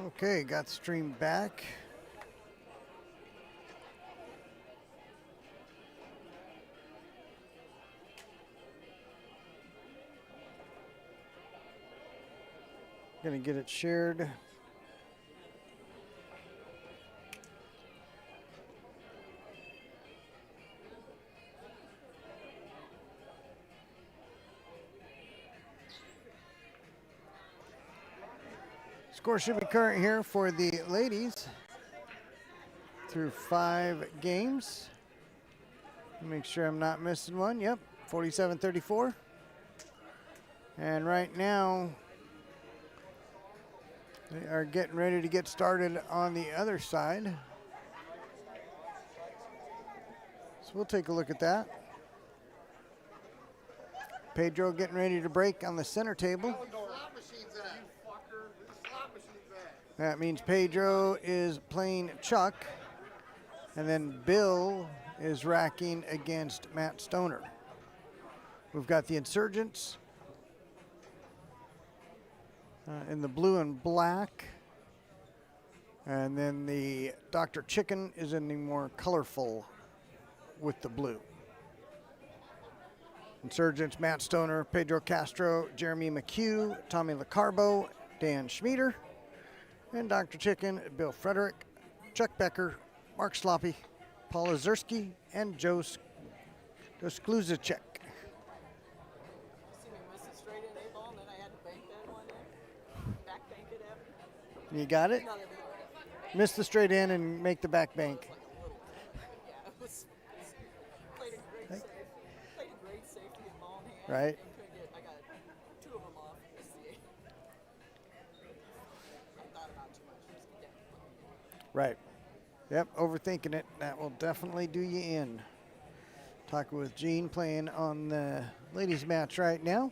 Okay, got the stream back. Gonna get it shared. Score should be current here for the ladies through 5 games. Make sure I'm not missing one. Yep, 47-34. And right now, they are getting ready to get started on the other side. So we'll take a look at that. Pedro getting ready to break on the center table. That means Pedro is playing Chuck, and then Bill is racking against Matt Stoner. We've got the Insurgents in the blue and black, and then the Dr. Chicken is in the more colorful with the blue. Insurgents, Matt Stoner, Pedro Castro, Jeremy McHugh, Tommy LaCarbo, Dan Schmieder, and Dr. Chicken, Bill Frederick, Chuck Becker, Mark Sloppy, Paul Ozerski, and Joe Skluzacek. You got it? Miss the straight in and make the back bank. Right? I got 2 of them off. I thought about too much. Right. Yep, overthinking it. That will definitely do you in. Talking with Gene, playing on the ladies match right now.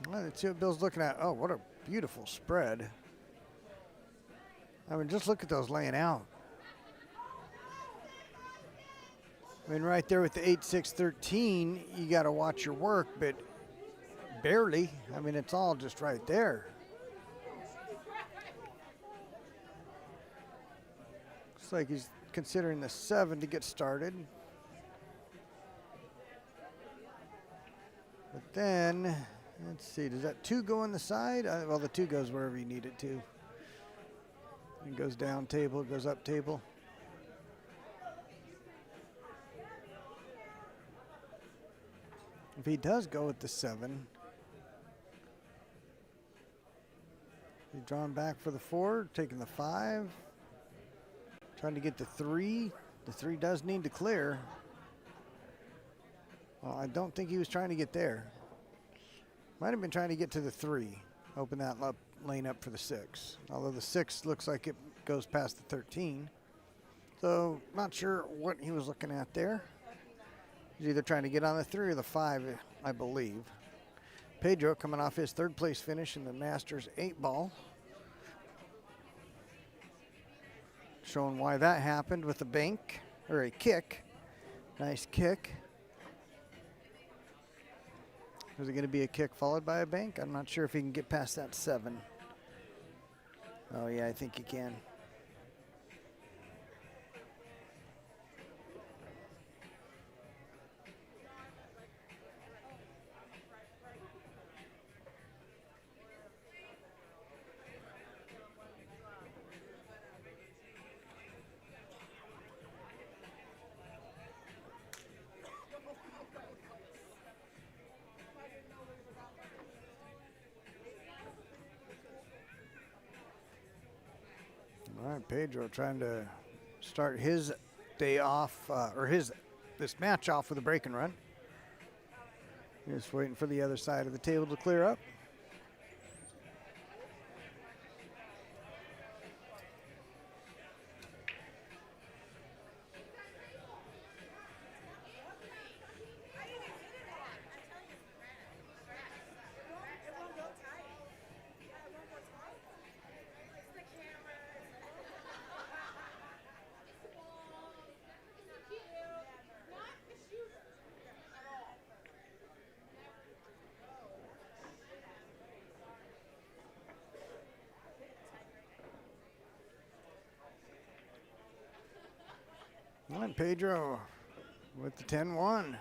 Well, let's see what Bill's looking at. Oh, what a beautiful spread. I mean, just look at those laying out. I mean, right there with the 8-6-13, you got to watch your work, but barely. I mean, it's all just right there. Looks like he's considering the 7 to get started. But then, let's see, does that 2 go on the side? Well, the 2 goes wherever you need it to. It goes down table, it goes up table. If he does go with the 7, he's drawn back for the 4, taking the 5, trying to get the 3. The 3 does need to clear. Well, I don't think he was trying to get there. Might have been trying to get to the 3, open that lane up for the 6. Although the 6 looks like it goes past the 13. So not sure what he was looking at there. He's either trying to get on the 3 or the 5, I believe. Pedro coming off his 3rd place finish in the Masters 8-ball. Showing why that happened with a bank, or a kick. Nice kick. Is it going to be a kick followed by a bank? I'm not sure if he can get past that 7. Oh yeah, I think he can. All right, Pedro trying to start his day off, this match off with a break and run. Just waiting for the other side of the table to clear up. And Pedro with the 10-1.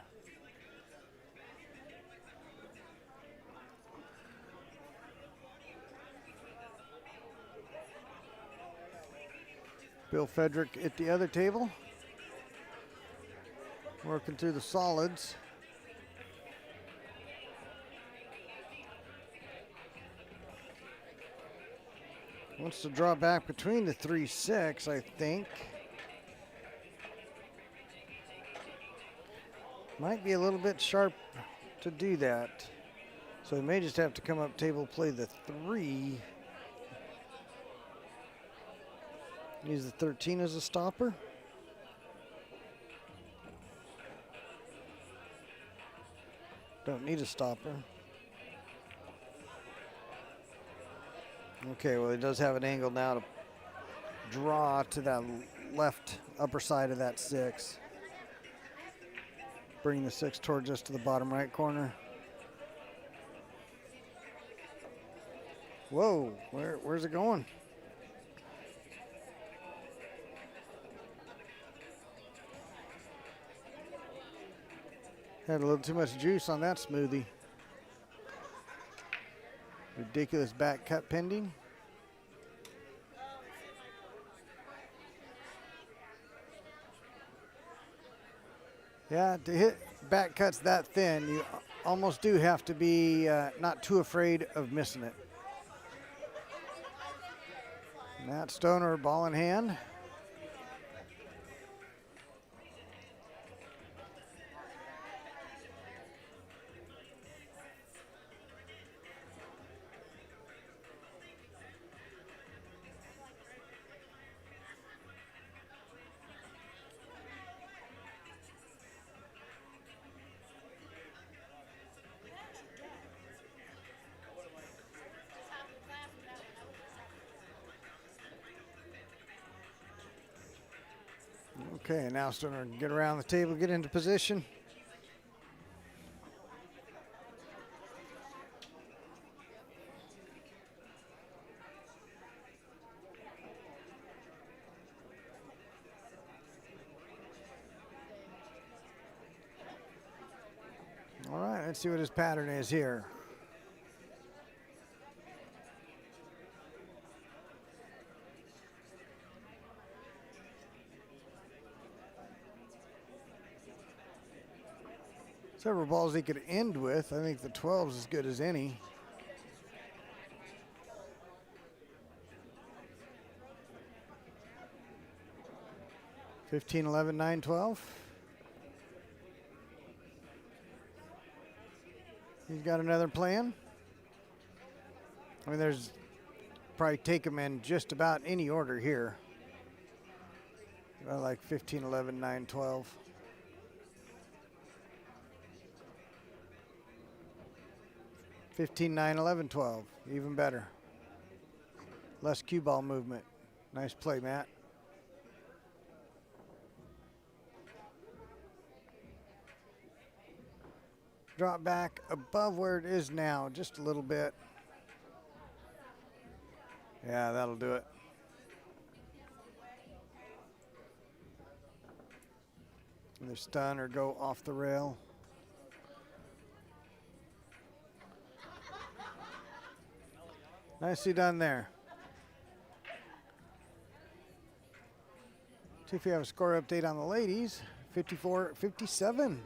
Bill Frederick at the other table, working through the solids. Wants to draw back between the 3-6, I think. Might be a little bit sharp to do that. So he may just have to come up table, play the 3. Use the 13 as a stopper. Don't need a stopper. Okay, well, he does have an angle now to draw to that left upper side of that 6. Bring the 6 towards us to the bottom right corner. Whoa, where's it going? Had a little too much juice on that smoothie. Ridiculous back cut pending. Yeah, to hit back cuts that thin, you almost do have to be not too afraid of missing it. Matt Stoner, ball in hand. Okay, now Stoner can get around the table, get into position. All right, let's see what his pattern is here. Several balls he could end with. I think the 12's as good as any. $15, $11, $9, $12. He's got another plan. I mean, there's probably take him in just about any order here. I like 15, 11, 9, 12. $15, $9, $11, $12, even better. Less cue ball movement. Nice play, Matt. Drop back above where it is now, just a little bit. Yeah, that'll do it. Either stun or go off the rail. Nicely done there. See if we have a score update on the ladies. 54-57.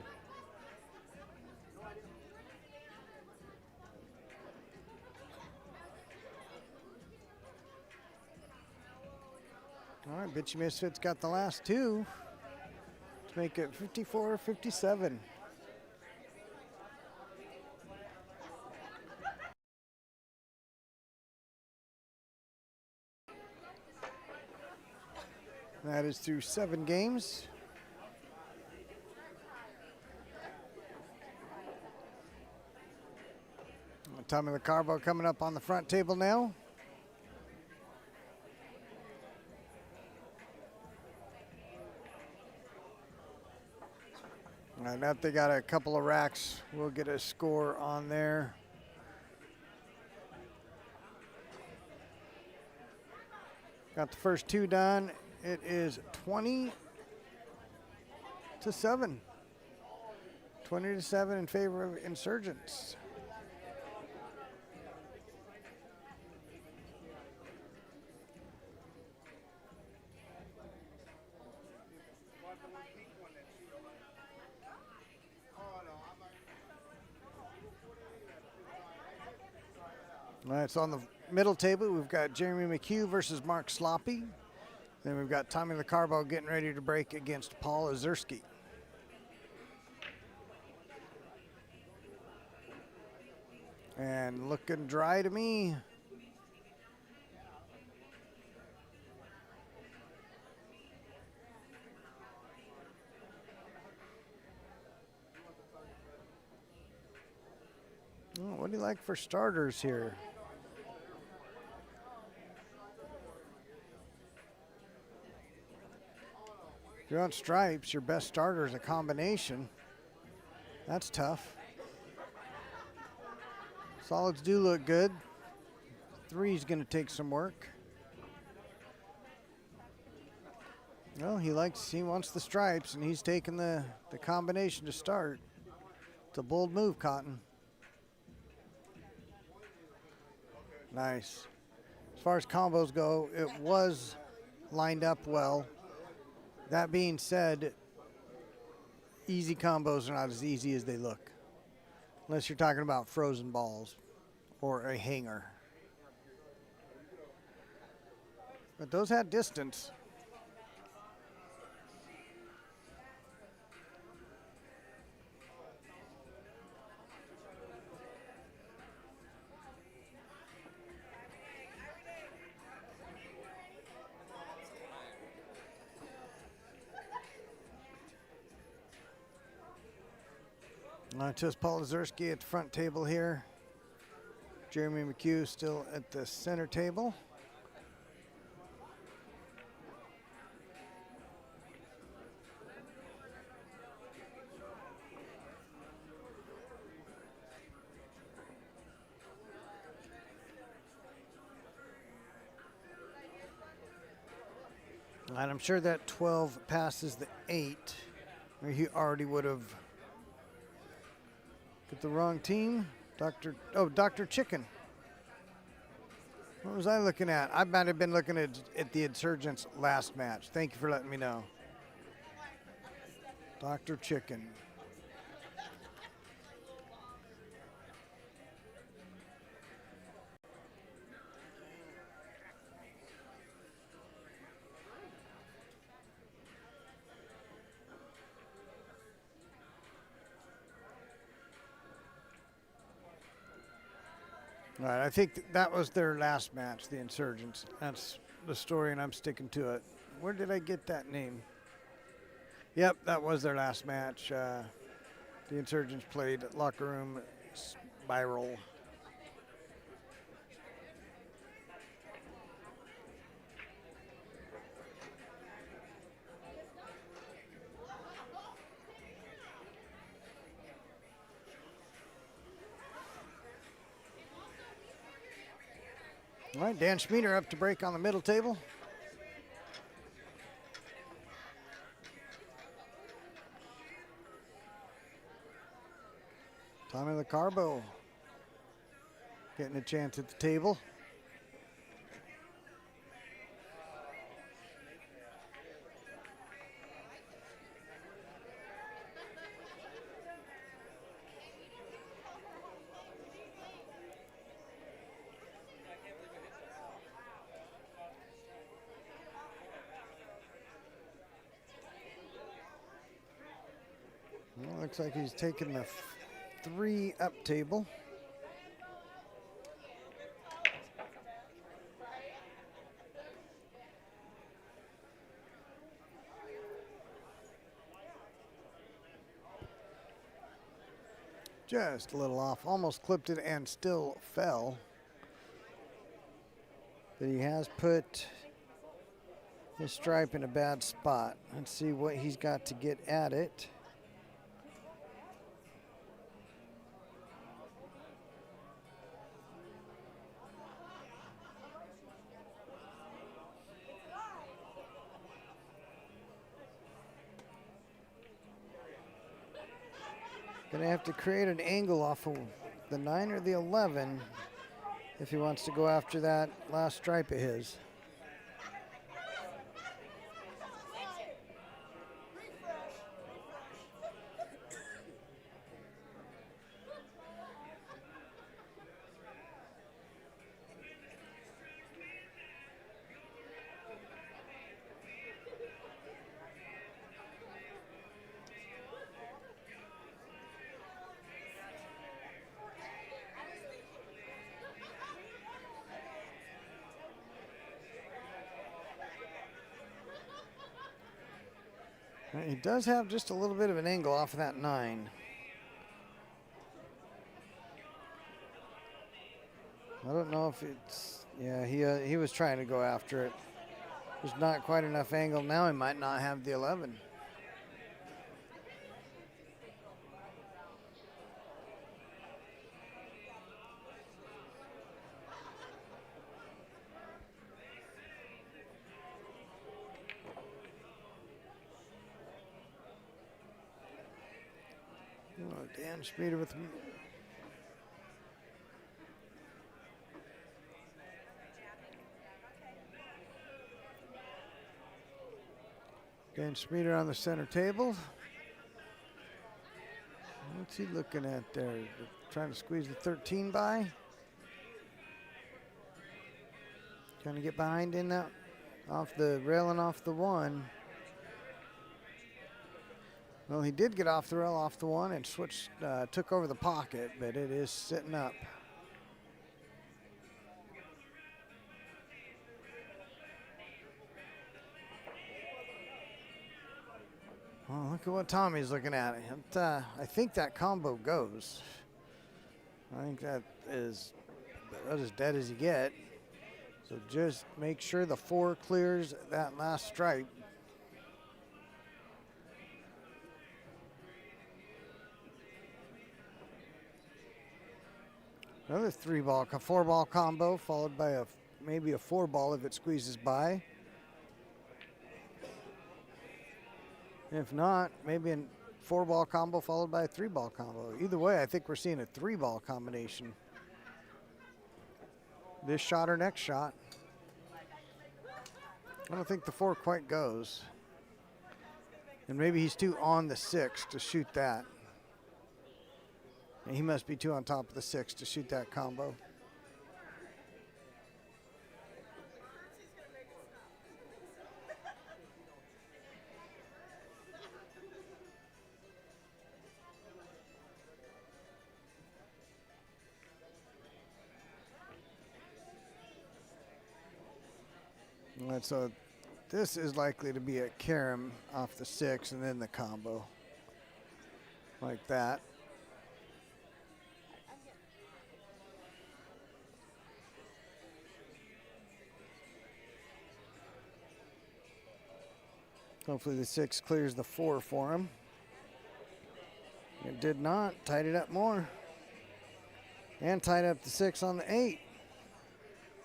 All right, Bitchy Misfits got the last two to make it 54-57. That is through 7 games. Tommy LaCarbo coming up on the front table now. And now they got a couple of racks. We'll get a score on there. Got the first 2 done. It is 20 to 7. 20 to 7 in favor of Insurgents. All right, so on the middle table, we've got Jeremy McHugh versus Mark Sloppy. Then we've got Tommy LaCarbo getting ready to break against Paul Ozerski. And looking dry to me. Oh, what do you like for starters here? If you're on stripes, your best starter is a combination. That's tough. Solids do look good. 3's going to take some work. Well, he wants the stripes, and he's taking the combination to start. It's a bold move, Cotton. Nice. As far as combos go, it was lined up well. That being said, easy combos are not as easy as they look. Unless you're talking about frozen balls or a hanger. But those had distance. Just Paul Ozerski at the front table here. Jeremy McHugh still at the center table. And I'm sure that 12 passes the 8, or he already would have. Get the wrong team. Dr. Chicken. What was I looking at? I might have been looking at the Insurgents last match. Thank you for letting me know. Dr. Chicken. All right, I think that was their last match, the Insurgents. That's the story, and I'm sticking to it. Where did I get that name? Yep, that was their last match. The Insurgents played Locker Room Spiral. All right, Dan Schmieder up to break on the middle table. Tommy LaCarbo getting a chance at the table. Well, looks like he's taking the 3 up table. Just a little off, almost clipped it and still fell. But he has put his stripe in a bad spot. Let's see what he's got to get at it. Gonna have to create an angle off of the 9 or the 11 if he wants to go after that last stripe of his. He does have just a little bit of an angle off of that 9. I don't know if it's, yeah, he was trying to go after it. There's not quite enough angle. Now he might not have the 11. Oh, Dan Schmieder with Dan Schmieder on the center table. What's he looking at there? Trying to squeeze the 13 by. Trying to get behind in that, off the railing off the 1. Well, he did get off the rail off the 1 and switched, took over the pocket, but it is sitting up. Oh, look at what Tommy's looking at. I think that combo goes. I think that is about as dead as you get. So just make sure the 4 clears that last stripe. Another 4-ball combo followed by maybe a 4-ball if it squeezes by. If not, maybe a 4-ball combo followed by a 3-ball combo. Either way, I think we're seeing a 3-ball combination. This shot or next shot. I don't think the 4 quite goes. And maybe he's too on the 6 to shoot that. And he must be too on top of the 6 to shoot that combo. And so this is likely to be a carom off the 6 and then the combo. Like that. Hopefully the 6 clears the 4 for him. It did not. Tied it up more. And tied up the 6 on the 8.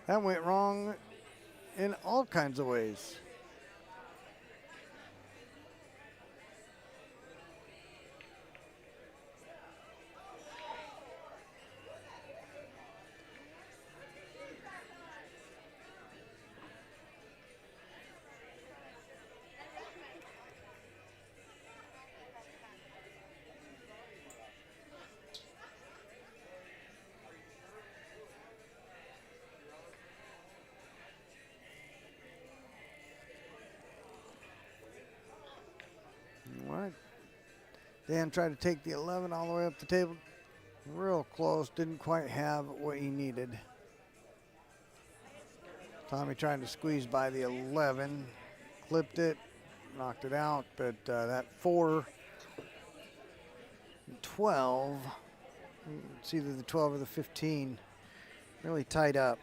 That went wrong in all kinds of ways. What? Dan tried to take the 11 all the way up the table. Real close. Didn't quite have what he needed. Tommy trying to squeeze by the 11. Clipped it. Knocked it out. But that 4 and 12. It's either the 12 or the 15. Really tied up.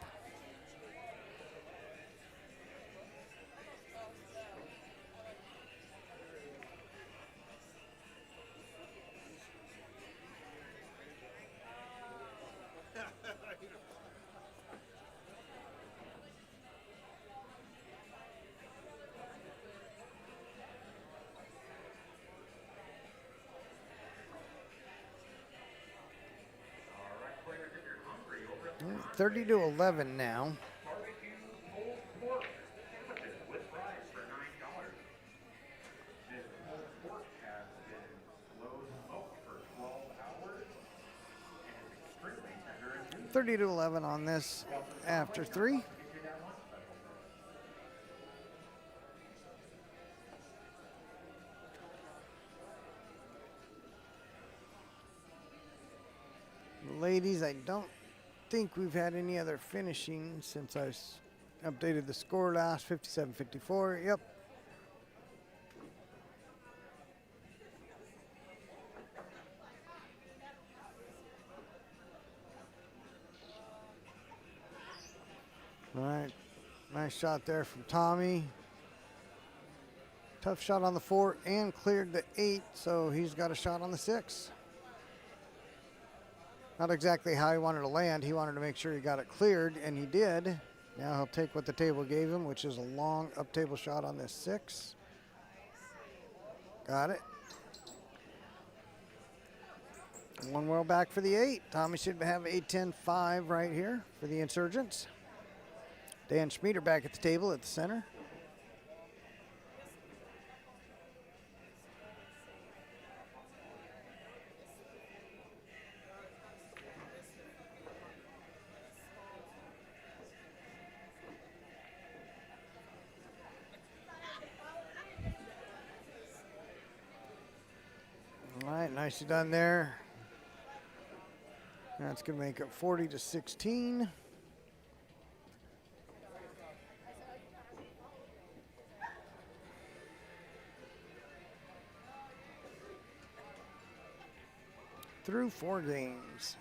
30-11 now. $30-11 on this after 3. Ladies, I don't think we've had any other finishing since I updated the score last. 57-54. Yep. All right. Nice shot there from Tommy. Tough shot on the 4 and cleared the 8, so he's got a shot on the 6. Not exactly how he wanted to land. He wanted to make sure he got it cleared, and he did. Now he'll take what the table gave him, which is a long up-table shot on this 6. Got it. One well back for the 8. Tommy should have 8-10-5 right here for the Insurgents. Dan Schmieder back at the table at the center. All right, nicely done there. That's going to make it 40-16. Through 4 games.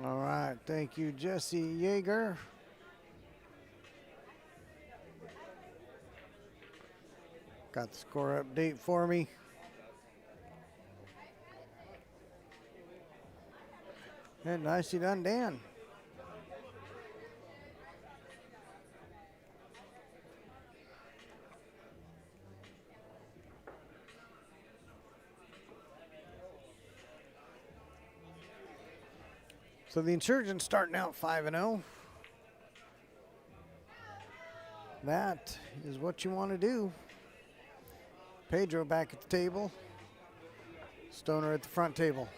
All right, thank you, Jesse Yeager. Got the score update for me. And nicely done, Dan. So the Insurgents starting out 5-0. That is what you want to do. Pedro back at the table. Stoner at the front table.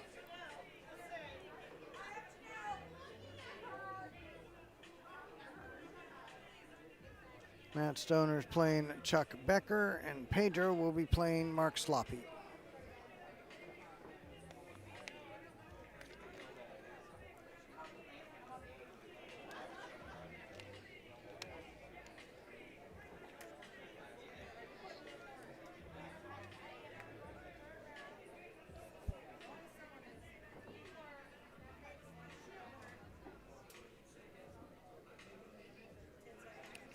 Matt Stoner's playing Chuck Becker, and Pedro will be playing Mark Sloppy.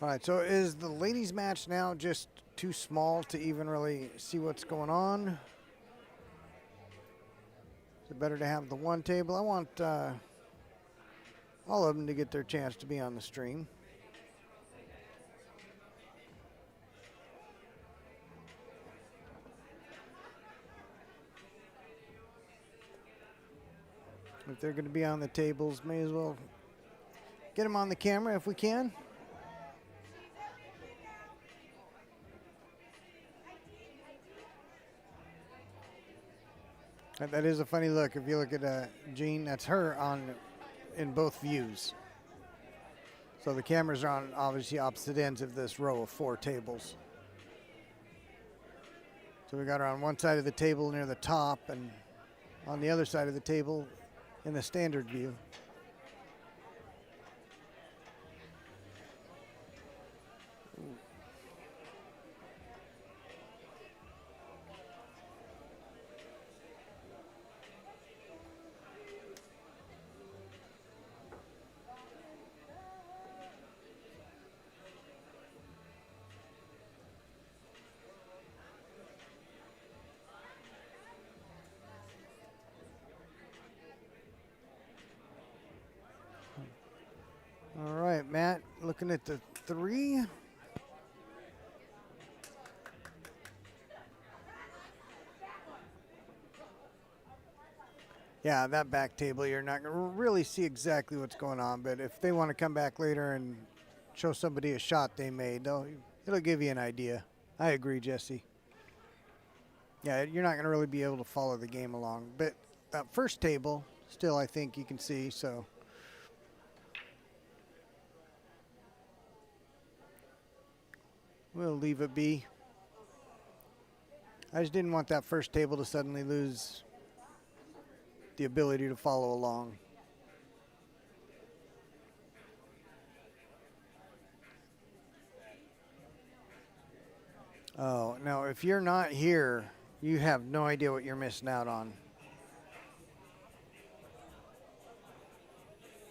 All right, so is the ladies' match now just too small to even really see what's going on? Is it better to have the one table? I want all of them to get their chance to be on the stream. If they're going to be on the tables, may as well get them on the camera if we can. That is a funny look. If you look at Jean, that's her in both views. So the cameras are on obviously opposite ends of this row of 4 tables. So we got her on one side of the table near the top and on the other side of the table in the standard view. All right, Matt, looking at the 3. Yeah, that back table, you're not going to really see exactly what's going on, but if they want to come back later and show somebody a shot they made, it'll give you an idea. I agree, Jesse. Yeah, you're not going to really be able to follow the game along, but that first table, still I think you can see, so. We'll leave it be. I just didn't want that first table to suddenly lose the ability to follow along. Oh, now if you're not here, you have no idea what you're missing out on.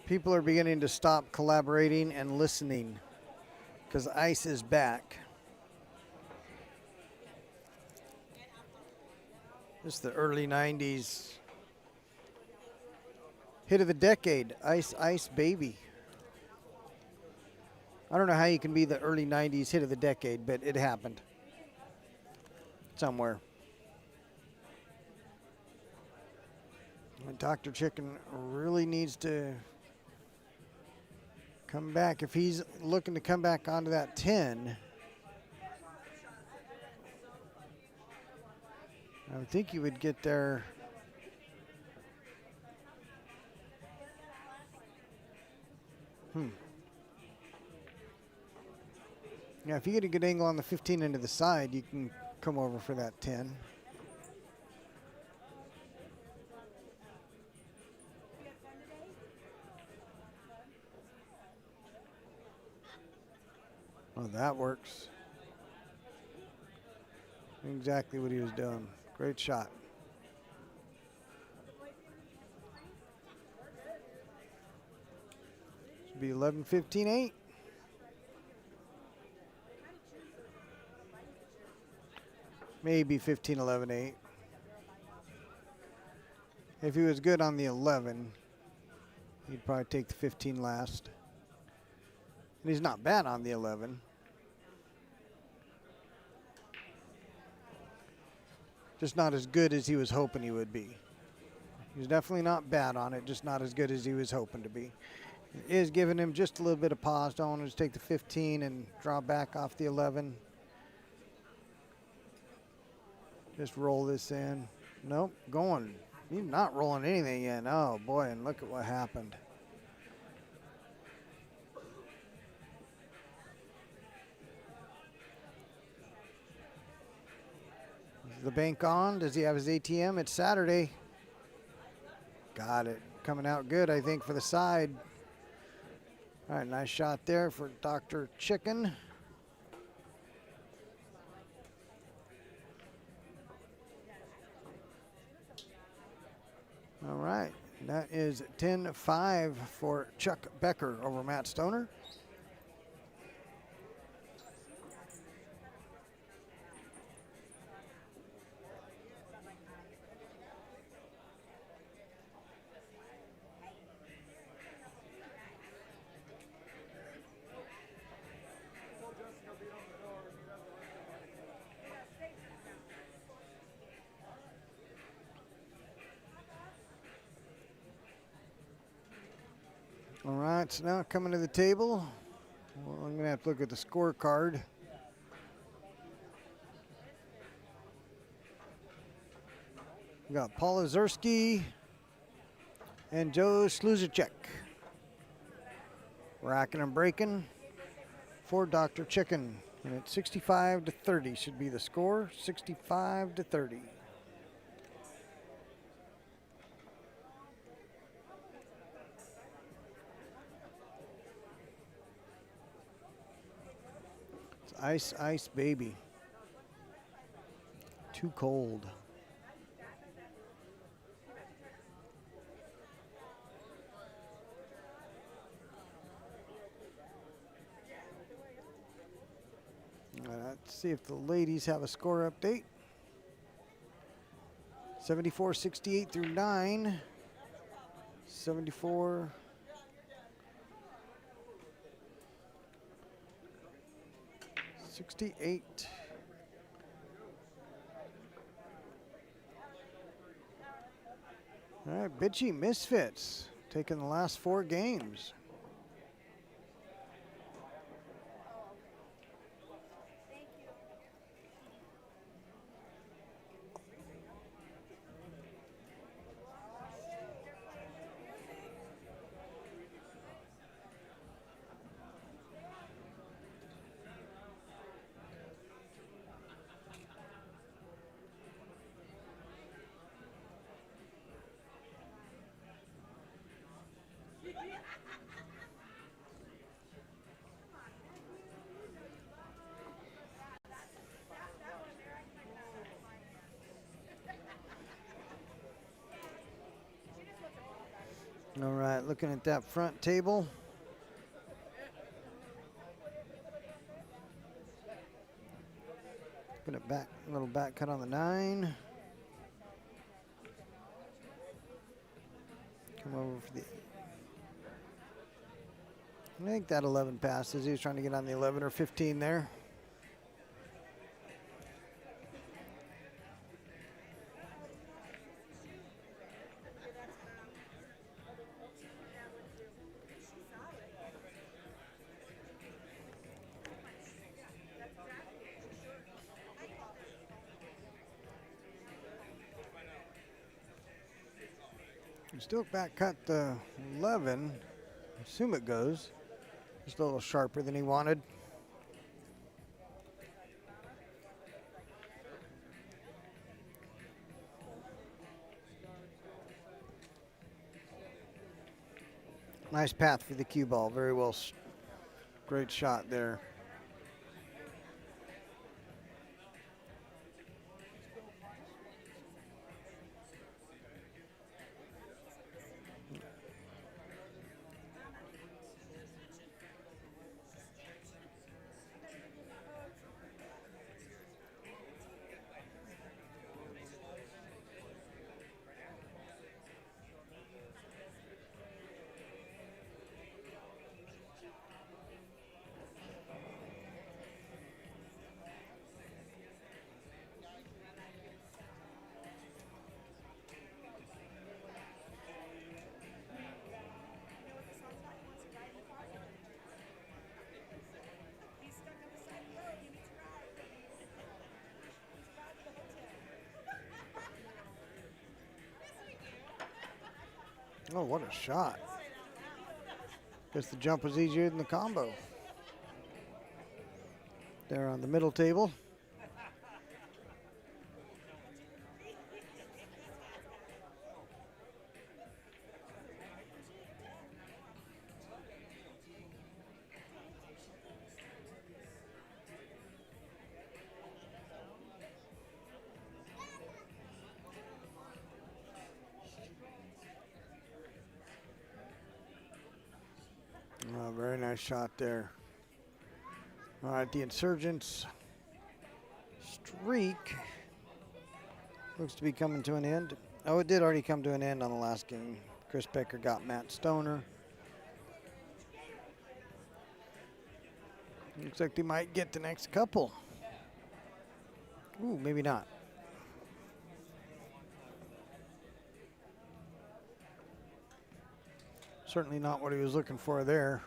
People are beginning to stop collaborating and listening because ice is back. This is the early 90s. Hit of the decade, Ice Ice Baby. I don't know how you can be the early 90s hit of the decade, but it happened. Somewhere. And Dr. Chicken really needs to come back. If he's looking to come back onto that 10, I would think he would get there. Yeah, if you get a good angle on the 15 into the side, you can come over for that 10. Oh, that works. Exactly what he was doing. Great shot. Should be 11-15-8. Maybe 15-11-8. If he was good on the 11, he'd probably take the 15 last. And he's not bad on the 11. Just not as good as he was hoping he would be. He's definitely not bad on it, just not as good as he was hoping to be. It is giving him just a little bit of pause. Don't want to take the 15 and draw back off the 11. Just roll this in. Nope, going. He's not rolling anything in. Oh, boy, and look at what happened. Is the bank on? Does he have his ATM? It's Saturday. Got it. Coming out good, I think, for the side. All right, nice shot there for Dr. Chicken. All right, that is 10-5 for Chuck Becker over Matt Stoner. right, so now coming to the table. Well, I'm going to have to look at the scorecard. We got Paul Ozerski and Joe Sluzacek. Racking and breaking for Dr. Chicken. And it's 65 to 30 should be the score. 65 to 30. It's ice, ice, baby. Too cold. Let's see if the ladies have a score update. 74-68 through 9. 74. $68. All right, Bitchy Misfits taking the last 4 games. All right, looking at that front table. Put it back, a little back cut on the 9. Come over for the. I think that 11 passes. He was trying to get on the 11 or 15 there. Still back cut the 11. Assume it goes. Just a little sharper than he wanted. Nice path for the cue ball. Very well. Great shot there. Oh, what a shot. Guess the jump was easier than the combo. There on the middle table. Oh, very nice shot there. All right, the Insurgents streak looks to be coming to an end. Oh, it did already come to an end on the last game. Chris Becker got Matt Stoner. Looks like they might get the next couple. Ooh, maybe not. Certainly not what he was looking for there.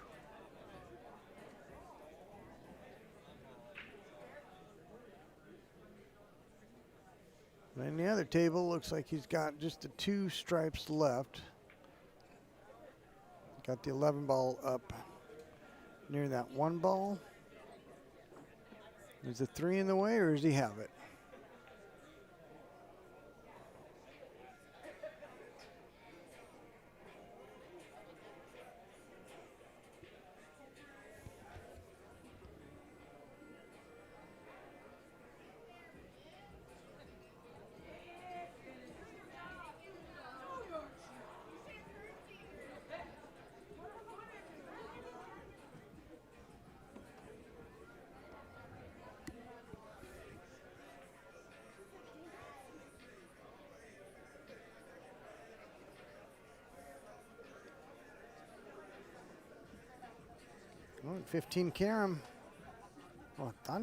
And the other table looks like he's got just the 2 stripes left. Got the 11 ball up near that 1 ball. Is the 3 in the way, or does he have it? Oh, 15 carom. Oh, thought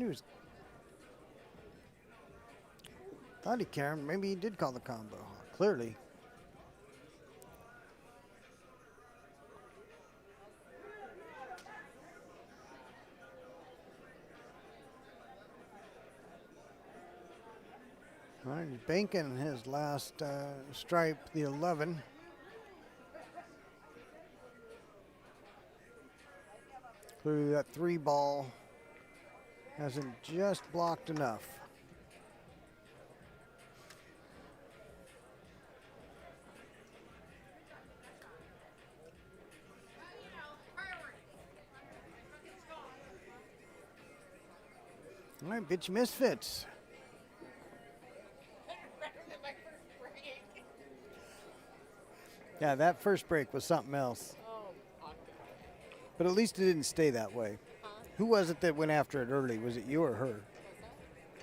he caromed. Maybe he did call the combo. Clearly. All right, he's banking his last stripe, the 11. Clearly that 3 ball hasn't just blocked enough. All right, bitchy misfits. Yeah, that first break was something else. But at least it didn't stay that way. Who was it that went after it early? Was it you or her?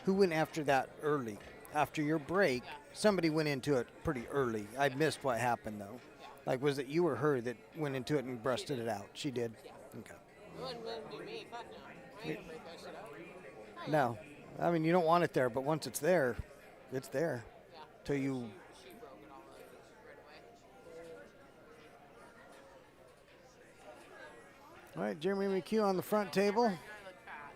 Who went after that early? After your break, somebody went into it pretty early. I missed what happened, though. Like, was it you or her that went into it and breasted it out? She did? Okay. It wouldn't be me. Fuck no. I ain't gonna break that shit out. No. I mean, you don't want it there, but once it's there, it's there. Yeah. Till you... She broke it all right away. All right, Jeremy McHugh on the front table. I look fat.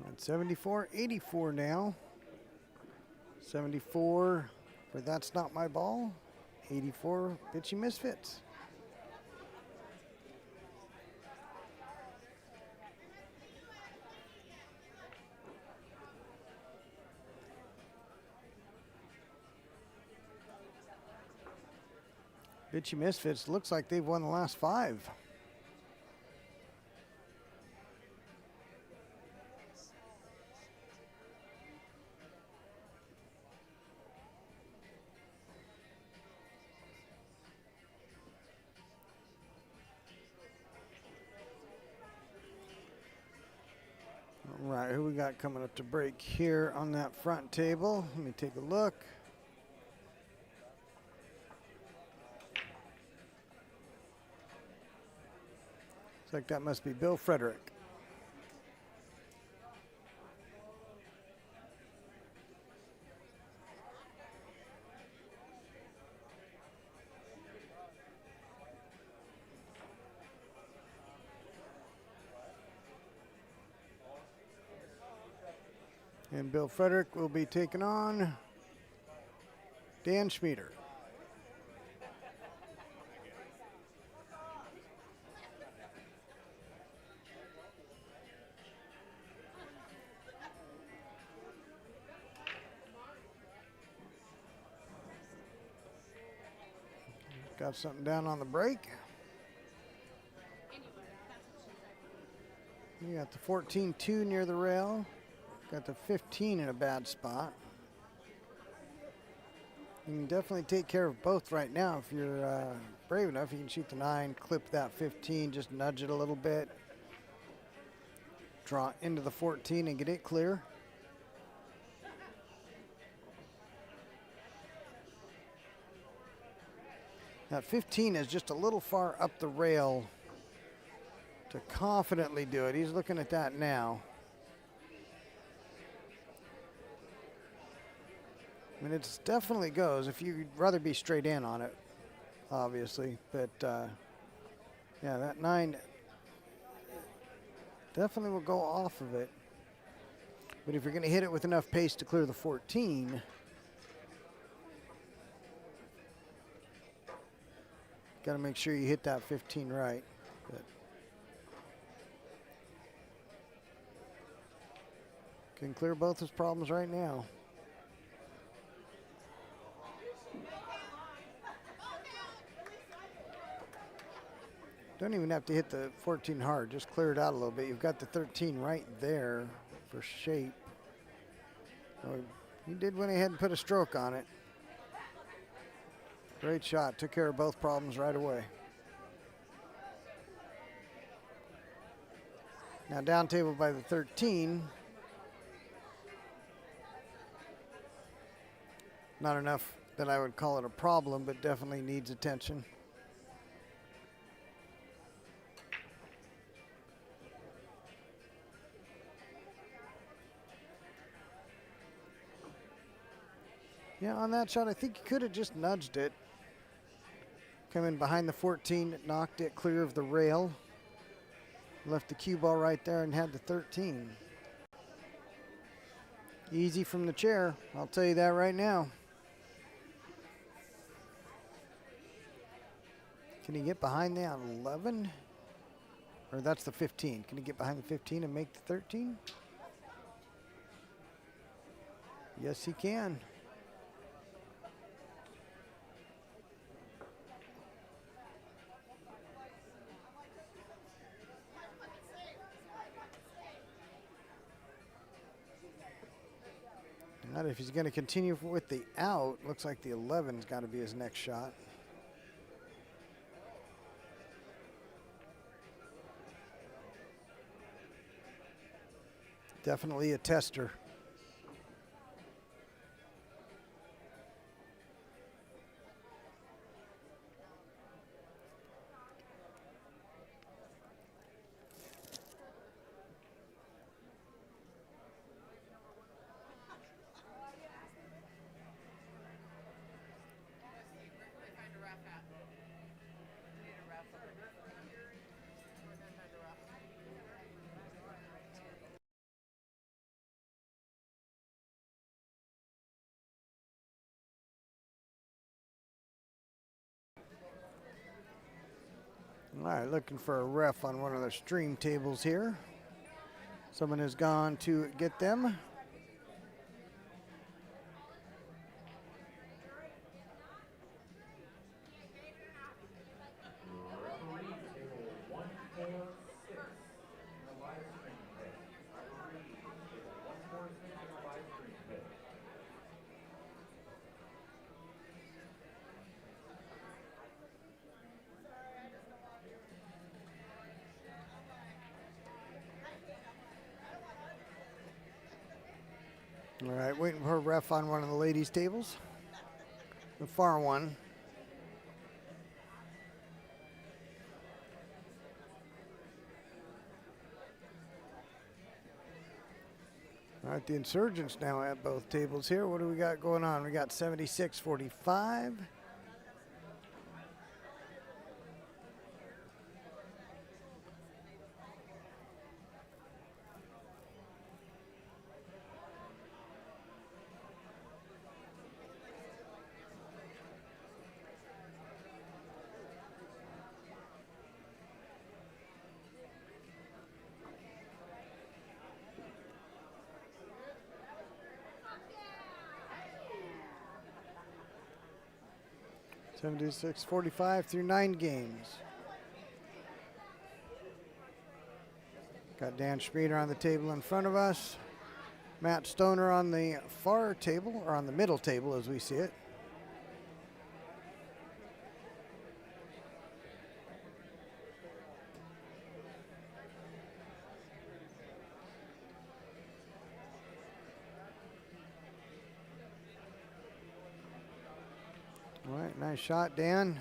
At 74-84 now. 74 for That's Not My Ball. 84 Bitchy Misfits. Bitchy Misfits looks like they've won the last 5. All right, who we got coming up to break here on that front table? Let me take a look. Looks like that must be Bill Frederick. And Bill Frederick will be taking on Dan Schmieder. Got something down on the break. You got the 14-2 near the rail. Got the 15 in a bad spot. You can definitely take care of both right now if you're brave enough. You can shoot the 9, clip that 15, just nudge it a little bit. draw into the 14 and get it clear. That 15 is just a little far up the rail to confidently do it. He's looking at that now. I mean, it definitely goes if you'd rather be straight in on it, obviously. But, yeah, that 9 definitely will go off of it. But if you're going to hit it with enough pace to clear the 14, got to make sure you hit that 15 right. But can clear both his problems right now. Don't even have to hit the 14 hard, just clear it out a little bit. You've got the 13 right there for shape. Oh, he did went ahead and put a stroke on it. Great shot, took care of both problems right away. Now down table by the 13. Not enough that I would call it a problem, but definitely needs attention. Yeah, on that shot, I think he could have just nudged it. Come in behind the 14, knocked it clear of the rail. Left the cue ball right there and had the 13. Easy from the chair, I'll tell you that right now. Can he get behind the 11? Or that's the 15. Can he get behind the 15 and make the 13? Yes, he can. Not if he's going to continue with the out. Looks like the 11's got to be his next shot. Definitely a tester. All right, looking for a ref on one of the stream tables here. Someone has gone to get them. All right, waiting for a ref on one of the ladies' tables. The far one. All right, the insurgents now at both tables here. What do we got going on? We got 76-45. $76-45 through 9 games. Got Dan Schmieder on the table in front of us. Matt Stoner on the far table, or on the middle table as we see it. All right, nice shot, Dan.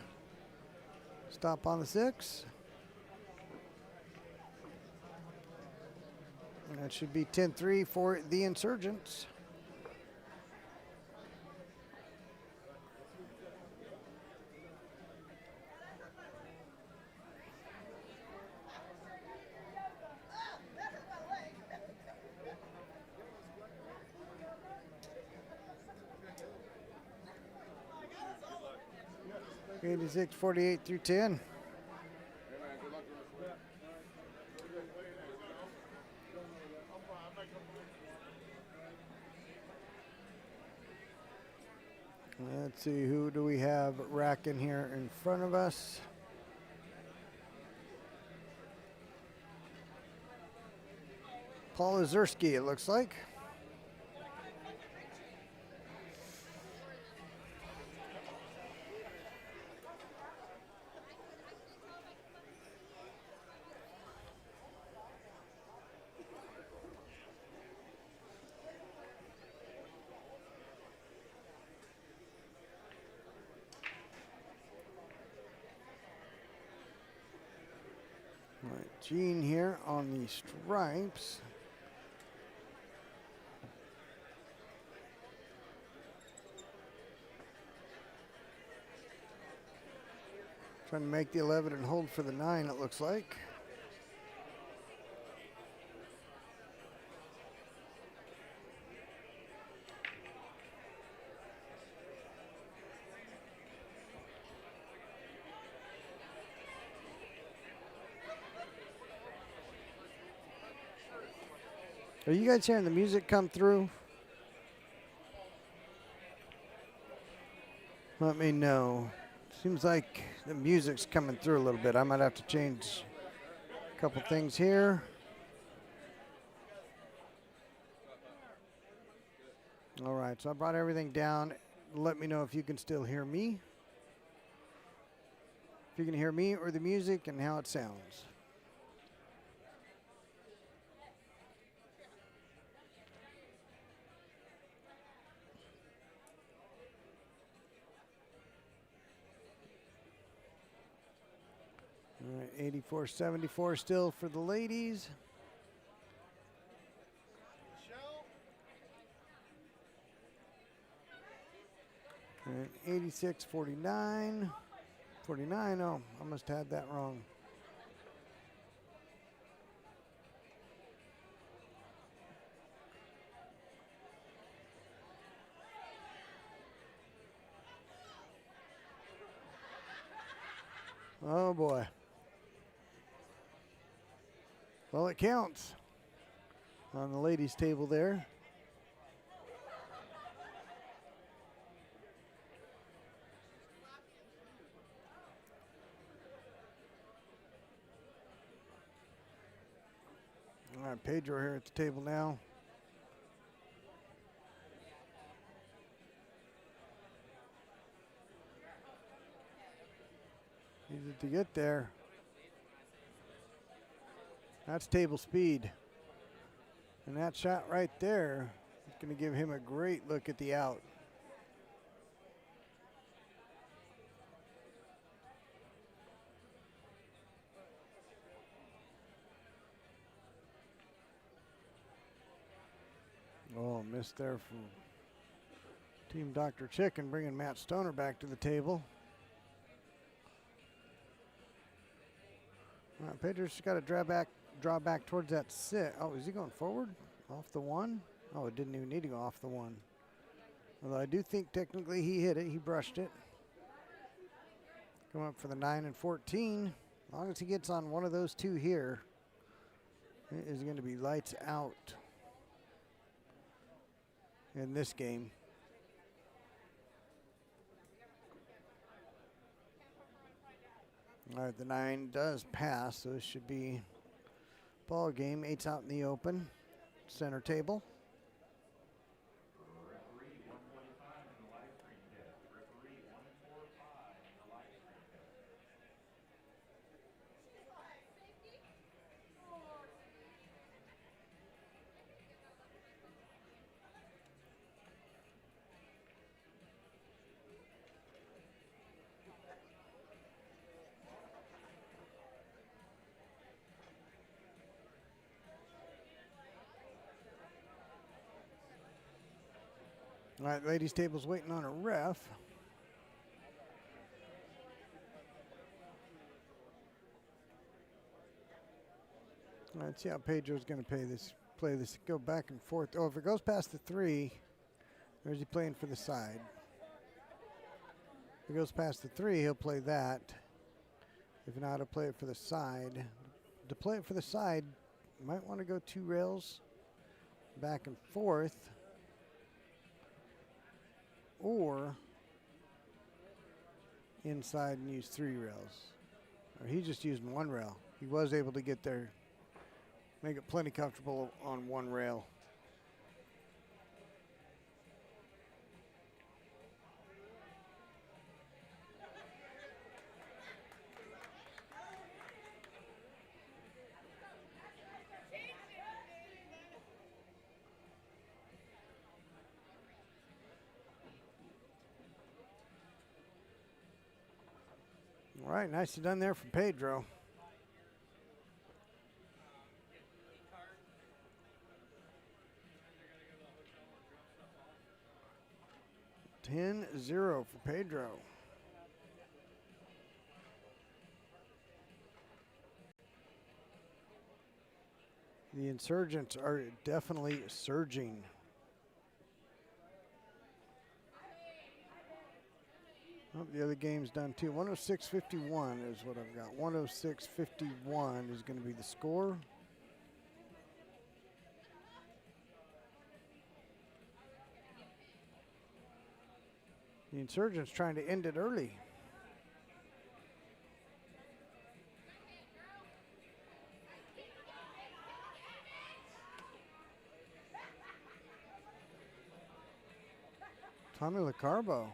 Stop on the 6. And that should be 10-3 for the Insurgents. Eighty-six, 48 through 10. Let's see, who do we have racking here in front of us? Paul Ozerski, it looks like. All right, Gene here on the stripes. Trying to make the 11 and hold for the 9, it looks like. Are you guys hearing the music come through? Let me know. Seems like the music's coming through a little bit. I might have to change a couple things here. All right, so I brought everything down. Let me know if you can still hear me. If you can hear me or the music and how it sounds. All right, 84-74 still for the ladies. And 86-49. 49, oh, I must have had that wrong. Oh boy. Well, it counts on the ladies' table there. All right, Pedro here at the table now. Easy to get there. That's table speed. And that shot right there is going to give him a great look at the out. Oh, missed there from Team Dr. Chicken, bringing Matt Stoner back to the table. All right, Pedro's got to draw back towards that 6. Oh, is he going forward? Off the 1? Oh, it didn't even need to go off the 1. Although I do think technically he hit it. He brushed it. Come up for the 9 and 14. As long as he gets on one of those two here, it is going to be lights out in this game. All right, the 9 does pass, so it should be ball game. 8's out in the open. Center table. All right, ladies' table's waiting on a ref. All right, let's see how Pedro's going to play this. Go back and forth. Oh, if it goes past the 3, or is he playing for the side? If it goes past the 3, he'll play that. If not, he'll play it for the side. To play it for the side, you might want to go 2 rails back and forth, or inside and use 3 rails. Or he's just using 1 rail. He was able to get there, make it plenty comfortable on 1 rail. All right, nicely done there from Pedro. (10-0) for Pedro. The insurgents are definitely surging. Oh, the other game's done too. 106.51 is what I've got. 106.51 is going to be the score. The insurgents trying to end it early. Tommy LaCarbo.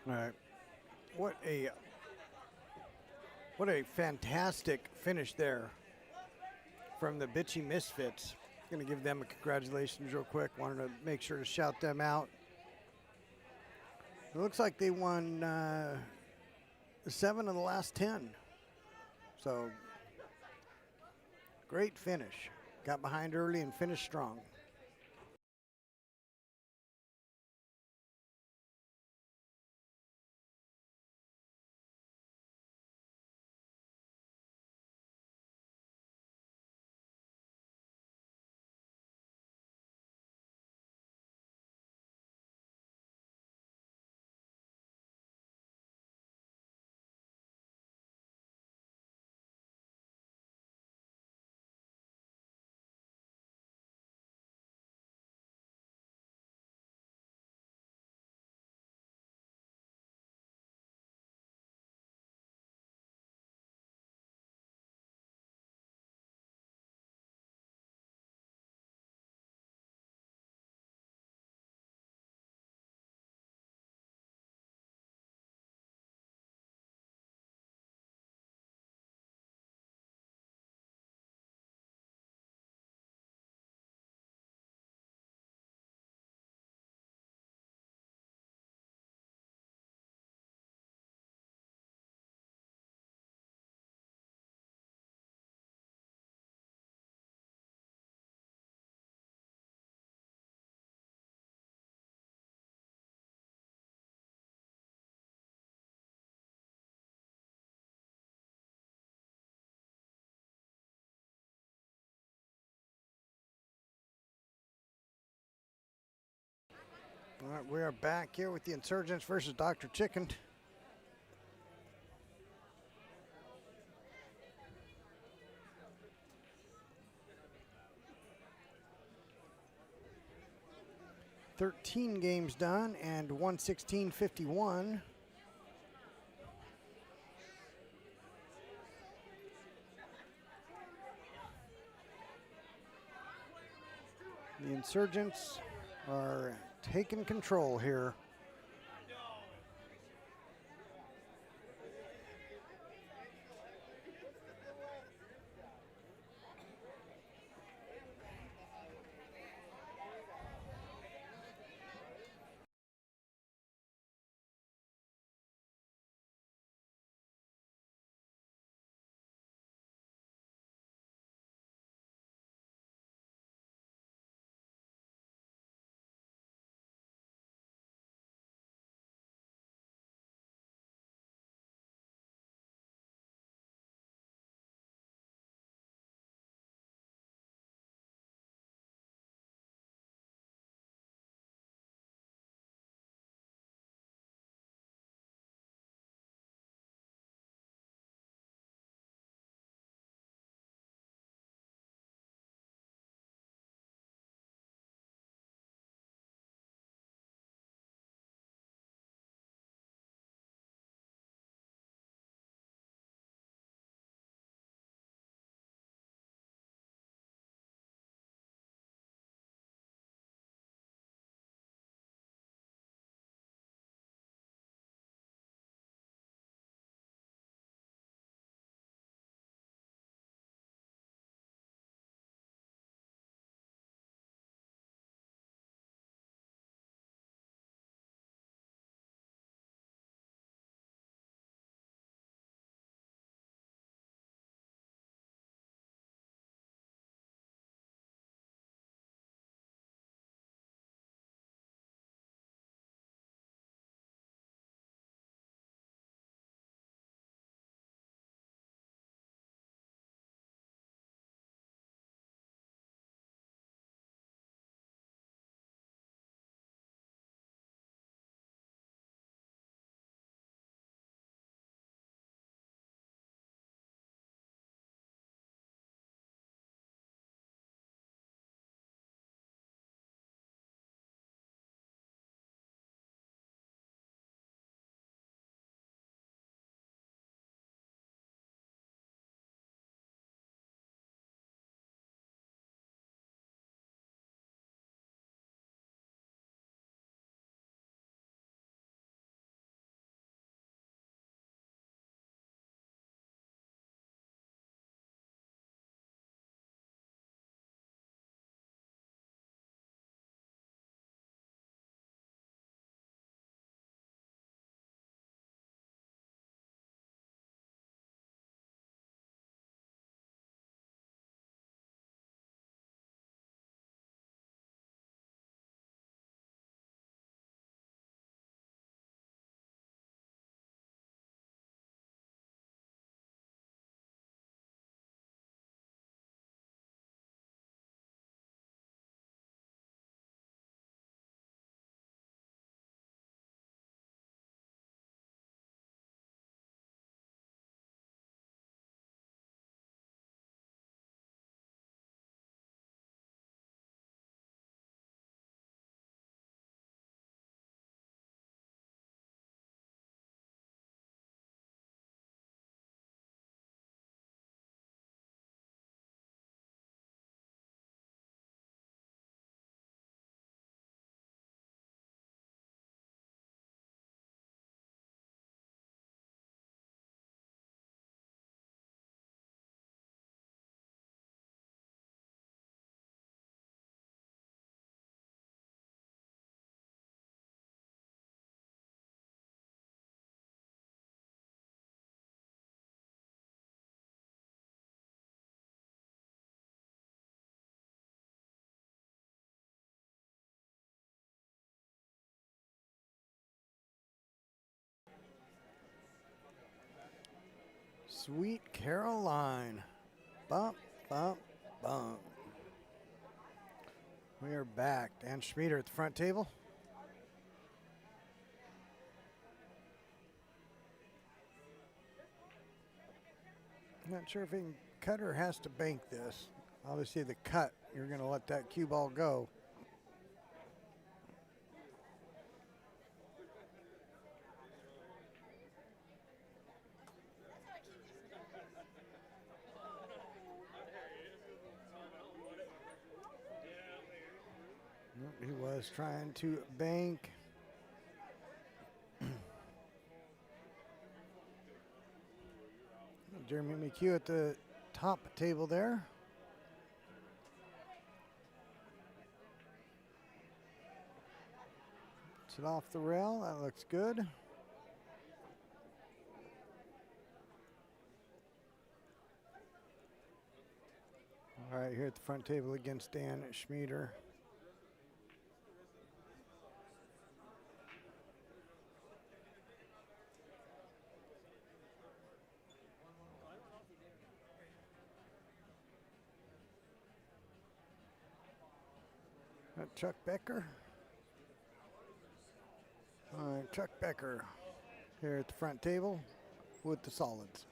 All right. What a what a fantastic finish there from the Bitchy Misfits. Going to give them a congratulations real quick. Wanted to make sure to shout them out. It looks like they won 7 of the last 10. So great finish. Got behind early and finished strong. All right, we are back here with the Insurgents versus Dr. Chicken. "13 games done and 116.51. The Insurgents are taking control here. Sweet Caroline. Bump, bump, bump. We are back. Dan Schmieder at the front table. Not sure if he can cut or has to bank this. Obviously the cut, you're going to let that cue ball go. He was trying to bank. Jeremy McHugh at the top table there. Puts it off the rail. That looks good. All right, here at the front table against Dan Schmieder. Chuck Becker. All right, Chuck Becker here at the front table with the solids.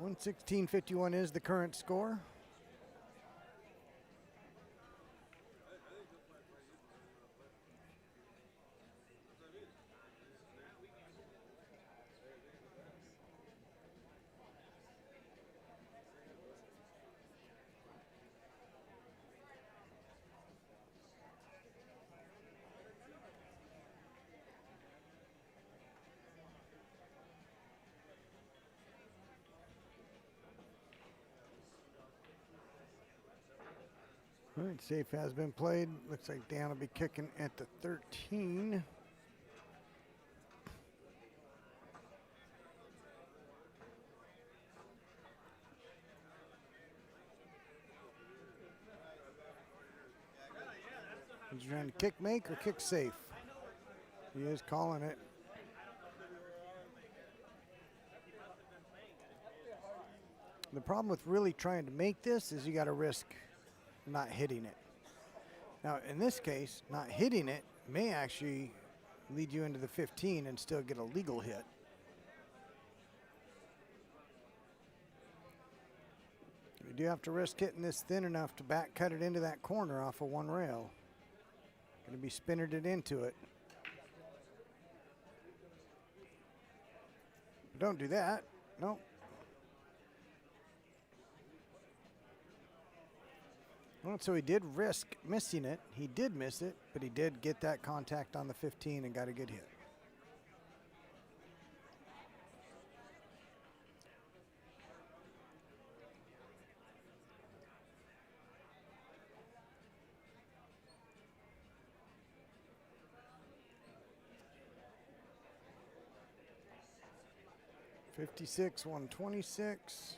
$116.51 is the current score. All right, safe has been played. Looks like Dan will be kicking at the 13. He's trying to kick make or kick safe. He is calling it. The problem with really trying to make this is you got to risk not hitting it. Now, in this case, not hitting it may actually lead you into the 15 and still get a legal hit. You do have to risk hitting this thin enough to back cut it into that corner off of one rail. Going to be spinning it into it. Don't do that. Nope. Well, so he did risk missing it. He did miss it, but he did get that contact on the 15 and got a good hit. $56, $126.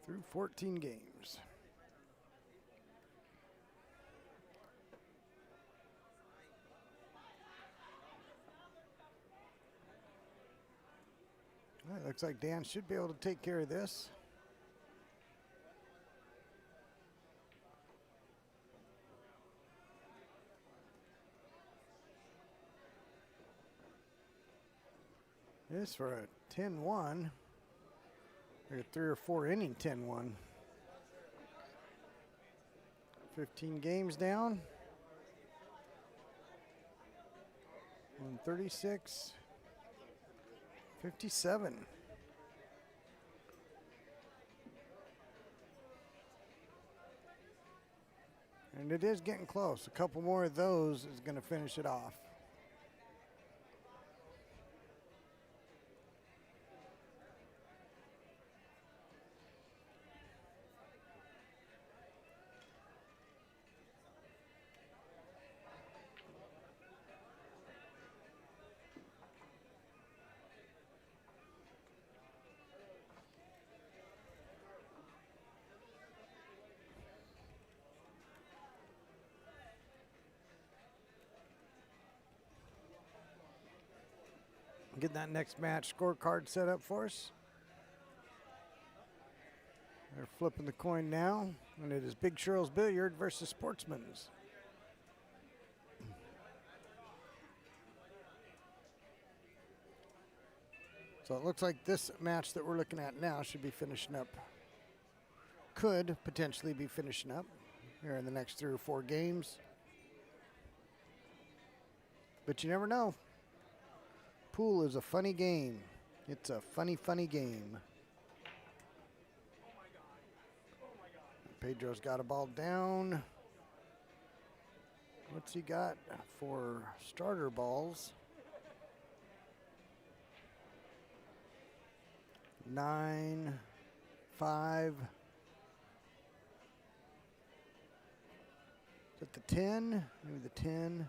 Through 14 games. All right, looks like Dan should be able to take care of this. This for a 10-1. Like a 3 or 4 inning 10-1. 15 games down. 136. 57. And it is getting close. A couple more of those is going to finish it off. Get that next match scorecard set up for us. They're flipping the coin now, and it is Big Shirl's Billiard versus Sportsman's. So it looks like this match that we're looking at now should be finishing up, could potentially be finishing up here in the next 3 or 4 games. But you never know. Pool is a funny game. It's a funny, funny game. Pedro's got a ball down. What's he got for starter balls? 9, 5. Is that the 10? Maybe the 10.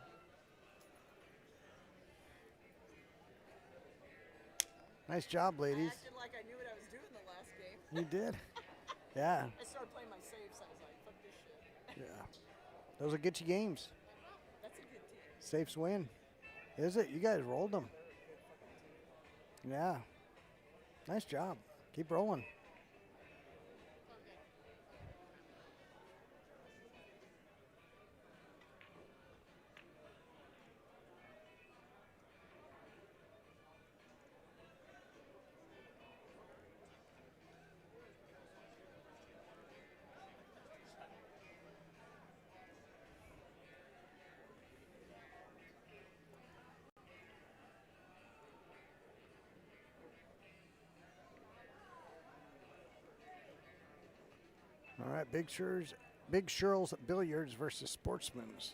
Nice job, ladies. I acted like I knew what I was doing the last game. You did? Yeah. I started playing my safes. I was like, fuck this shit. Yeah. Those will get you games. That's a good team. Safes win. Is it? You guys rolled them. Yeah. Nice job. Keep rolling. All right, Big Shirl's Billiards versus Sportsman's.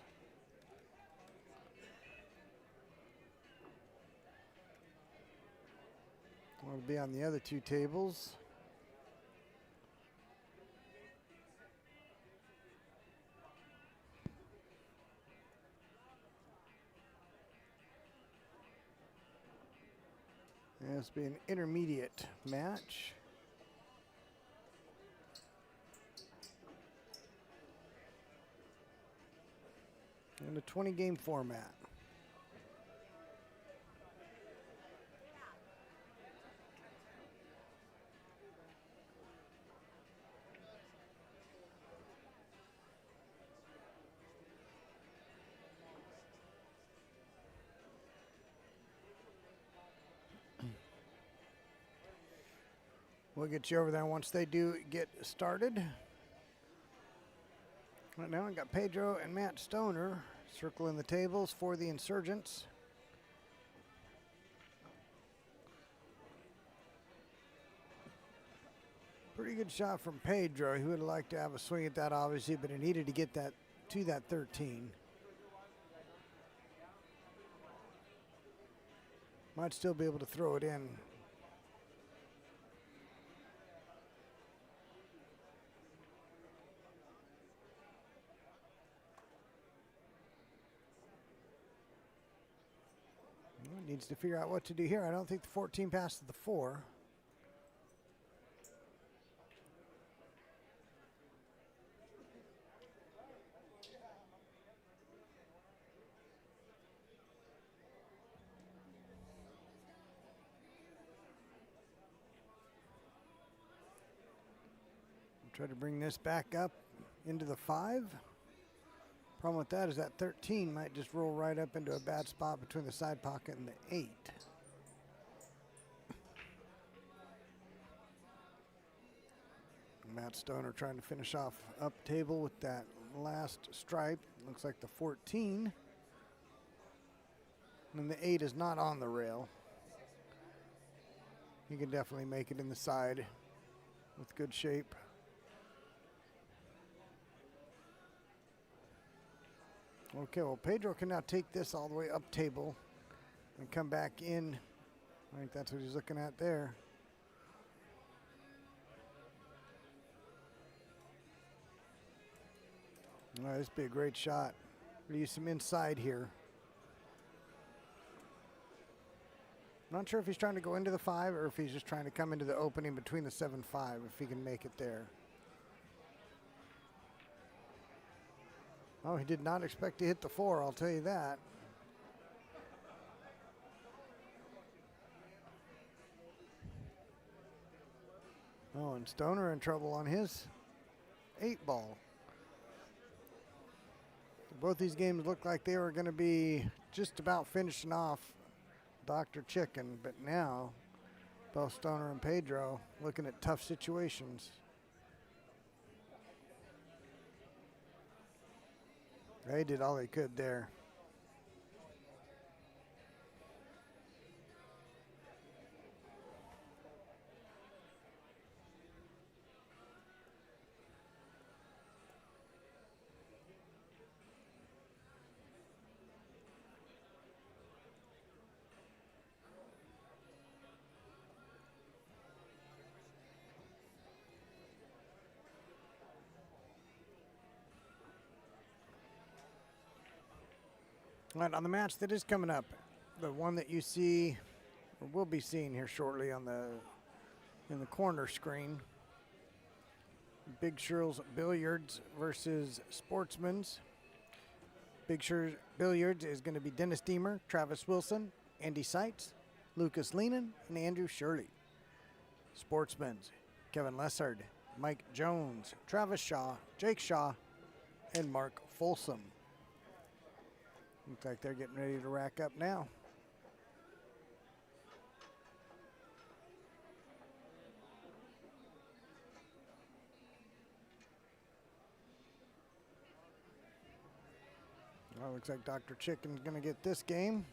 Will be on the other 2 tables. This will be an intermediate match. In a 20-game format. We'll get you over there once they do get started. Right now I got Pedro and Matt Stoner circling the tables for the Insurgents. Pretty good shot from Pedro. He would have liked to have a swing at that, obviously, but he needed to get that to that 13. Might still be able to throw it in. Needs to figure out what to do here. I don't think the 14 passes the 4. Try to bring this back up into the 5. Problem with that is that 13 might just roll right up into a bad spot between the side pocket and the 8. Matt Stoner trying to finish off up table with that last stripe. Looks like the 14. And the 8 is not on the rail. You can definitely make it in the side with good shape. Okay, well, Pedro can now take this all the way up table and come back in. I think that's what he's looking at there. All right, this would be a great shot. We'll use some inside here. Not sure if he's trying to go into the 5 or if he's just trying to come into the opening between the 7-5, if he can make it there. Oh, he did not expect to hit the 4, I'll tell you that. Oh, and Stoner in trouble on his 8-ball. Both these games looked like they were going to be just about finishing off Dr. Chicken, but now both Stoner and Pedro looking at tough situations. They did all they could there. All right, on the match that is coming up, the one that you see, or will be seeing here shortly on in the corner screen, Big Shirl's Billiards versus Sportsman's. Big Shirl's Billiards is going to be Dennis Deemer, Travis Wilson, Andy Seitz, Lucas Lehnan, and Andrew Shirley. Sportsman's, Kevin Lessard, Mike Jones, Travis Shaw, Jake Shaw, and Mark Folsom. Looks like they're getting ready to rack up now. Well, looks like Dr. Chicken's going to get this game.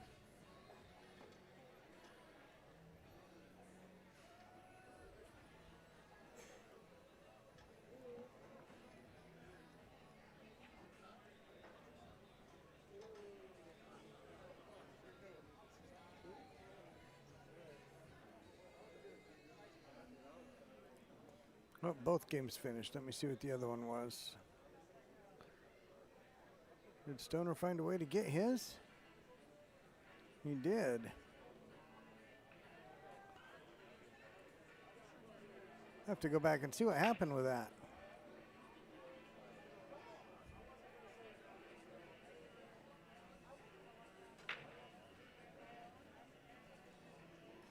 Oh, both games finished. Let me see what the other one was. Did Stoner find a way to get his? He did. I have to go back and see what happened with that.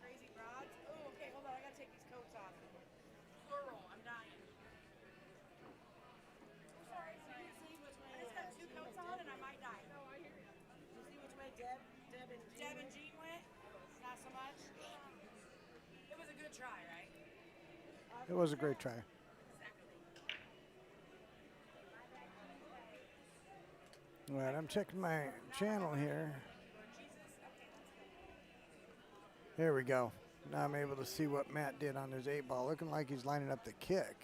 Crazy rods. Oh, okay, hold on. I gotta take these coats off. Plural. I'm dying. Sorry. I just got 2 coats on and I might die. No, I hear you. Did you see which way Deb and Jean went? Not so much. It was a good try, right? It was a great try. All right, I'm checking my channel here. There we go. Now I'm able to see what Matt did on his 8-ball. Looking like he's lining up the kick.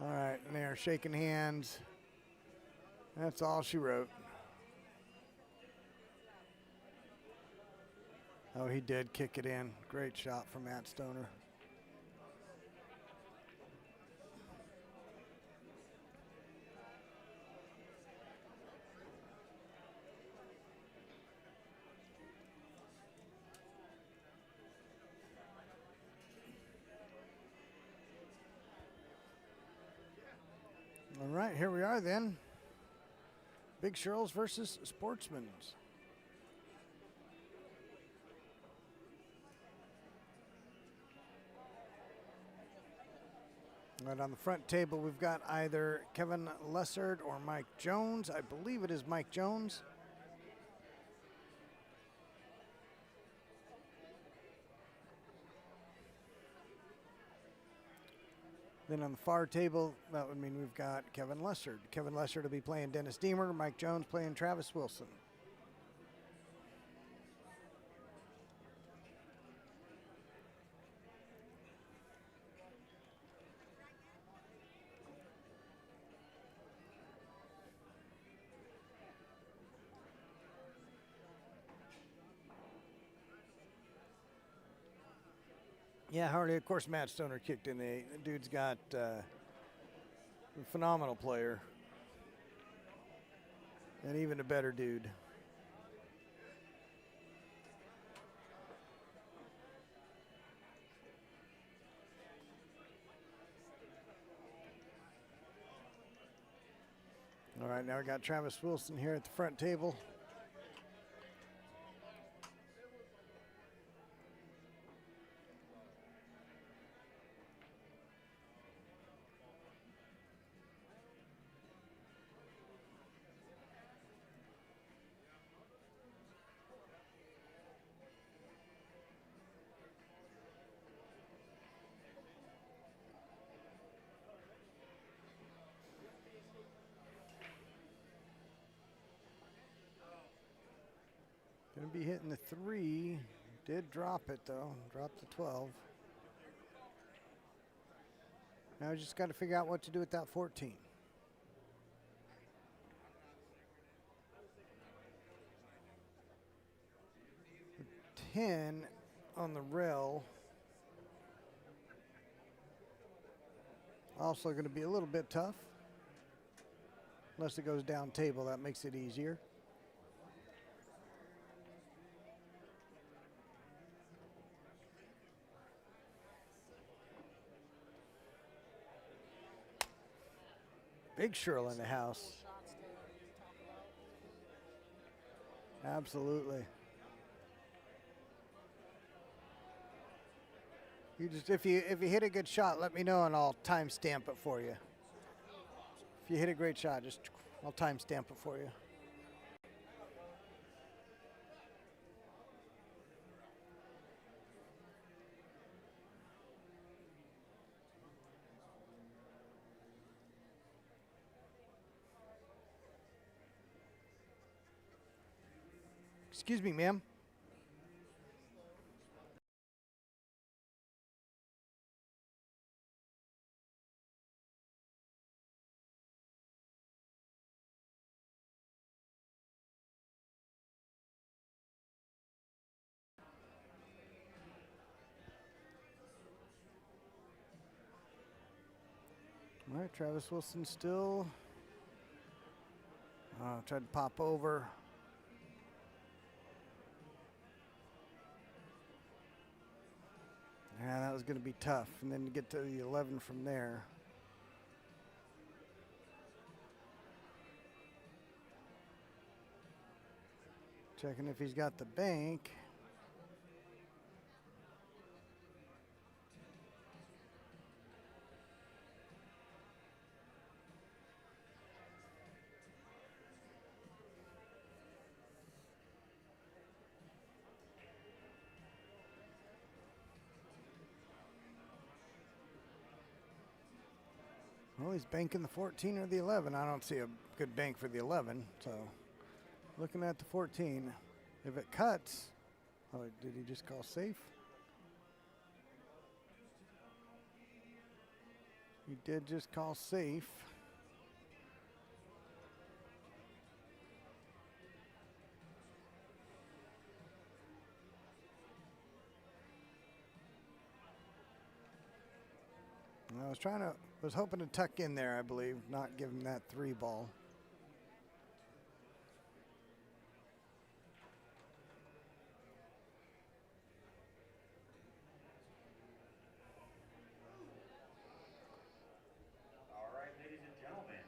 All right, and they're shaking hands. That's all she wrote. Oh, he did kick it in. Great shot from Matt Stoner. All right, here we are then. Big Shirl's versus Sportsman's. Right on the front table, we've got either Kevin Lessard or Mike Jones. I believe it is Mike Jones. Then on the far table, that would mean we've got Kevin Lessard. Kevin Lessard will be playing Dennis Deemer, Mike Jones playing Travis Wilson. Yeah, Harley, of course, Matt Stoner kicked in the 8. The dude's got a phenomenal player. And even a better dude. All right, now we got Travis Wilson here at the front table. Gonna be hitting the 3. Did drop it though. Dropped the 12. Now we just got to figure out what to do with that 14. The 10 on the rail. Also going to be a little bit tough. Unless it goes down table, that makes it easier. Big Shirl in the house. Absolutely. You just if you hit a good shot, let me know and I'll timestamp it for you. If you hit a great shot, just I'll timestamp it for you. Excuse me, ma'am. All right, Travis Wilson still tried to pop over. Yeah, that was going to be tough. And then to get to the 11 from there. Checking if he's got the bank. Well, he's banking the 14 or the 11. I don't see a good bank for the 11. So looking at the 14. If it cuts, oh, did he just call safe? He did just call safe. I was hoping to tuck in there, I believe, not give him that 3 ball. All right, ladies and gentlemen,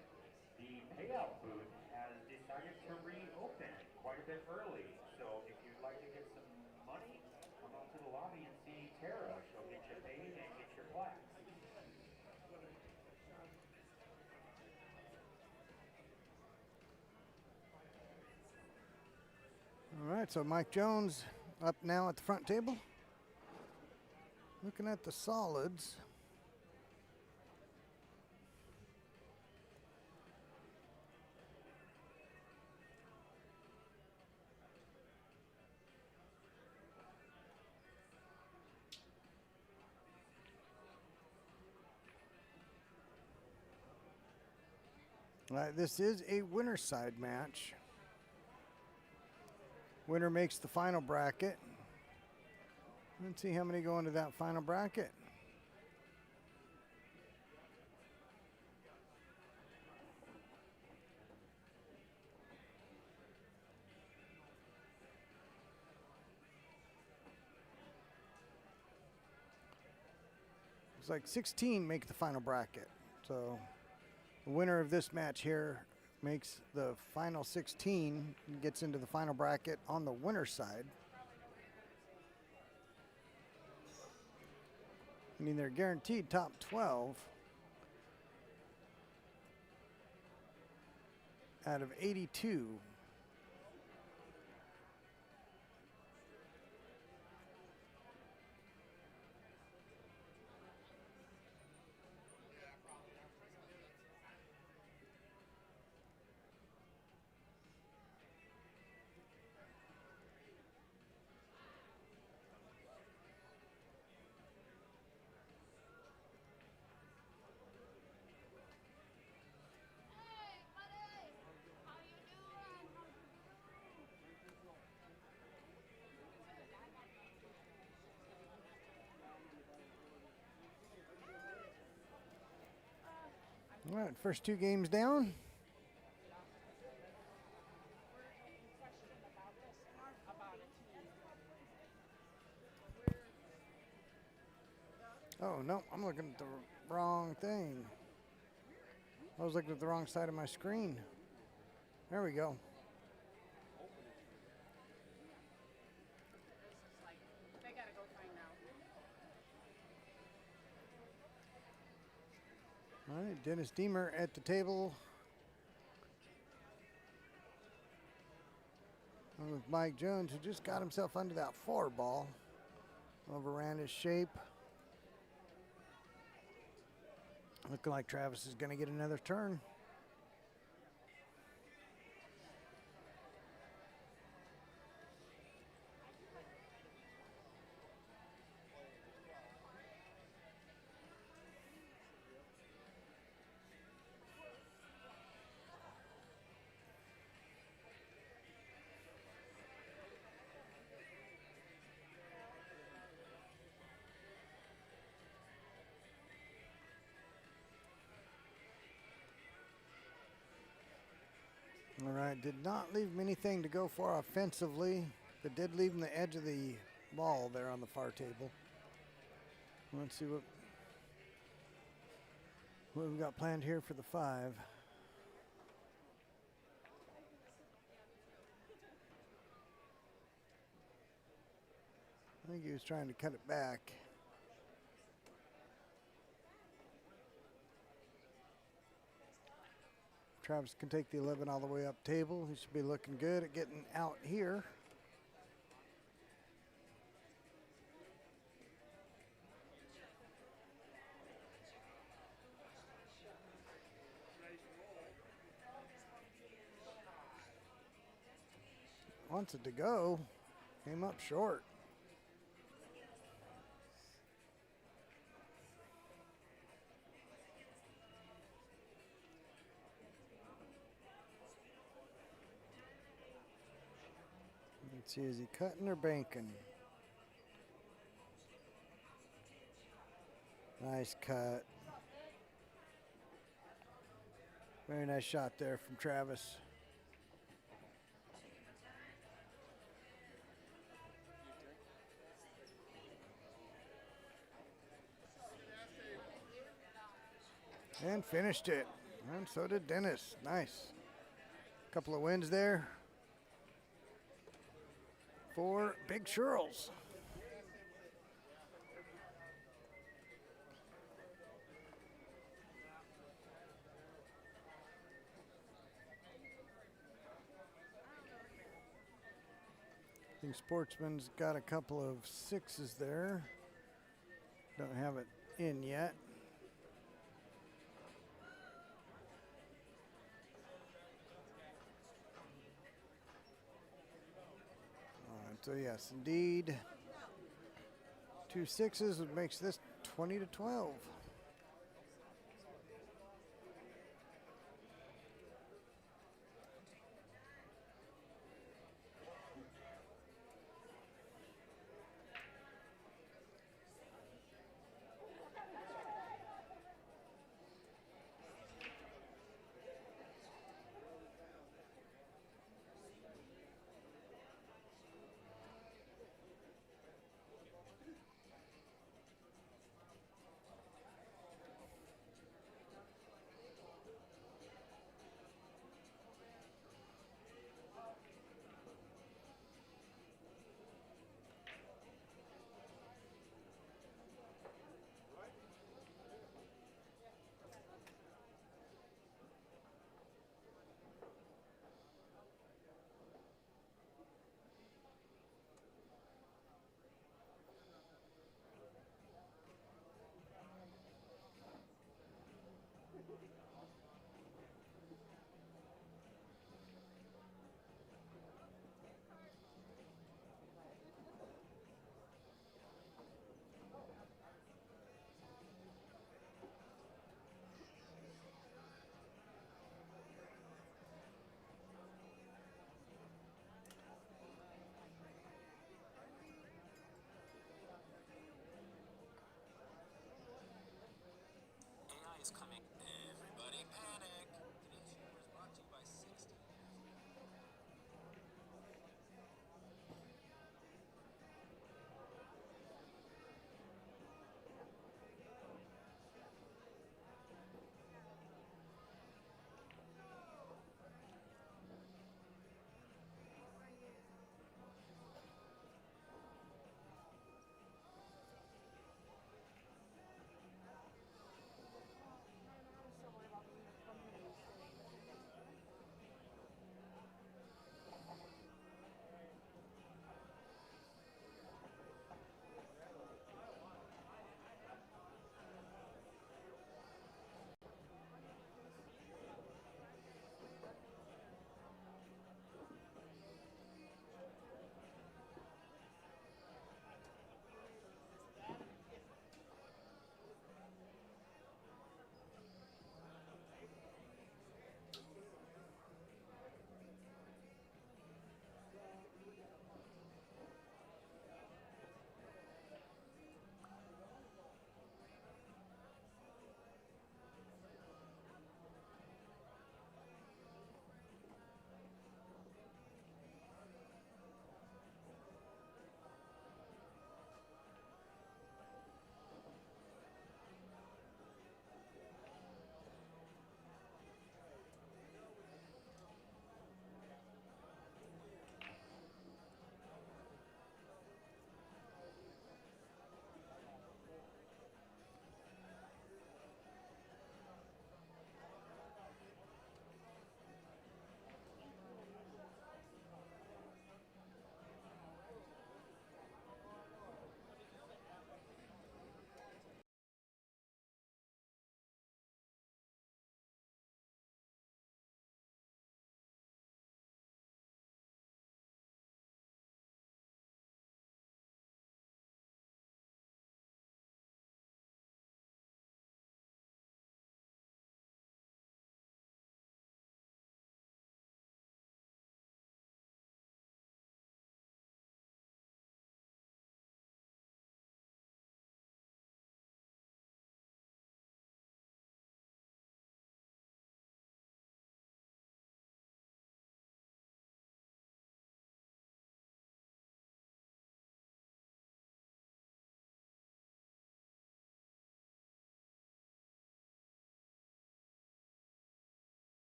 the payout booth has decided to reopen quite a bit early. So if you'd like to get some money, come out to the lobby and see Tara. She'll get you paid and get your plaque. All right, so Mike Jones up now at the front table. Looking at the solids. All right, this is a winner side match. Winner makes the final bracket. Let's see how many go into that final bracket. It's like 16 make the final bracket. So the winner of this match here makes the final 16 and gets into the final bracket on the winner's side. Meaning they're guaranteed top 12 out of 82. All right, first 2 games down. Oh, no, I'm looking at the wrong thing. I was looking at the wrong side of my screen. There we go. They gotta go find out. All right, Dennis Deemer at the table. And with Mike Jones, who just got himself under that 4 ball. Overran his shape. Looking like Travis is going to get another turn. All right, did not leave him anything to go for offensively, but did leave him the edge of the ball there on the far table. Let's see what we've got planned here for the 5. I think he was trying to cut it back. Travis can take the 11 all the way up table. He should be looking good at getting out here. Wants it to go. Came up short. Let's see, is he cutting or banking? Nice cut. Very nice shot there from Travis. And finished it. And so did Dennis. Nice. Couple of wins there for Big Churls. I think Sportsman's got a couple of 6s there. Don't have it in yet. So yes, indeed, 2 6s, which makes this 20-12.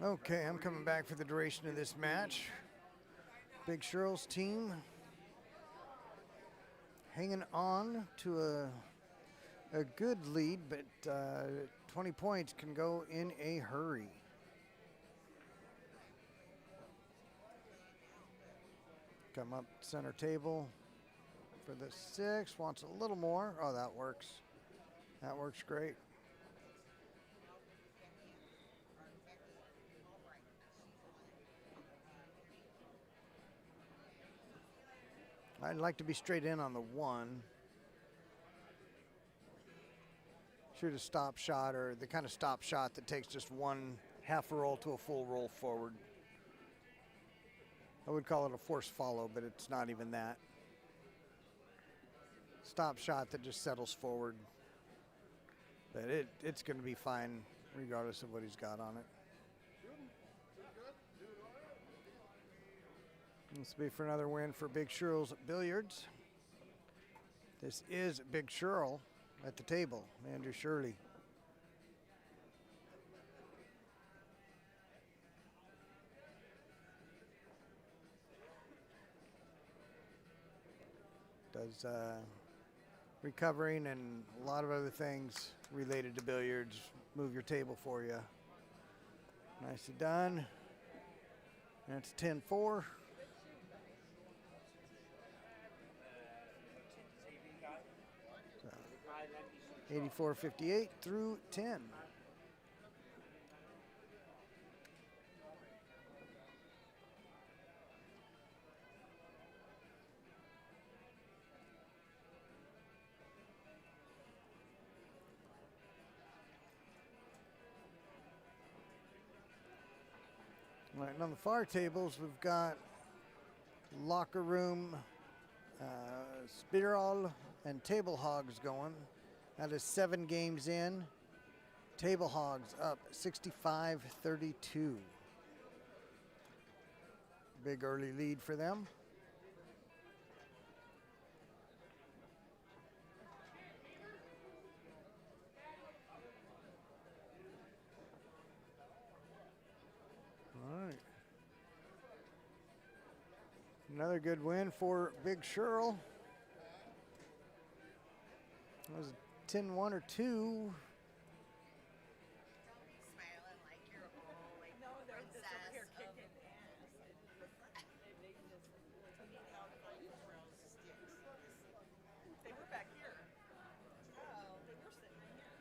Okay, I'm coming back for the duration of this match. Big Sheryl's team hanging on to a good lead, but 20 points can go in a hurry. Come up center table for the 6. Wants a little more. Oh, that works. That works great. I'd like to be straight in on the 1. Shoot a stop shot, or the kind of stop shot that takes just one half roll to a full roll forward. I would call it a forced follow, but it's not even that. Stop shot that just settles forward. But it's going to be fine regardless of what he's got on it. This will be for another win for Big Sheryl's Billiards. This is Big Sheryl at the table, Andrew Shirley. Does recovering and a lot of other things related to billiards. Move your table for you. Nicely done. That's 10-4. So, 84-58 through 10. All right, and on the far tables, we've got locker room, spiral, and table hogs going. That is 7 games in. Table hogs up 65-32. Big early lead for them. All right. Another good win for Big Sheryl. That was a 10-1 or 2. Smiling like you're all like No, they're just over here princess of kicking ass. They were back here. Oh, they were sitting right here.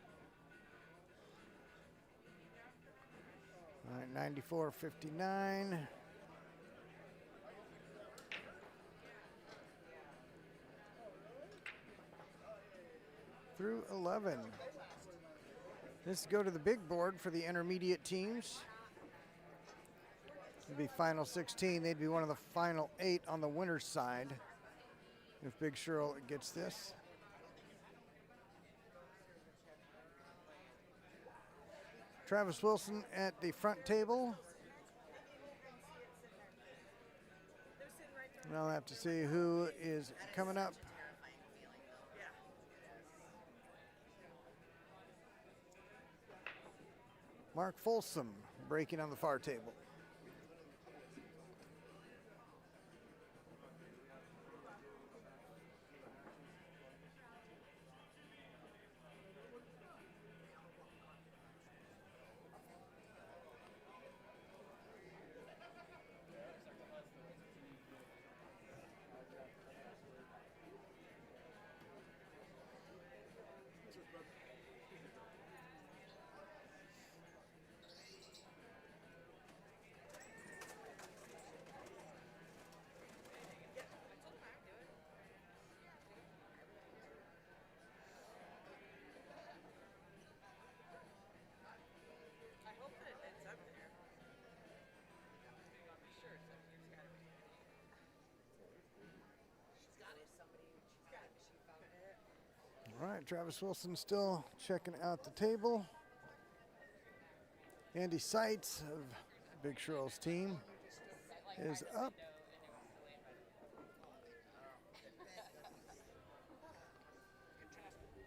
All right, 94-59. Through 11. This go to the big board for the intermediate teams. It'd be final 16. They'd be one of the final 8 on the winner's side if Big Sheryl gets this. Travis Wilson at the front table. And I'll have to see who is coming up. terrifying feeling though. Yeah. Mark Folsom breaking on the far table. I hope that it's up there. I'm sure it's up here. It's gotta be. She's got it. She's got it. She found it. All right, Travis Wilson still checking out the table. Andy Seitz of Big Sheryl's team is up.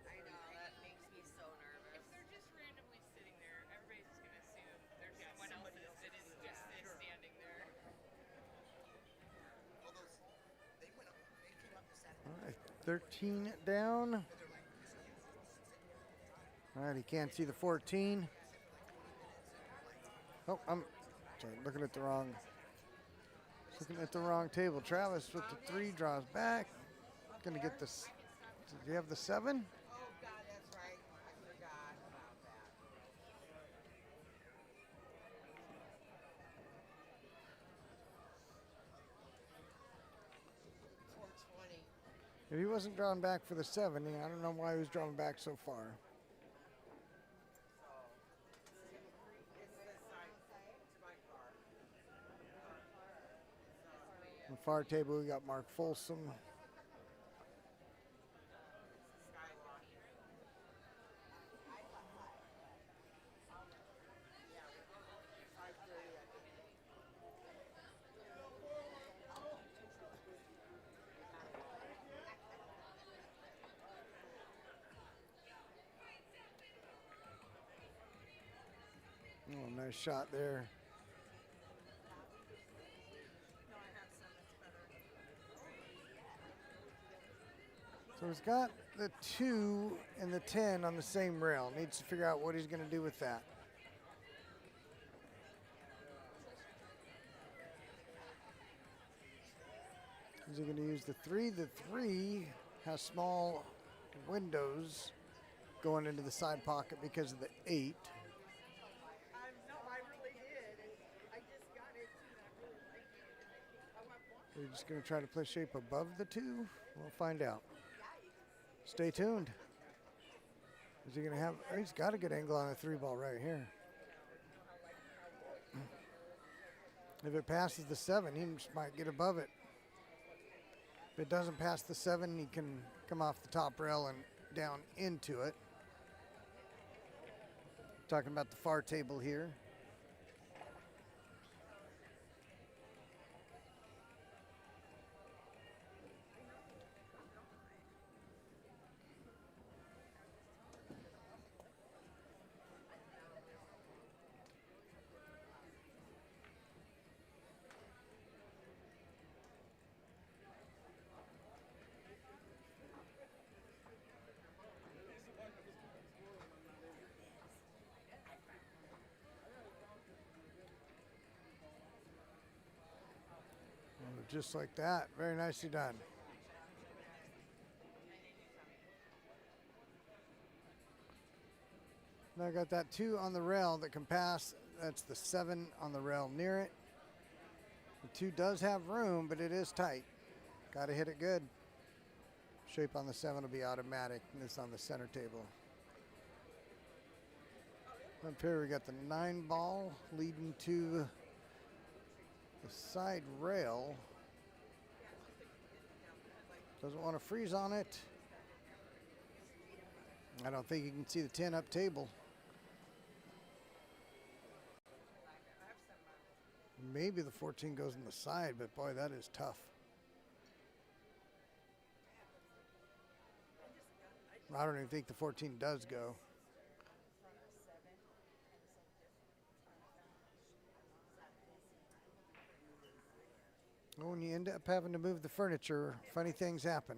I know, that makes me so nervous. If they're just randomly sitting there, everybody's just gonna assume there's someone else that's 13 down. All right, he can't see the 14. Oh, I'm sorry, looking at the wrong table. Travis with the 3 draws back. Gonna get this. Do you have the 7? Oh God, that's right. I forgot about that. 420. If he wasn't drawing back for the 7, I don't know why he was drawing back so far. It's this side to my car. On the far table, we got Mark Folsom. Skywalk. Yeah, 5:30. I think. Oh, nice shot there. No, I have some. It's better. So he's got the 2 and the 10 on the same rail. Needs to figure out what he's going to do with that. Is he going to use the 3? The 3 has small windows going into the side pocket because of the 8. No, I really did. I just got it too, and I really like it. And I think I want one. Are you just going to try to play shape above the 2? We'll find out. Stay tuned. Is he going to have... Oh, he's got a good angle on the 3 ball right here. If it passes the 7, he just might get above it. If it doesn't pass the 7, he can come off the top rail and down into it. Talking about the far table here. Just like that. Very nicely done. Now I got that 2 on the rail that can pass. That's the 7 on the rail near it. The 2 does have room, but it is tight. Got to hit it good. Shape on the 7 will be automatic, and this on the center table. Up here we got the 9 ball leading to the side rail. Doesn't want to freeze on it. I don't think you can see the 10 up table. Maybe the 14 goes in the side, but boy, that is tough. I don't even think the 14 does go. Well, when you end up having to move the furniture, funny things happen.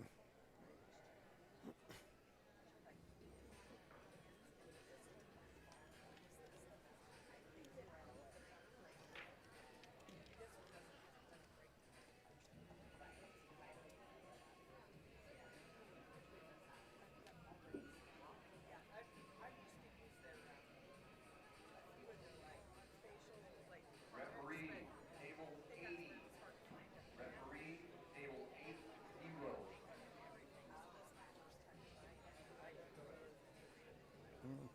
Referee, table 80. Referee, table 80.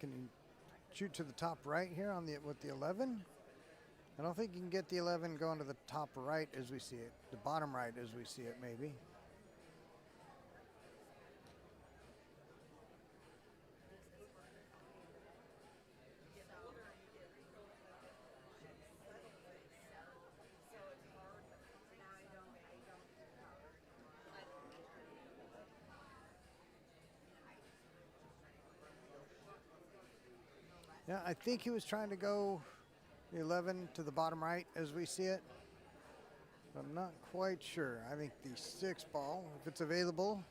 Can you shoot to the top right here on the with the 11? I don't think you can get the 11 going to the top right as we see it. The bottom right as we see it, maybe. Yeah, I think he was trying to go the 11 to the bottom right as we see it. I'm not quite sure. I think the 6 ball, if it's available,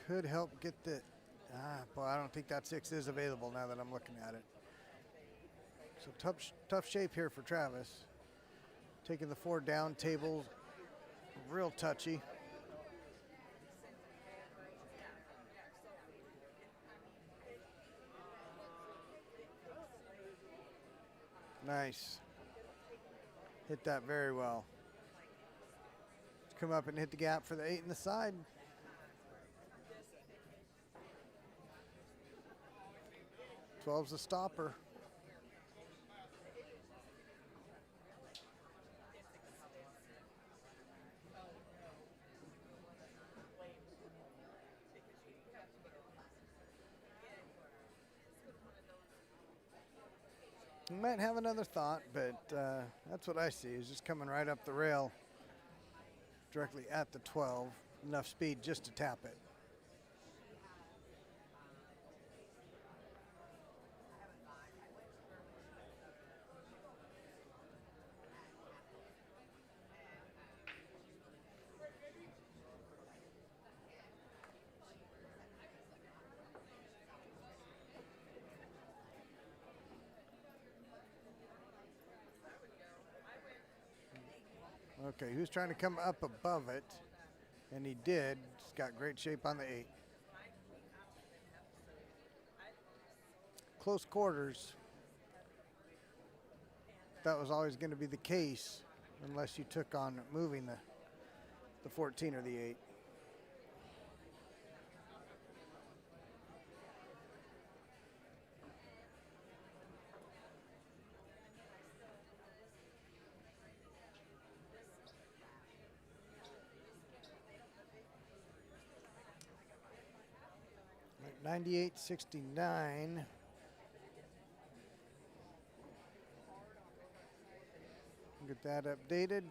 could help get the. Boy, I don't think that 6 is available now that I'm looking at it. So tough shape here for Travis. Taking the 4 down, table real touchy. Nice. Hit that very well. Come up and hit the gap for the 8 in the side. Twelve's a stopper. You might have another thought, but that's what I see, is just coming right up the rail directly at the 12. Enough speed just to tap it. Okay, he was trying to come up above it, and he did. He's got great shape on the 8. Close quarters. That was always going to be the case unless you took on moving the 14 or the 8. Like 98.69. Get that updated.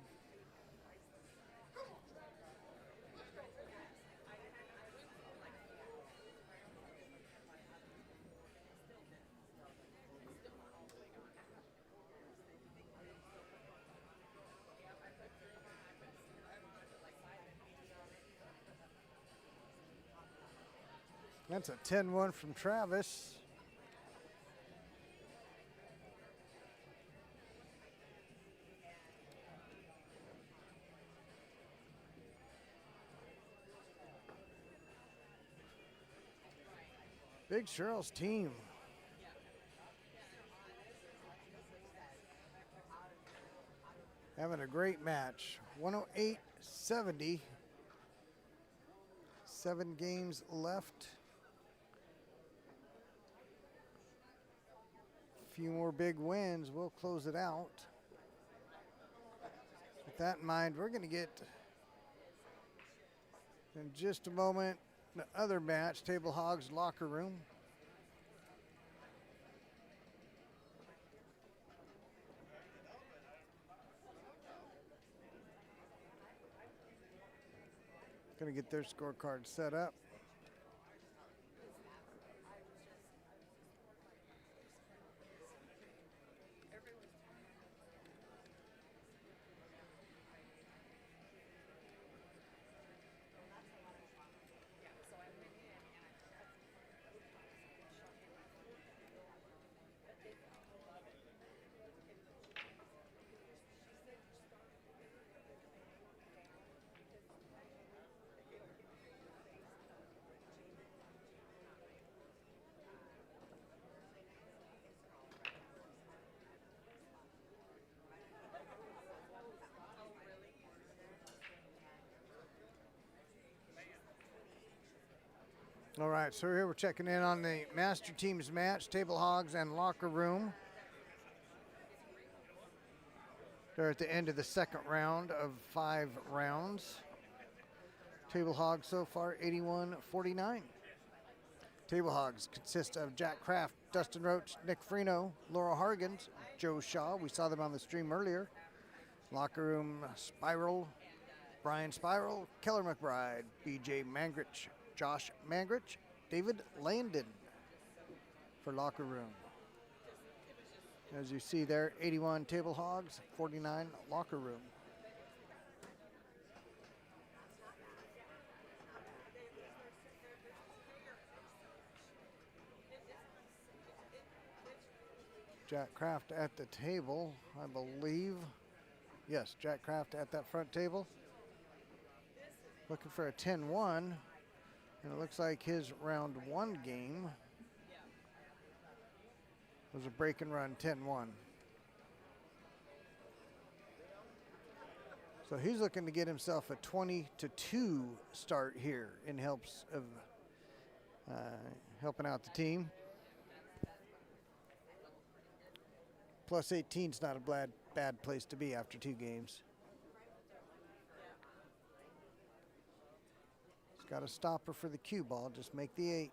That's a 10-1 from Travis. Big Cheryl's team. Having a great match. 108-70. 7 games left. A few more big wins. We'll close it out. With that in mind, we're going to get, in just a moment, the other match, Table Hogs Locker Room. Going to get their scorecard set up. All right, so here we're checking in on the Master Teams match, Table Hogs and Locker Room. They're at the end of the second round of 5 rounds. Table Hogs so far 81-49. Table Hogs consist of Jack Kraft, Dustin Roach, Nick Freno, Laura Hargens, Joe Shaw. We saw them on the stream earlier. Locker Room Spiral, Brian Spiral, Keller McBride, BJ Mangrich, Josh Mangrich, David Landon for Locker Room. As you see there, 81 Table Hogs, 49 Locker Room. Jack Kraft at the table, I believe. Yes, Jack Kraft at that front table. Looking for a 10-1. And it looks like his round 1 game was a break and run 10-1. So he's looking to get himself a 20-2 start here in helps of helping out the team. Plus 18 is not a bad place to be after 2 games. He's got a stopper for the cue ball. Just make the 8.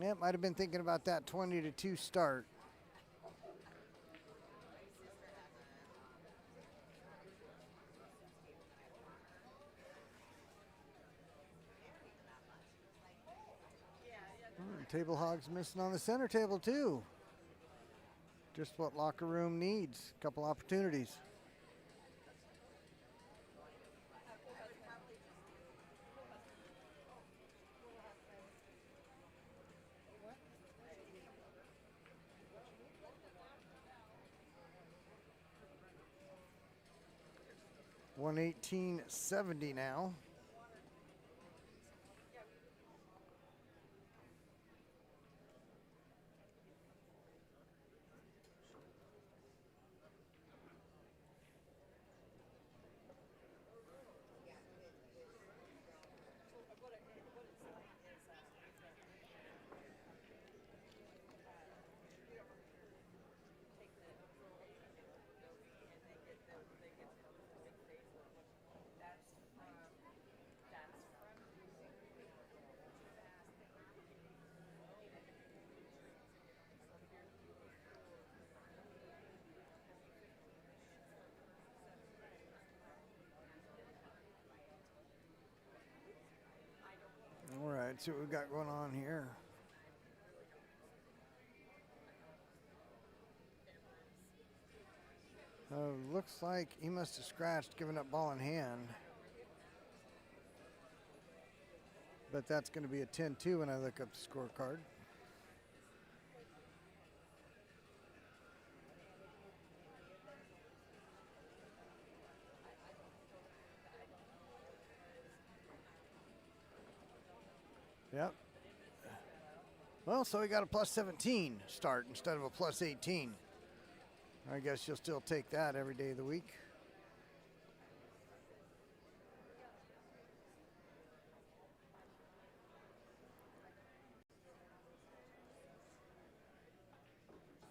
Yeah, might have been thinking about that 20-2 start. Table hog's missing on the center table too. Just what locker room needs. A couple opportunities. $118.70 now. All right, see what we got going on here. Looks like he must have scratched, giving up ball in hand. But that's going to be a 10-2 when I look up the scorecard. Yep. Well, so we got a plus 17 start instead of a plus 18. I guess you'll still take that every day of the week.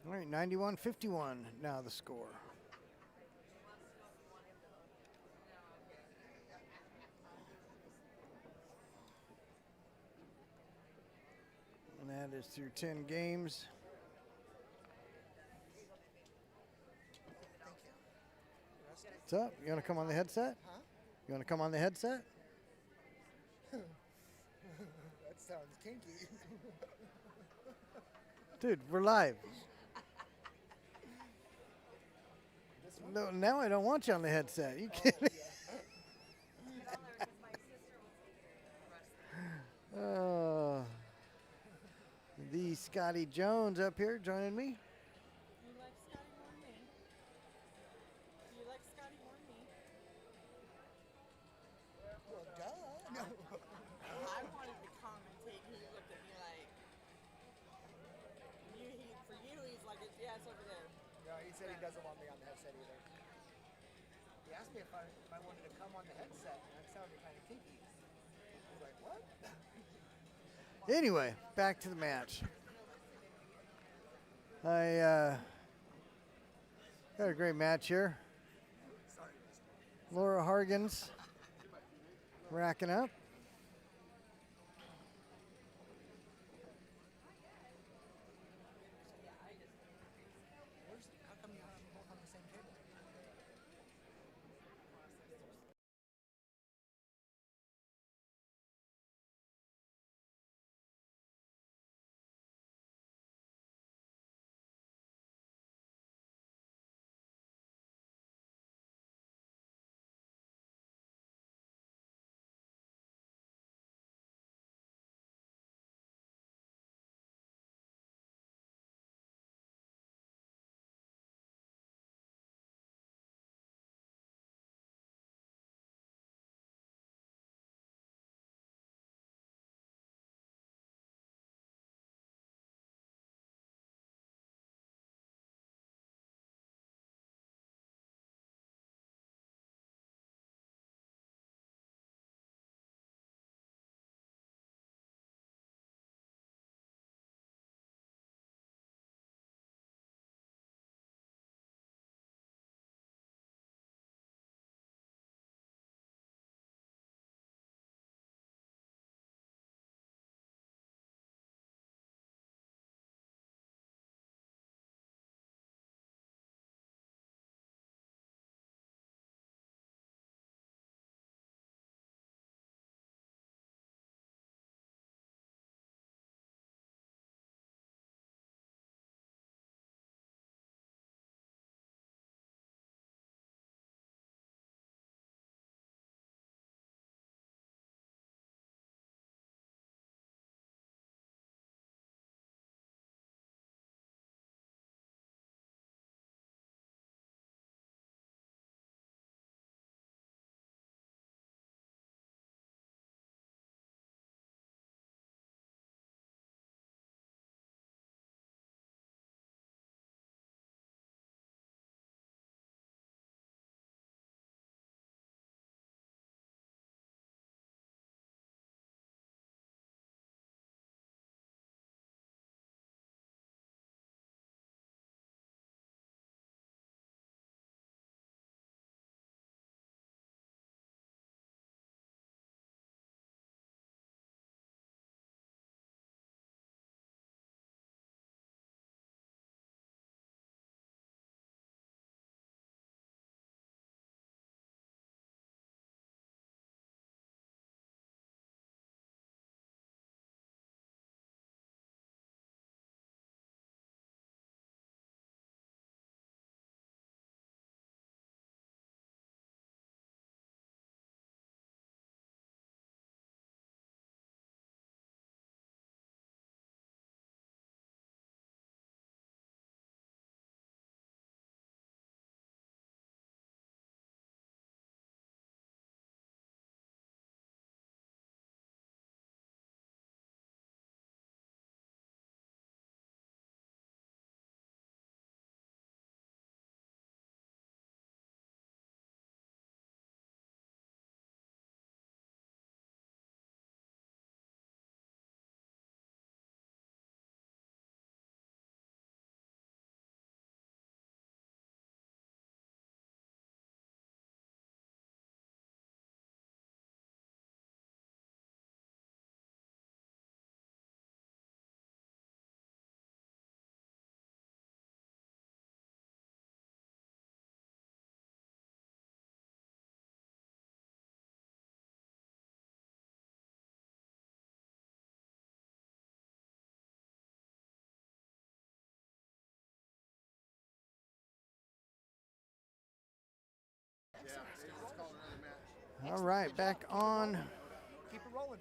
All right, 91-51 now the score. And that is through 10 games. What's up? You want to come on the headset? Huh? You want to come on the headset? That sounds kinky. Dude, we're live. No, now I don't want you on the headset. You kidding? Oh, the Scotty Jones up here joining me. You like Scotty more than me? Do you like Scotty more than me? Well, duh. No. I wanted to commentate. He looked at me like, for you, he's like, yeah, it's over there. No, he said he doesn't want me on the headset either. He asked me if I wanted to come on the headset, and that sounded kind of kinky. I was like, what? Anyway, back to the match. I got a great match here. Laura Hargens racking up. All right, back on. Keep it rolling.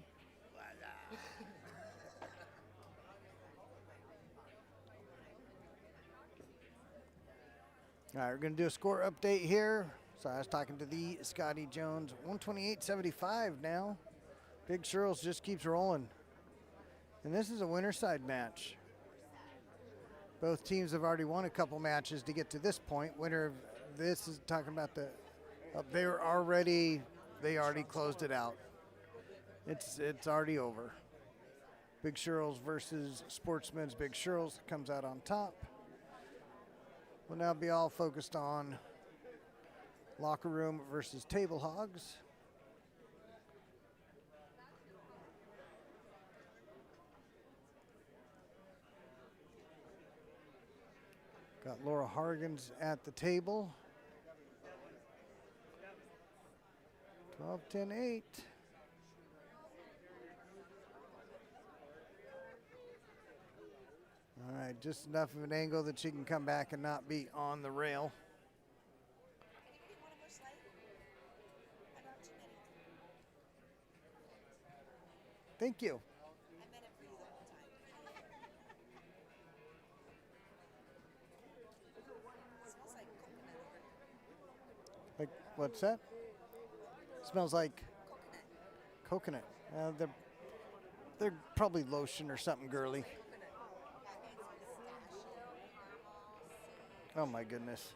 All right, we're going to do a score update here. So I was talking to the Scotty Jones. 128.75 now. Big Shirls just keeps rolling. And this is a winner side match. Both teams have already won a couple matches to get to this point. Winner of this is talking about the, they already closed it out. It's already over. Big Shirls versus Sportsman's Big Shirls comes out on top. We'll now be all focused on Locker Room versus Table Hogs. Got Laura Hargens at the table. 12, 10, 8. All right, just enough of an angle that she can come back and not be on the rail. Thank you. Like, what's that? Smells like coconut. They're probably lotion or something girly. Oh my goodness.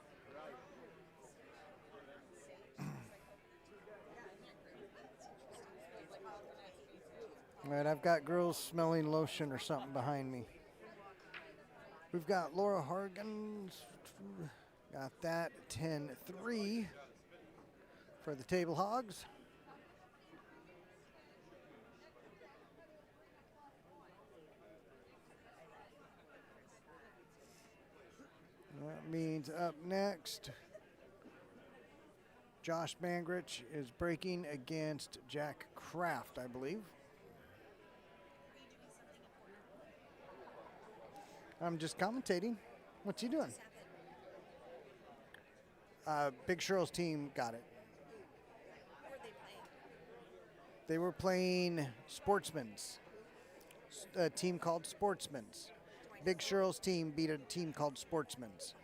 All right, I've got girls smelling lotion or something behind me. We've got Laura Hargens. Got that 10-3 for the Table Hogs. That means up next, Josh Mangrich is breaking against Jack Kraft, I believe. I'm just commentating. What's he doing? Big Shirl's team got it. Who were they playing? They were playing Sportsman's, a team called Sportsman's. Big Shirl's team beat a team called Sportsman's.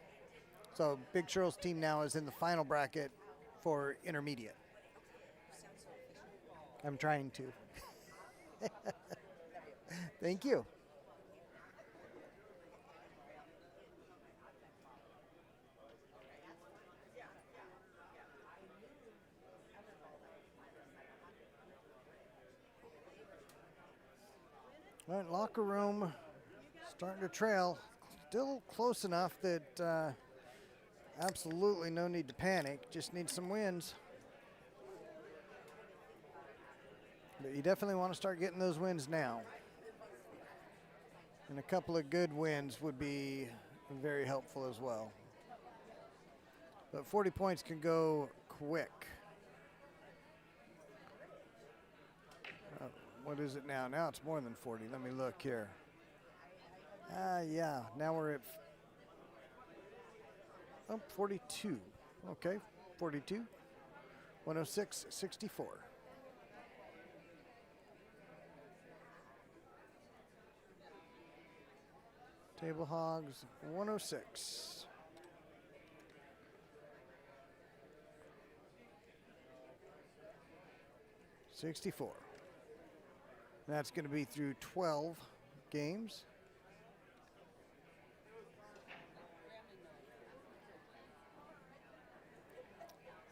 So Big Shirl's team now is in the final bracket for intermediate. I'm trying to. Thank you. All right, Locker Room starting to trail. Still close enough that absolutely no need to panic. Just need some wins. But you definitely want to start getting those wins now. And a couple of good wins would be very helpful as well. But 40 points can go quick. What is it now? Now it's more than 40. Let me look here. Yeah, now we're at 42. Okay, 42. 106.64. Table Hogs, 106. $64. That's going to be through 12 games.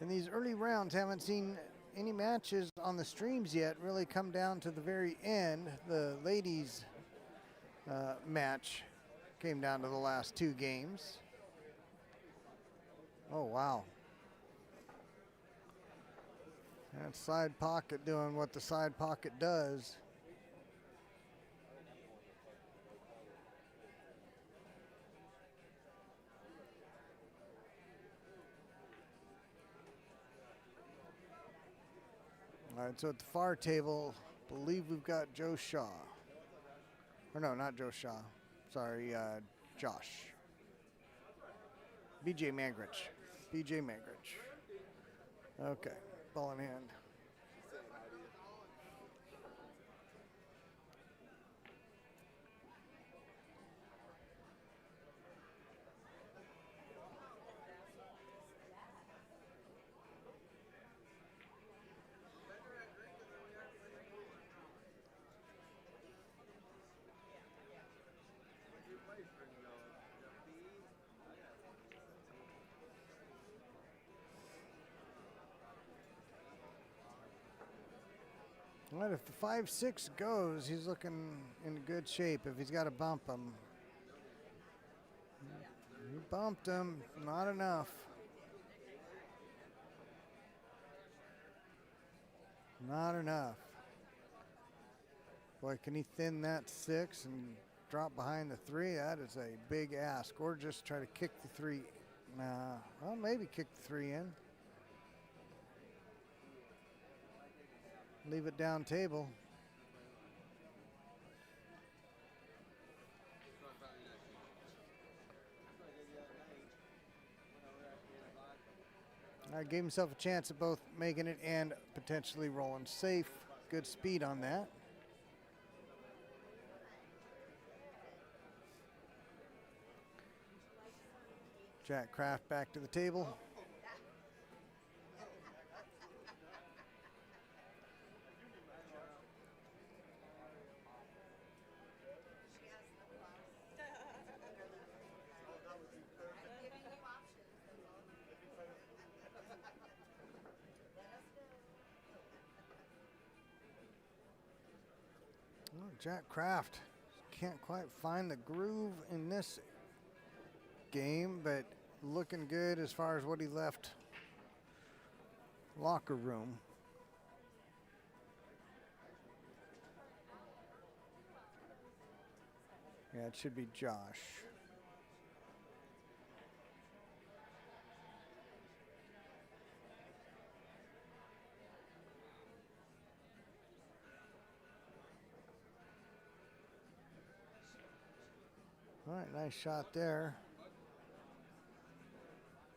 And these early rounds haven't seen any matches on the streams yet really come down to the very end. The ladies match came down to the last two games. Oh, wow. That side pocket doing what the side pocket does. All right, so at the far table, I believe we've got Joe Shaw. Or no, not Joe Shaw. Sorry, Josh. BJ Mangrich. BJ Mangrich. Okay, ball in hand. Well, if the 5-6 goes, he's looking in good shape. If he's got to bump him. He bumped him, not enough. Not enough. Boy, can he thin that 6 and drop behind the 3? That is a big ask. Or just try to kick the 3. Nah, well, maybe kick the 3 in. Leave it down table. I gave himself a chance at both making it and potentially rolling safe. Good speed on that. Jack Kraft back to the table. Well, Jack Kraft can't quite find the groove in this game, but looking good as far as what he left locker room. Yeah, it should be Josh. All right, nice shot there.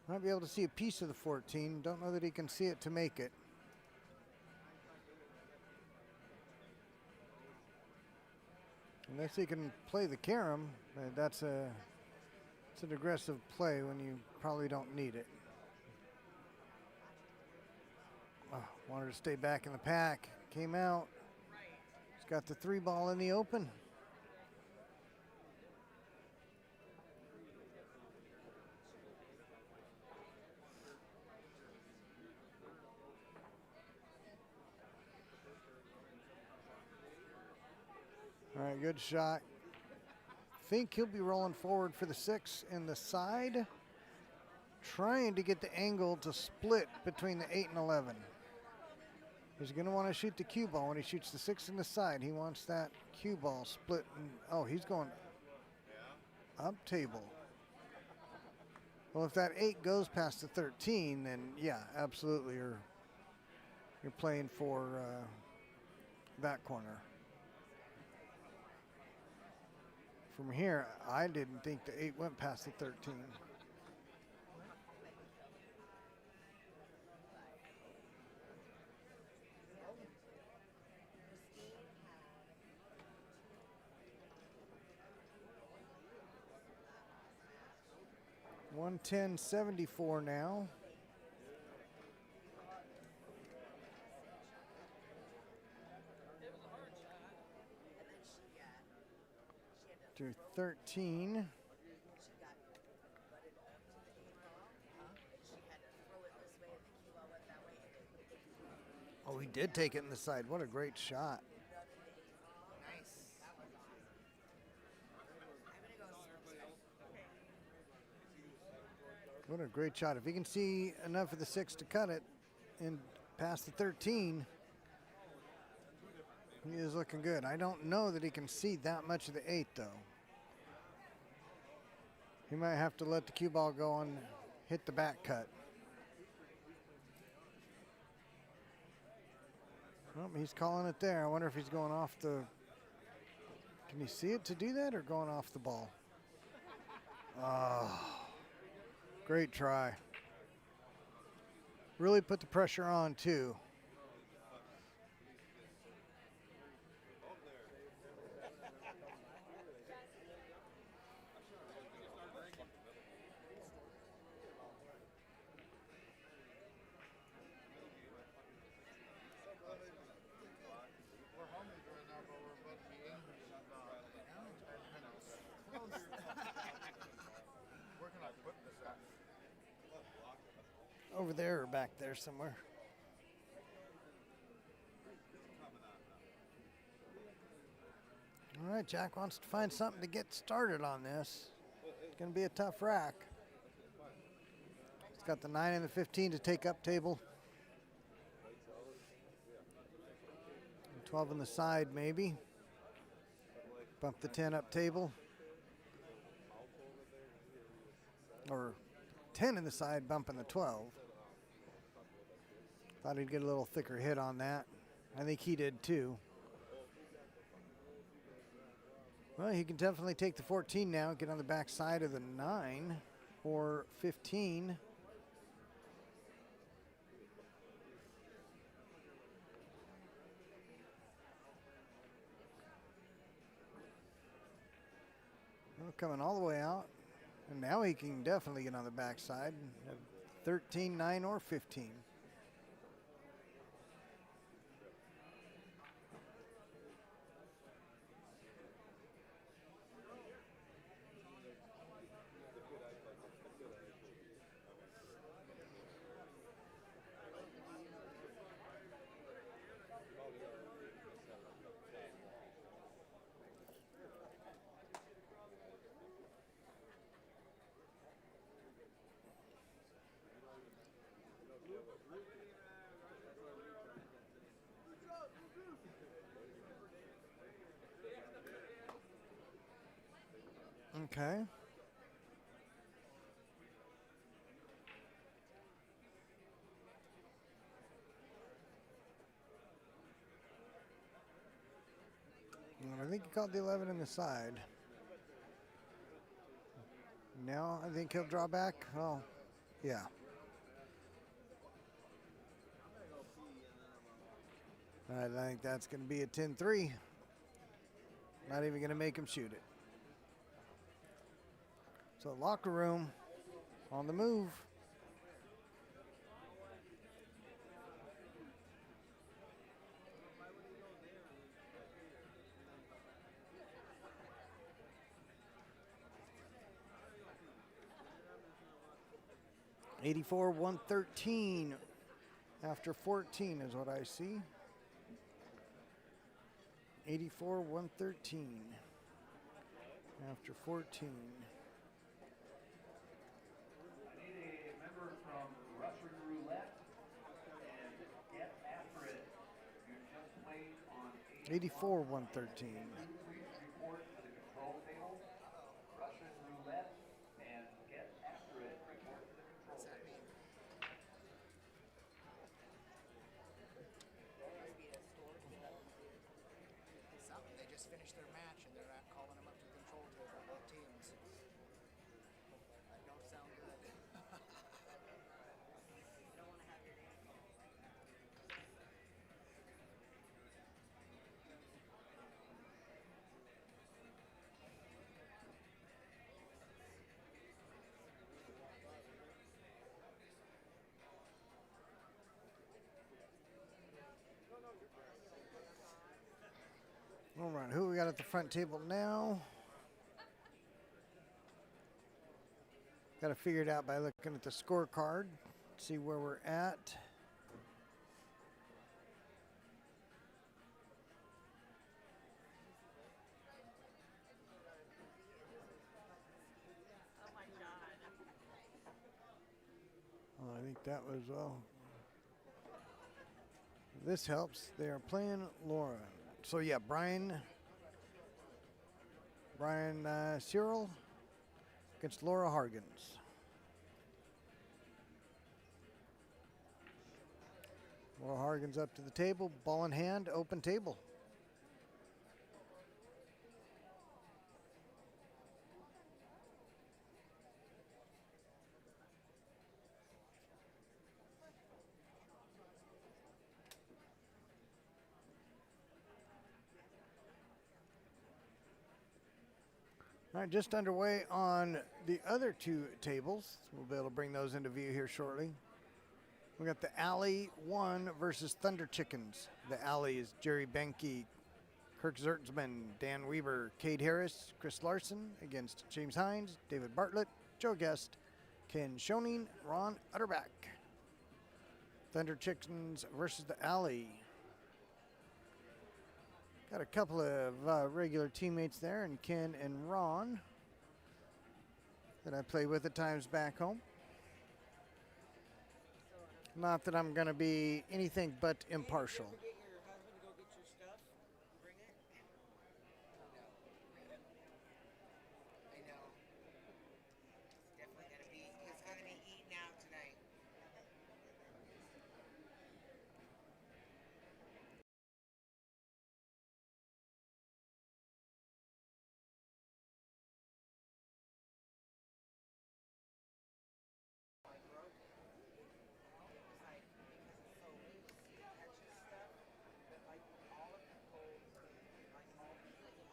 Might be able to see a piece of the 14. Don't know that he can see it to make it. Unless he can play the carom, it's an aggressive play when you probably don't need it. Oh, wanted to stay back in the pack. Came out. He's got the 3 ball in the open. All right, good shot. Think he'll be rolling forward for the 6 in the side. Trying to get the angle to split between the 8 and 11. He's going to want to shoot the cue ball. When he shoots the 6 in the side, he wants that cue ball split. And, oh, he's going up table. Well, if that 8 goes past the 13, then yeah, absolutely, you're playing for that corner. From here, I didn't think the 8 went past the 13. $110.74 now. Through 13. Oh, he did take it in the side. What a great shot. What a great shot. If he can see enough of the 6 to cut it and past the 13, he is looking good. I don't know that he can see that much of the 8, though. He might have to let the cue ball go and hit the back cut. Well, he's calling it there. I wonder if he's going off the... Can you see it to do that or going off the ball? Oh, great try. Really put the pressure on, too. Over there or back there somewhere. All right, Jack wants to find something to get started on this. It's going to be a tough rack. He's got the 9 and the 15 to take up table. 12 on the side, maybe. Bump the 10 up table. Or 10 in the side, bumping the 12. Thought he'd get a little thicker hit on that. I think he did too. Well, he can definitely take the 14 now, get on the back side of the 9 or 15. Well, coming all the way out. And now he can definitely get on the back side. 13, 9, or 15. Okay. I think he called the 11 in the side. Now I think he'll draw back. Oh, yeah. I think that's going to be a 10-3. Not even going to make him shoot it. So locker room on the move. $84-113 after 14 is what I see. 84-113 after 14. I need a member from Russian Roulette and Get After It. You just played on 84-113. Please report to the control table. Russian Roulette and Get After It. Report to the control table. Something. They just finished their match and they're calling them up to the control table, both teams. That don't sound good. All right, who we got at the front table now? Got to figure it out by looking at the scorecard, see where we're at. Oh, I think that was, well, this helps. They are playing Laura. So yeah, Brian Cyril against Laura Hargens. Laura Hargens up to the table, ball in hand, open table. All right, just underway on the other two tables. We'll be able to bring those into view here shortly. We got the Alley 1 versus Thunder Chickens. The Alley is Jerry Benke, Kirk Zertzman, Dan Weaver, Cade Harris, Chris Larson against James Hines, David Bartlett, Joe Guest, Ken Schoening, Ron Utterback. Thunder Chickens versus the Alley. Got a couple of regular teammates there, and Ken and Ron that I play with at times back home. Not that I'm going to be anything but impartial. Did you ever get your husband to go get your stuff? Bring it? I know. It's definitely gonna be. It's gonna be eaten out tonight. I broke it. It's like because it's so loose, it catches stuff. But like all of the cold, like all the ice from it.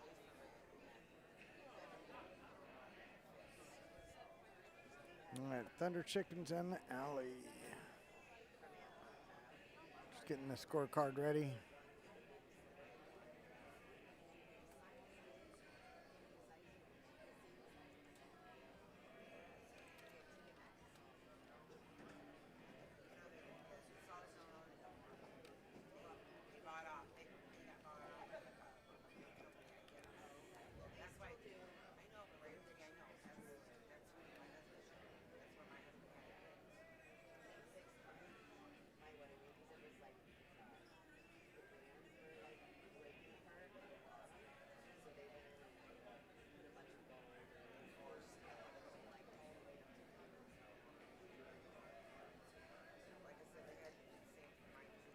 All right, Thunder Chickens in the alley. Just getting the scorecard ready. They bought off. They got bought off. That's why I know, but right there, I know. That's who my husband. That's where my husband had it. My wedding, because it was like the bands were like breaking apart. So they went in and put a bunch of gold and forced like all the way up to the like I said, they had to do the same for mine too.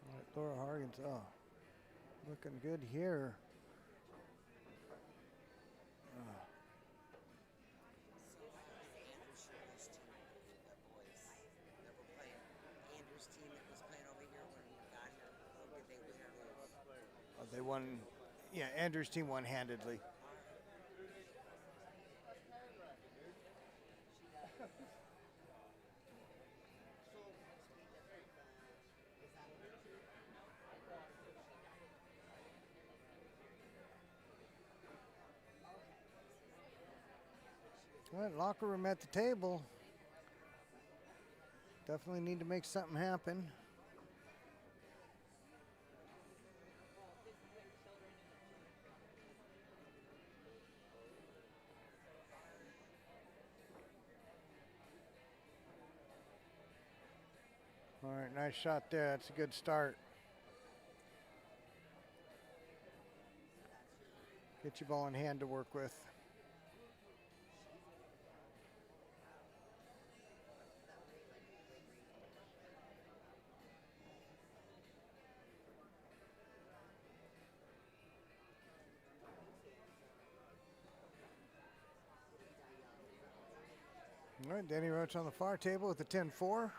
All right, Laura Hargens, looking good here. Andrew's team, the boys that were playing. Andrew's team that was playing over here when we got here. Did they win or lose? They won. Yeah, Andrew's team won handedly. All right, locker room at the table. Definitely need to make something happen. All right, nice shot there. That's a good start. Get your ball in hand to work with. All right, Danny Roach on the far table with the 10-4.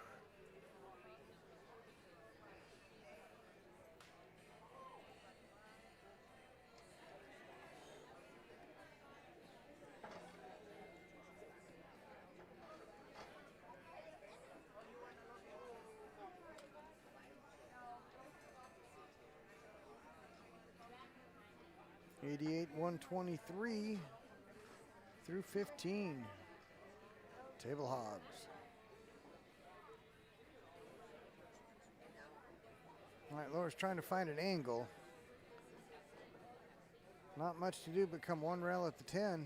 '88 123 through 15. Table hogs. All right, Laura's trying to find an angle. Not much to do but come one rail at the 10.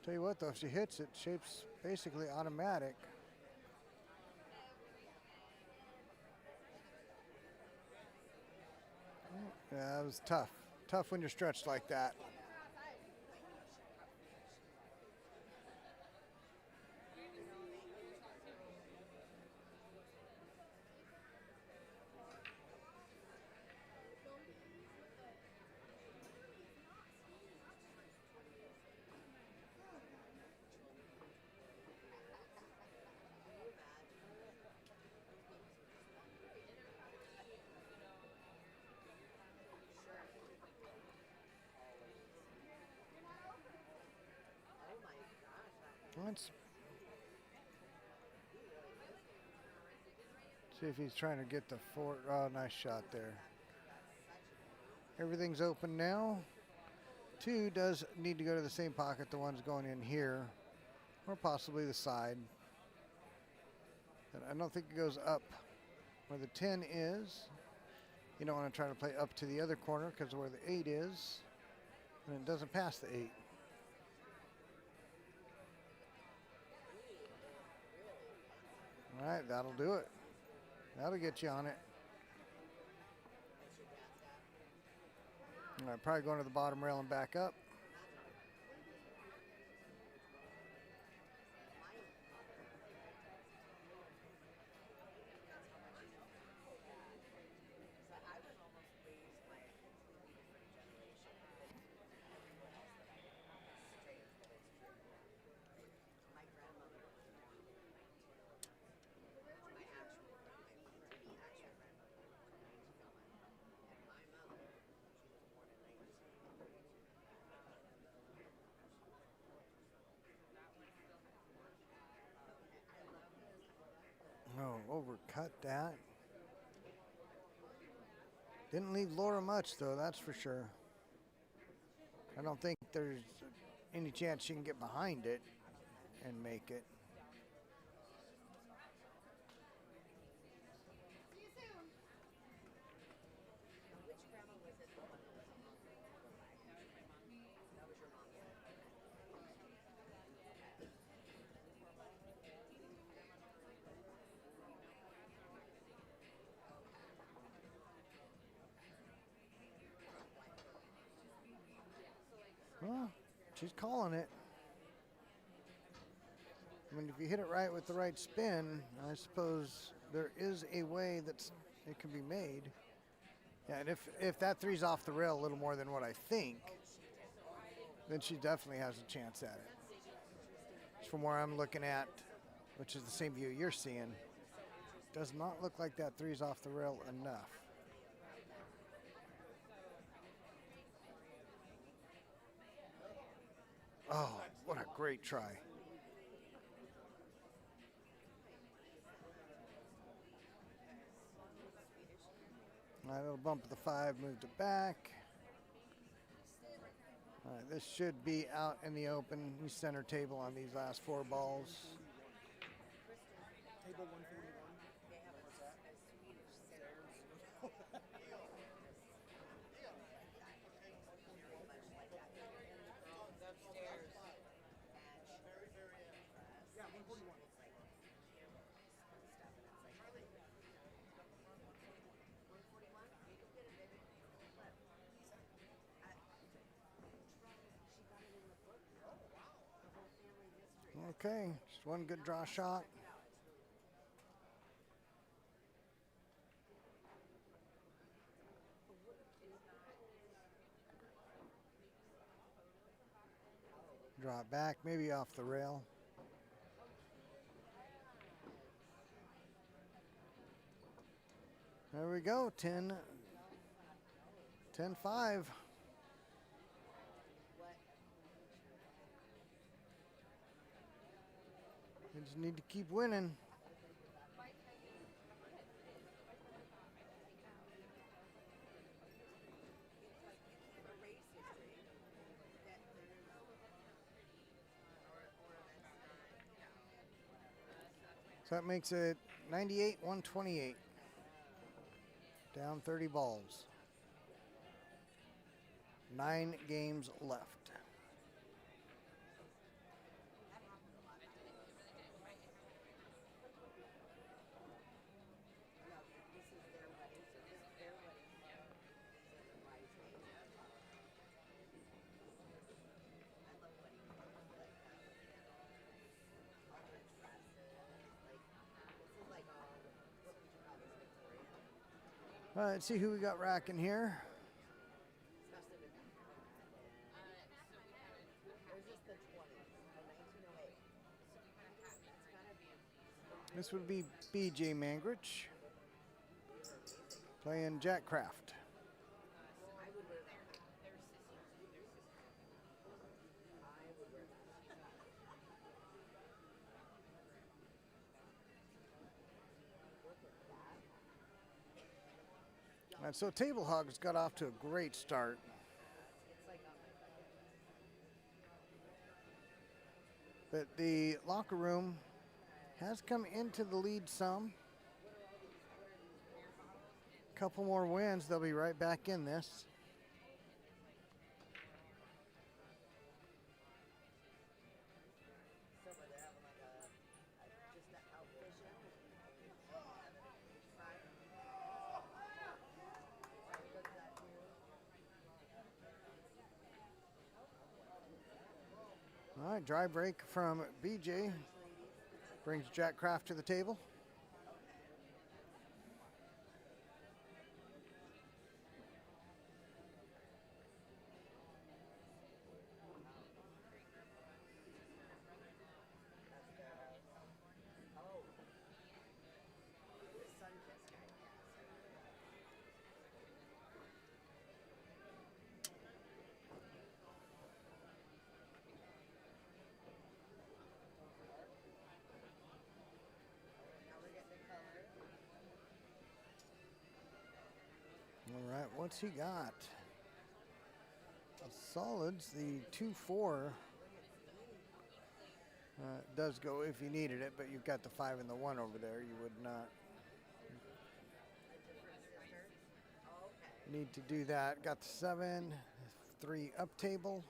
Tell you what though, if she hits it, shape's basically automatic. Yeah, that was tough. Tough when you're stretched like that. Let's see if he's trying to get the four. Oh, nice shot there. Everything's open now. 2 does need to go to the same pocket the one's going in here, or possibly the side. But I don't think it goes up where the 10 is. You don't want to try to play up to the other corner because where the 8 is, and it doesn't pass the 8. All right, that'll do it. That'll get you on it. All right, probably going to the bottom rail and back up. Oh, overcut that. Didn't leave Laura much, though, that's for sure. I don't think there's any chance she can get behind it and make it. Well, she's calling it. I mean, if you hit it right with the right spin, I suppose there is a way that it can be made. Yeah, and if that 3's off the rail a little more than what I think, then she definitely has a chance at it. From where I'm looking at, which is the same view you're seeing, does not look like that 3's off the rail enough. Oh, what a great try. All right, little bump of the 5, moved it back. All right, this should be out in the open. We center table on these last 4 balls. Table 141. Okay, just one good draw shot. Draw it back, maybe off the rail. There we go, 10, 10-5. We just need to keep winning. So that makes it 98-128. Down 30 balls. 9 games left. All right, let's see who we got racking here. This would be BJ Mangrich playing Jack Kraft. And so Table Hogs got off to a great start. But the locker room has come into the lead some. Couple more wins, they'll be right back in this. All right, dry break from BJ brings Jack Kraft to the table. All right, what's he got? Solids, the 2-4 does go if you needed it, but you've got the 5 and the 1 over there. You would not need to do that. Got the 7, 3 up table.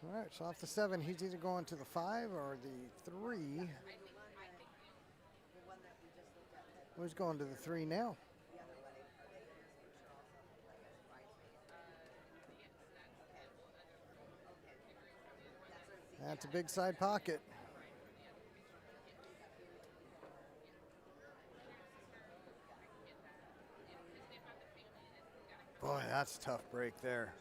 All right, so off the 7, he's either going to the 5 or the 3. Who's going to the 3 now? That's a big side pocket. Boy, that's a tough break there.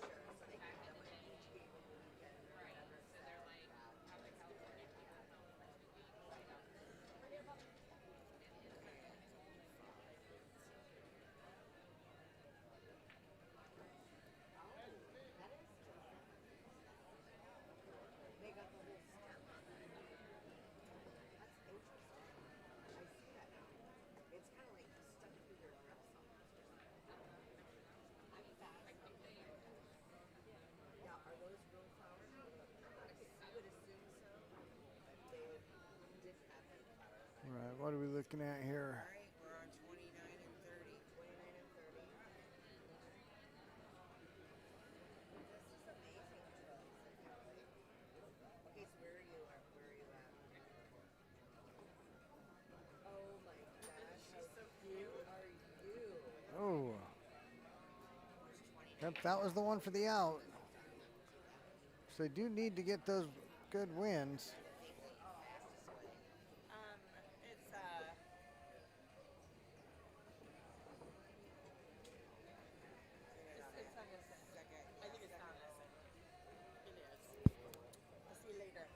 All right, what are we looking at here? We're on 29 and 30. 29 and 30. This is amazing, Charles. Okay, so where are you at? Where are you at? Oh my gosh, how cute are you? Oh, Yep, that was the one for the out. So they do need to get those good wins. It's it's on this second. I think it's on this. It is. I'll see you later.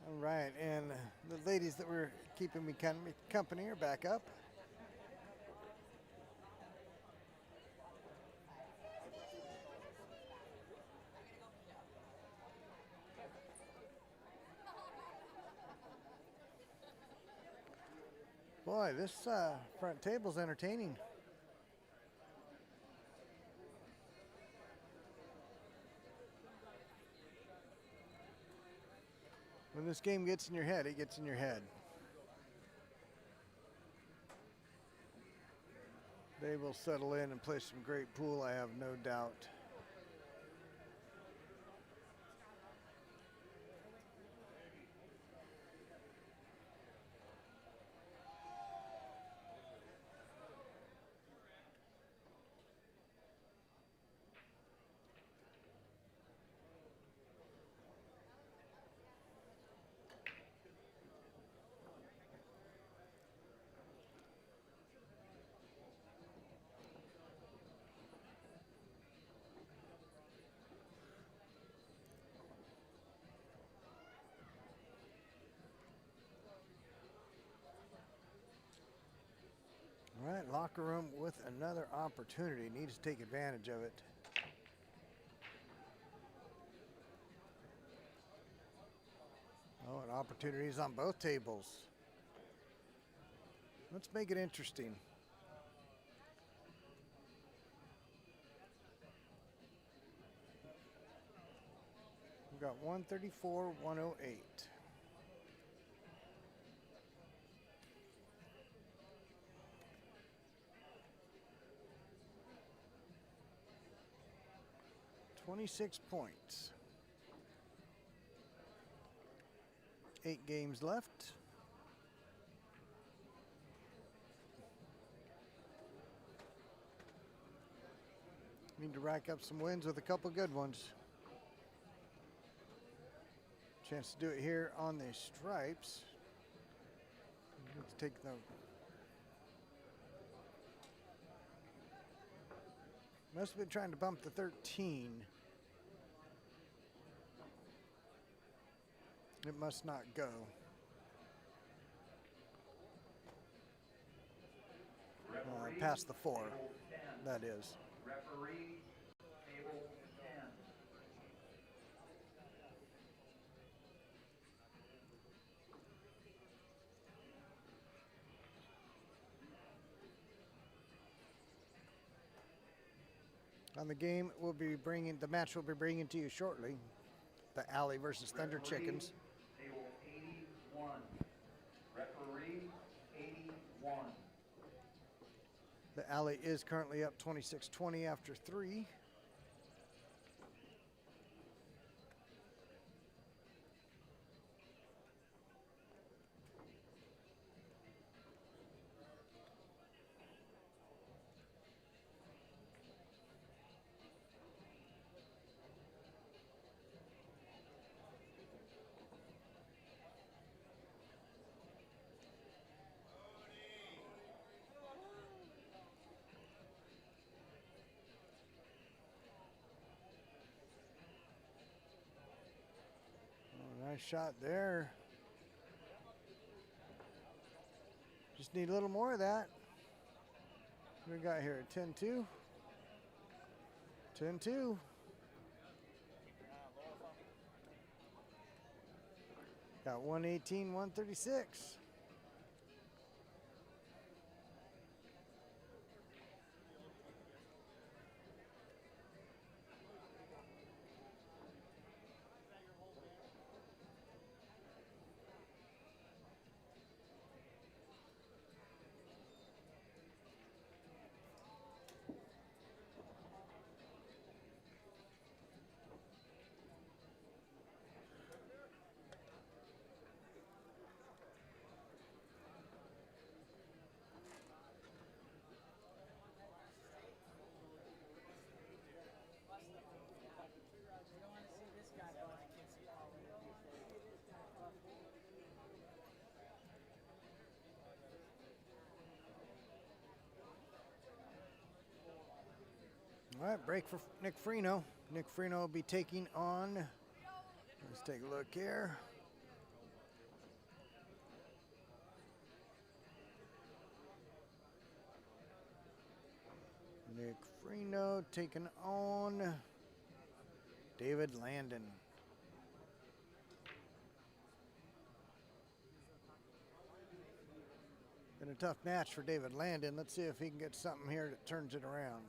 All right, and the ladies that were keeping me company are back up. Boy, this front table's entertaining. When this game gets in your head, it gets in your head. They will settle in and play some great pool, I have no doubt. All right, locker room with another opportunity. Needs to take advantage of it. Oh, and opportunities on both tables. Let's make it interesting. We've got 134, 108. $26 points. 8 games left. Need to rack up some wins with a couple good ones. Chance to do it here on the stripes. Let's take the must have been trying to bump the 13. It must not go. Past the 4, that is. Referee, table 10. On the game, the match we'll be bringing to you shortly. The Alley versus Thunder Chickens. Table 81. Referee, 81. The Alley is currently up 26-20 after 3. Nice shot there. Just need a little more of that. What we got here? 10-2. 10-2. Got 118, 136. All right, break for Nick Freno. Nick Freno will be taking on, let's take a look here. Nick Freno taking on David Landon. Been a tough match for David Landon. Let's see if he can get something here that turns it around.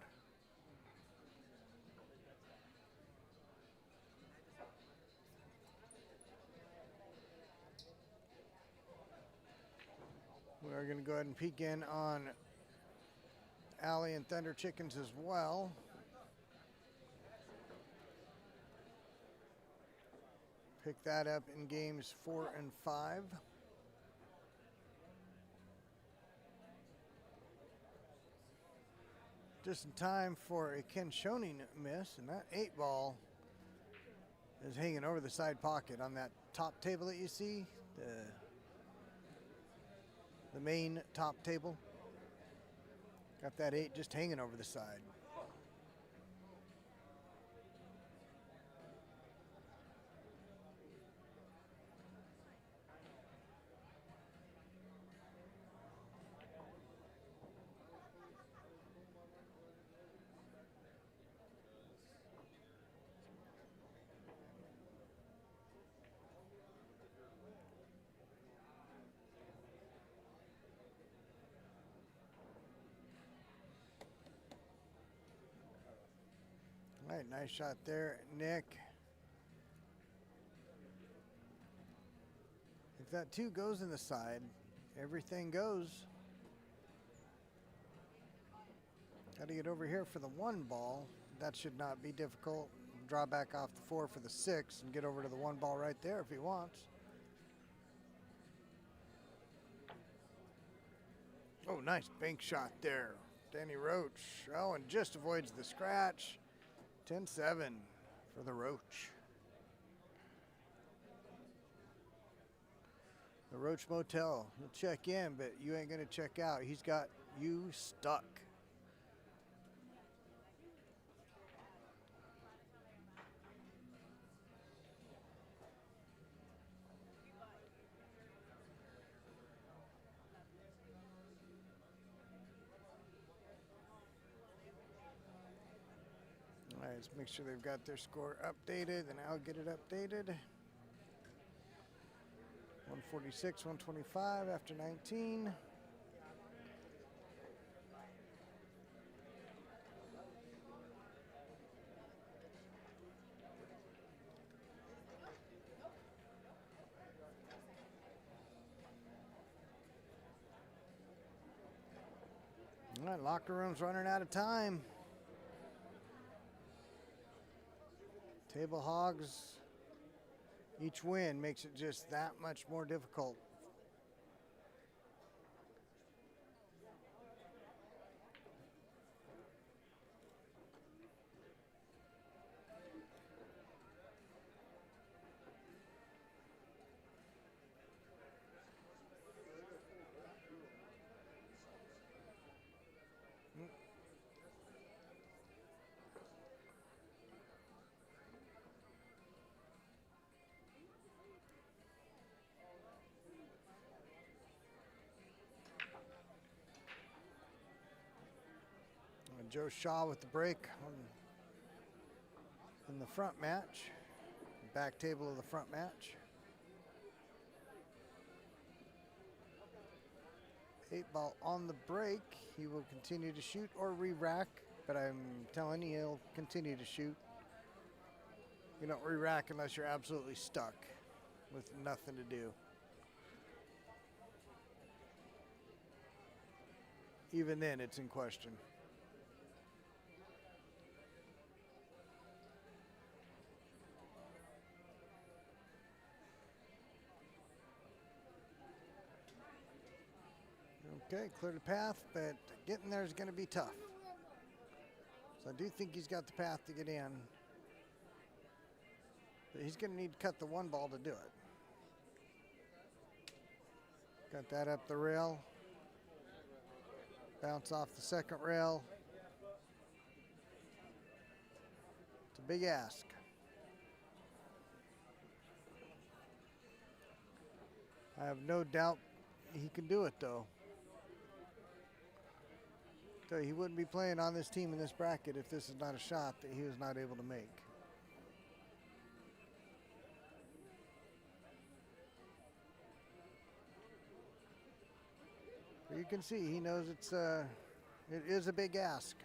We're going to go ahead and peek in on Alley and Thunder Chickens as well. Pick that up in games 4 and 5. Just in time for a Ken Schoening miss, and that 8-ball is hanging over the side pocket on that top table that you see, the main top table. Got that 8 just hanging over the side. All right, nice shot there, Nick. If that 2 goes in the side, everything goes. Got to get over here for the 1 ball. That should not be difficult. Draw back off the 4 for the 6 and get over to the 1 ball right there if he wants. Oh, nice bank shot there. Danny Roach. Oh, and just avoids the scratch. 10-7 for the Roach. The Roach Motel. He'll check in, but you ain't going to check out. He's got you stuck. All right, let's make sure they've got their score updated, and I'll get it updated. 146, 125 after 19. All right, locker room's running out of time. Table hogs, each win makes it just that much more difficult. Joe Shaw with the break in the front match, back table of the front match. 8-ball on the break. He will continue to shoot or re-rack, but I'm telling you, he'll continue to shoot. You don't re-rack unless you're absolutely stuck with nothing to do. Even then, it's in question. Okay, clear the path, but getting there is going to be tough. So I do think he's got the path to get in. But he's going to need to cut the 1 ball to do it. Got that up the rail. Bounce off the second rail. big ask. I have no doubt he can do it, though. So he wouldn't be playing on this team in this bracket if this is not a shot that he was not able to make. But you can see he knows it is a big ask.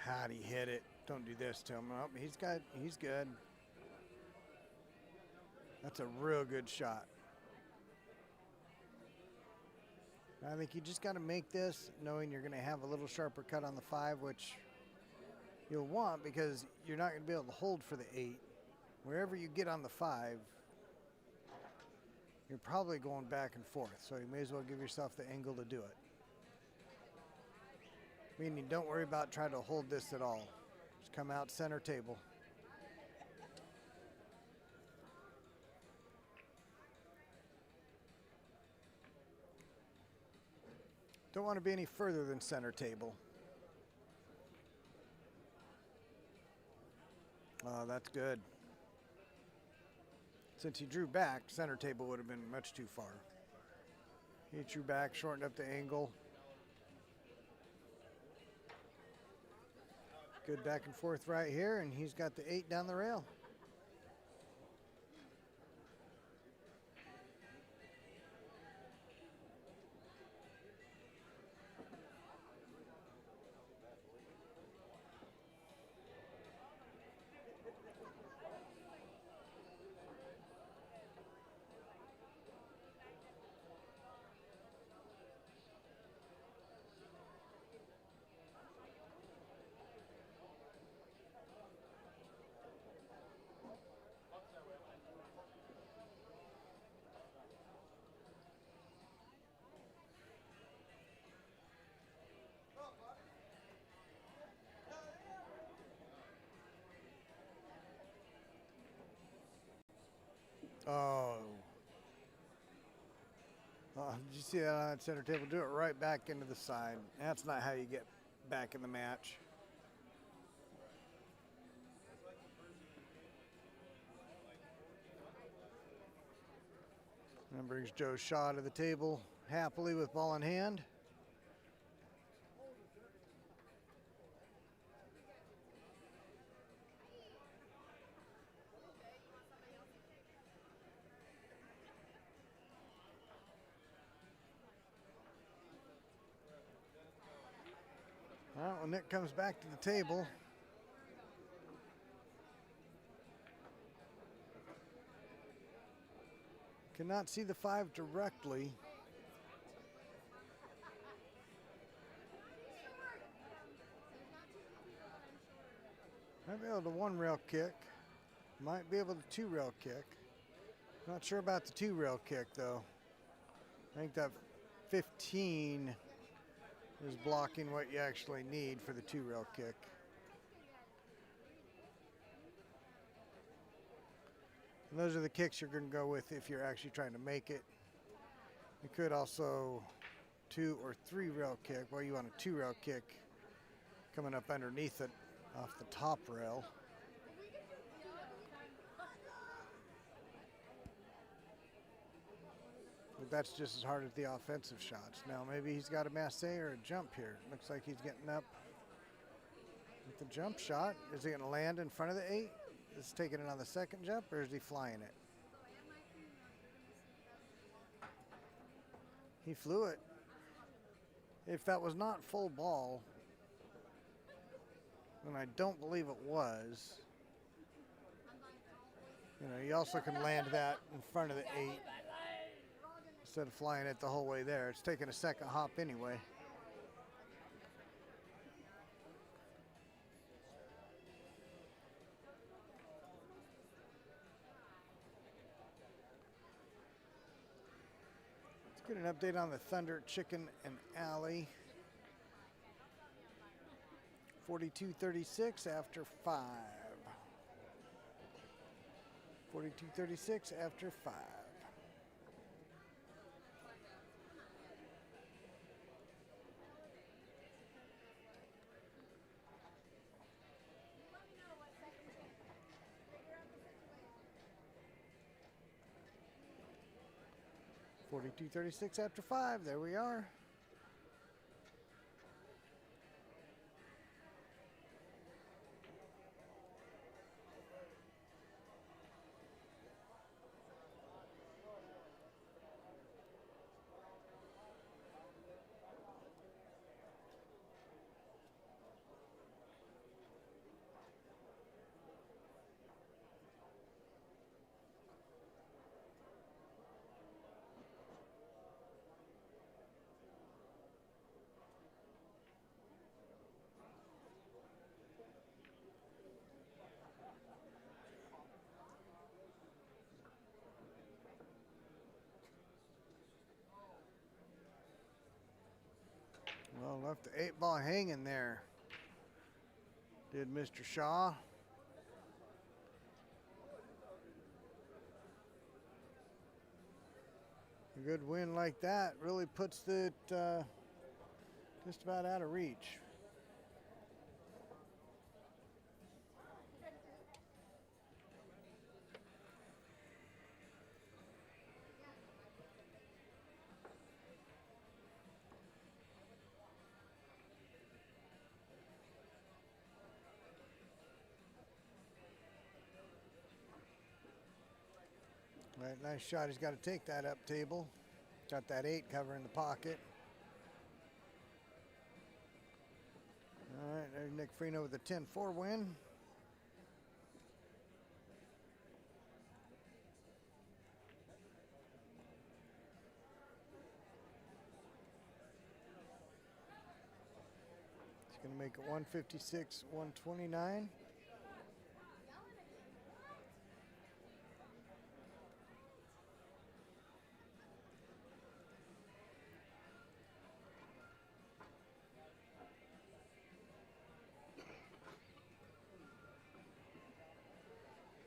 How'd he hit it? Don't do this to him. Oh, he's good. That's a real good shot. I think you just got to make this knowing you're going to have a little sharper cut on the 5, which you'll want because you're not going to be able to hold for the 8. Wherever you get on the 5, you're probably going back and forth. So you may as well give yourself the angle to do it. Meaning don't worry about trying to hold this at all. Just come out center table. Don't want to be any further than center table. Oh, that's good. Since he drew back, center table would have been much too far. He drew back, shortened up the angle. Good back and forth right here, and he's got the 8 down the rail. Oh. Did you see that on that center table? Do it right back into the side. That's not how you get back in the match. And brings Joe Shaw to the table happily with ball in hand. All right, when Nick comes back to the table, cannot see the 5 directly. Might be able to 1 rail kick. Might be able to 2 rail kick. Not sure about the 2 rail kick though. I think that 15 is blocking what you actually need for the 2 rail kick. And those are the kicks you're going to go with if you're actually trying to make it. You could also 2 or 3 rail kick. Well, you want a 2 rail kick coming up underneath it off the top rail. But that's just as hard as the offensive shots. Now maybe he's got a masse or a jump here. Looks like he's getting up with the jump shot. Is he going to land in front of the 8? Is he taking it on the second jump, or is he flying it? He flew it. If that was not full ball, and I don't believe it was, you know, you also can land that in front of the 8 instead of flying it the whole way there. It's taking a second hop anyway. Get an update on the Thunder Chicken and Alley. 42-36 after 5. 42-36 after 5. Forty-two 36 after 5. There we are. Well, left the 8-ball hanging there. Did Mr. Shaw. A good win like that really puts it just about out of reach. Right, nice shot. He's got to take that up table. Got that 8 covering the pocket. All right, there's Nick Freno with a 10-4 win. He's going to make it 156-129.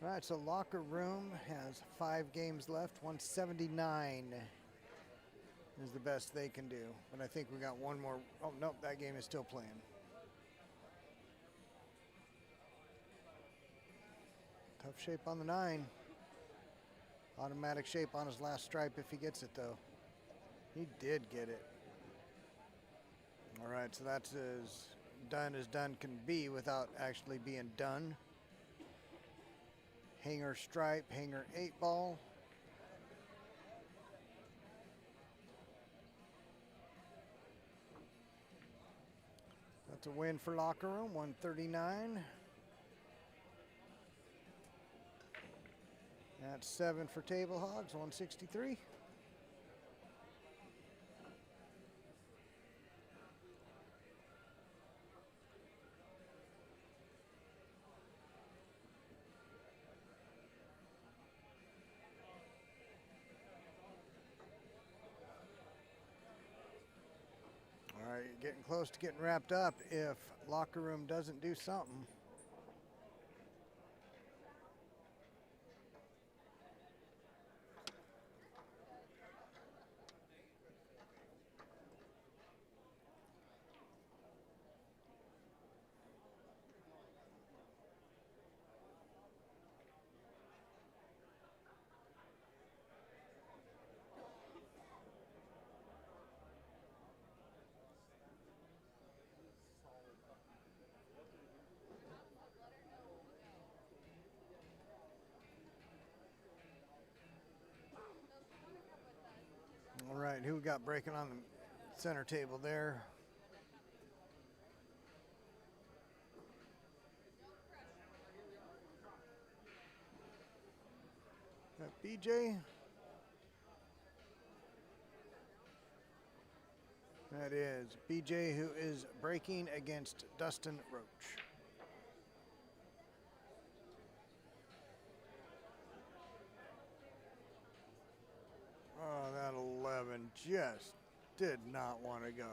All right, so locker room has 5 games left. 179 is the best they can do. But I think we got one more. Oh, nope, that game is still playing. Tough shape on the 9. Automatic shape on his last stripe if he gets it, though. He did get it. All right, so that's as done can be without actually being done. Hanger stripe, hanger 8-ball. That's a win for locker room, 139. That's 7 for table hogs, 163. All right, getting close to getting wrapped up if locker room doesn't do something. All right, who we got breaking on the center table there? Got BJ. That is BJ, who is breaking against Dustin Roach. Oh, that 11. 11 just did not want to go.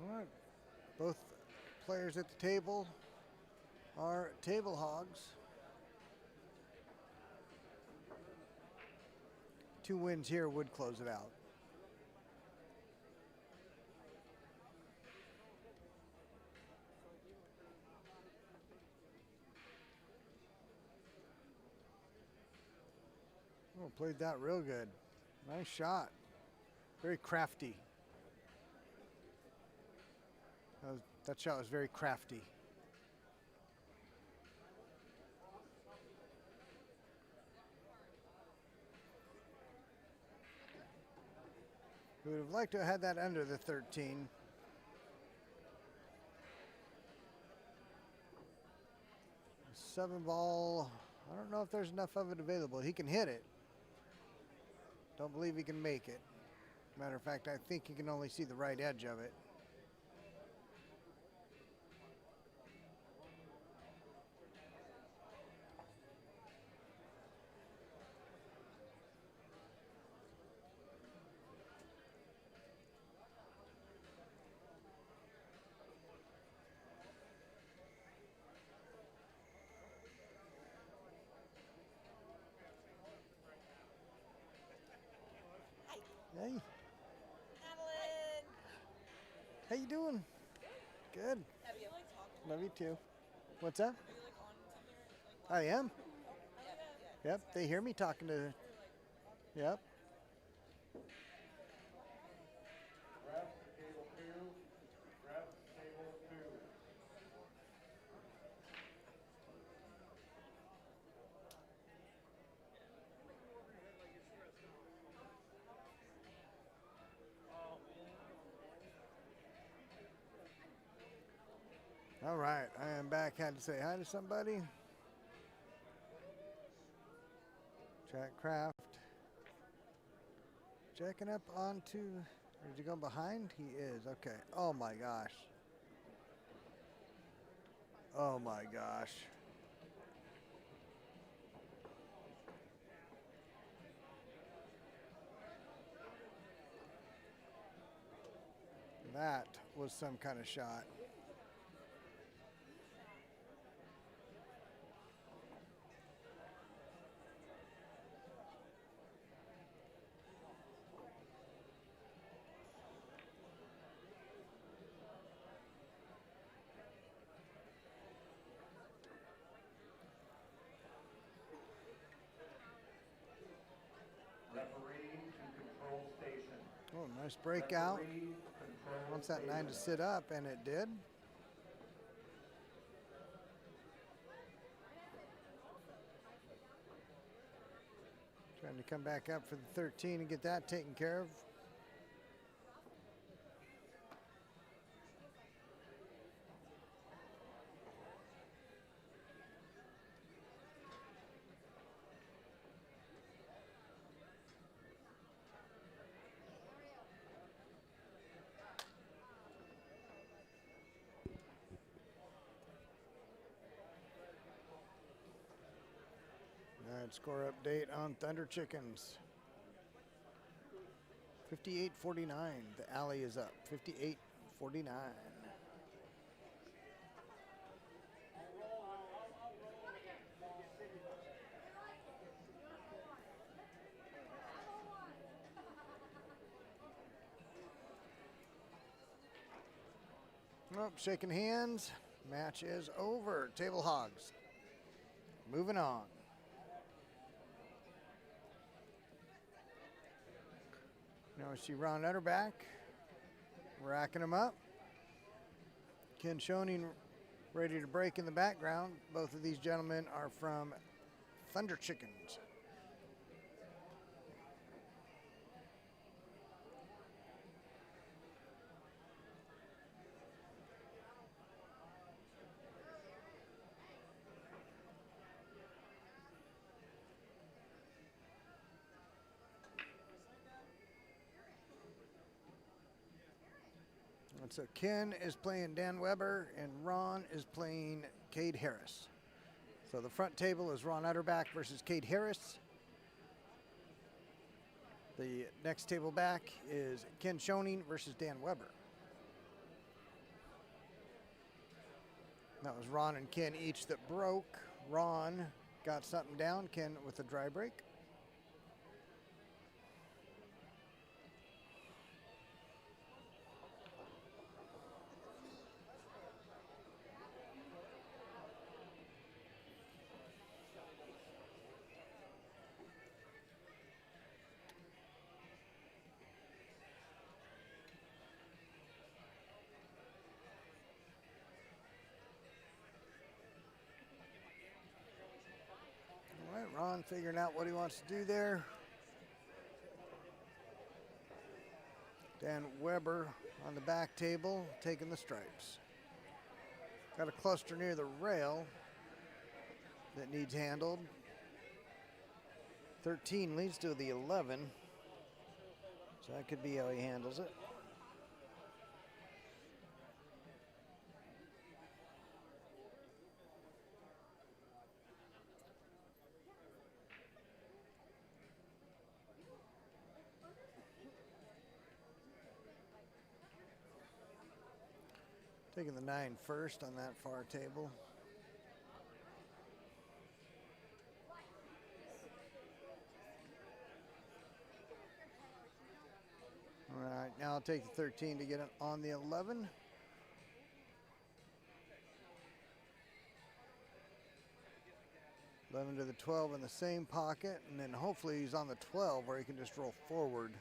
All right, both players at the table are table hogs. 2 wins here would close it out. Oh, played that real good. Nice shot. Very crafty. That shot was very crafty. We would have liked to have had that under the 13. Seven ball, I don't know if there's enough of it available. He can hit it. Don't believe he can make it. Matter of fact, I think you can only see the right edge of it. Hey, Madeline. how you doing? Good. Have you like talked? Love you too. What's that? Are you like on something? Like, I am. yeah. Yep, they hear me talking to. Yep. Grab table 2. Grab table 2. All right, I am back. Had to say hi to somebody. Jack Kraft. Checking up onto. Is he going behind? He is. Okay. Oh my gosh. Oh my gosh. That was some kind of shot. Referee to control station. Oh, nice breakout. Referee, control Wants that 9 to station. sit up, and it did. Trying to come back up for the 13 and get that taken care of. All right, score update on Thunder Chickens. 58-49. The alley is up. 58-49. Oh, shaking hands. Match is over. Table Hogs. Moving on. Now we see Ron Utterback racking them up. Ken Schoening ready to break in the background. Both of these gentlemen are from Thunder Chickens. So Ken is playing Dan Weber and Ron is playing Cade Harris. So the front table is Ron Utterback versus Cade Harris. The next table back is Ken Schoening versus Dan Weber. That was Ron and Ken each that broke. Ron got something down, Ken with a dry break. All right, Ron figuring out what he wants to do there. Dan Weber on the back table, taking the stripes. Got a cluster near the rail that needs handled. 13 leads to the 11. So that could be how he handles it. Taking the 9 first on that far table. All right, now I'll take the 13 to get it on the 11. Eleven to the 12 in the same pocket, and then hopefully he's on the 12 where he can just roll forward.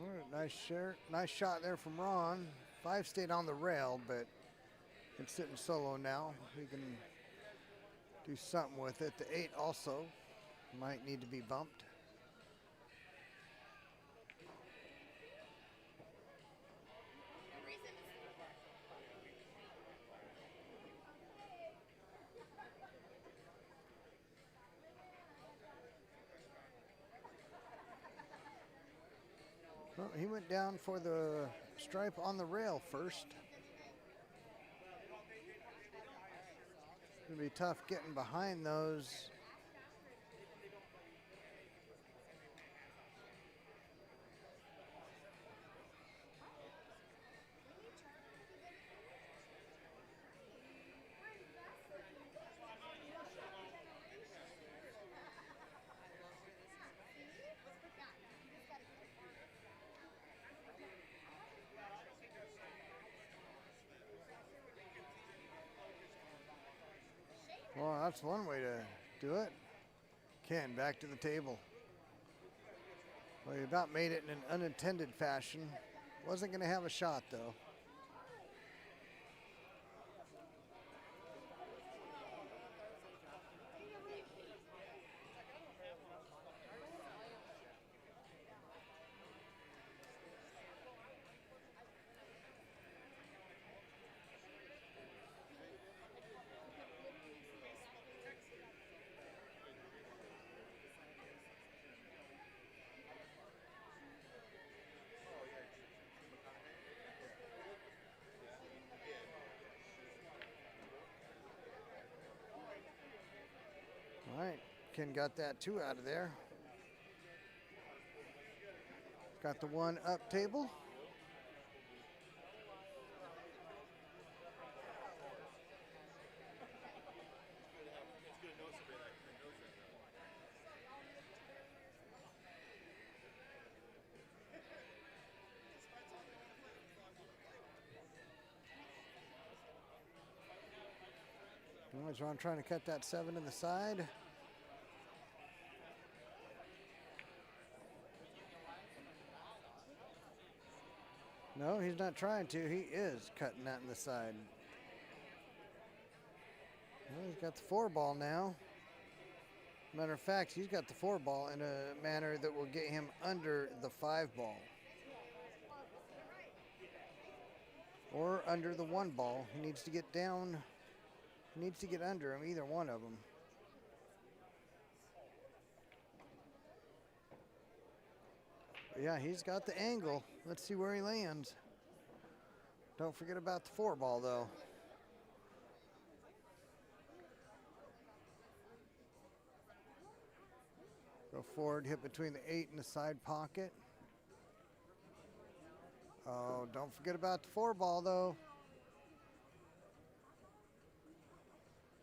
All right, nice shot there from Ron. 5 stayed on the rail, but it's sitting solo now. He can do something with it. The 8 also might need to be bumped. Well, he went down for the stripe on the rail first. It's going to be tough getting behind those. Well, that's one way to do it. Ken back to the table. Well, he about made it in an unintended fashion. Wasn't going to have a shot, though. All right, Ken got that 2 out of there. Got the 1 up table. Ron trying to cut that 7 in the side. No, he's not trying to. He is cutting that in the side. Well, he's got the 4 ball now. Matter of fact, he's got the 4 ball in a manner that will get him under the 5 ball. or under the one ball. He needs to get down. He needs to get under him, either one of them. But yeah, he's got the angle. Let's see where he lands. Don't forget about the 4 ball, though. Go forward, hit between the 8 and the side pocket. Oh, don't forget about the 4 ball, though.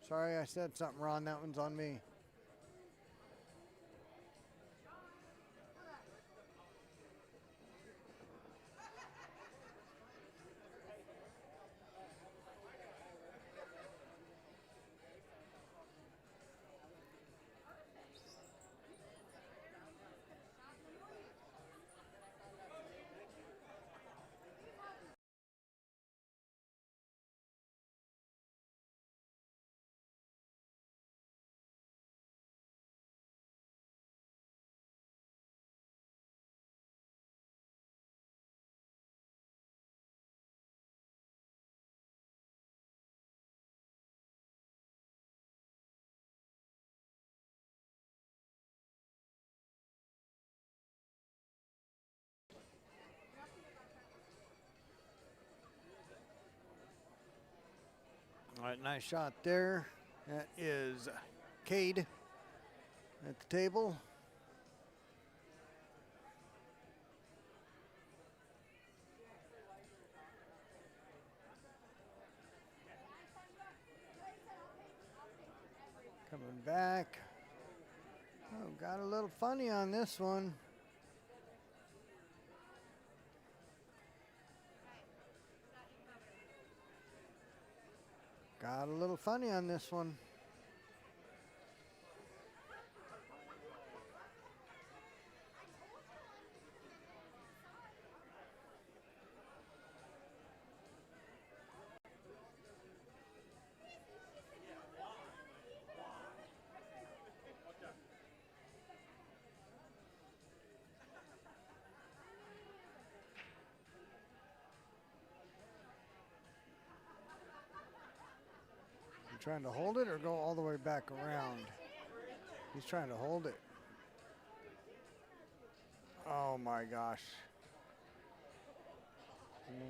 Sorry, I said something wrong. That one's on me. All right, nice shot there. That is Cade at the table. Coming back. Oh, got a little funny on this one. Got a little funny on this one. You trying to hold it or go all the way back around? He's trying to hold it. Oh my gosh.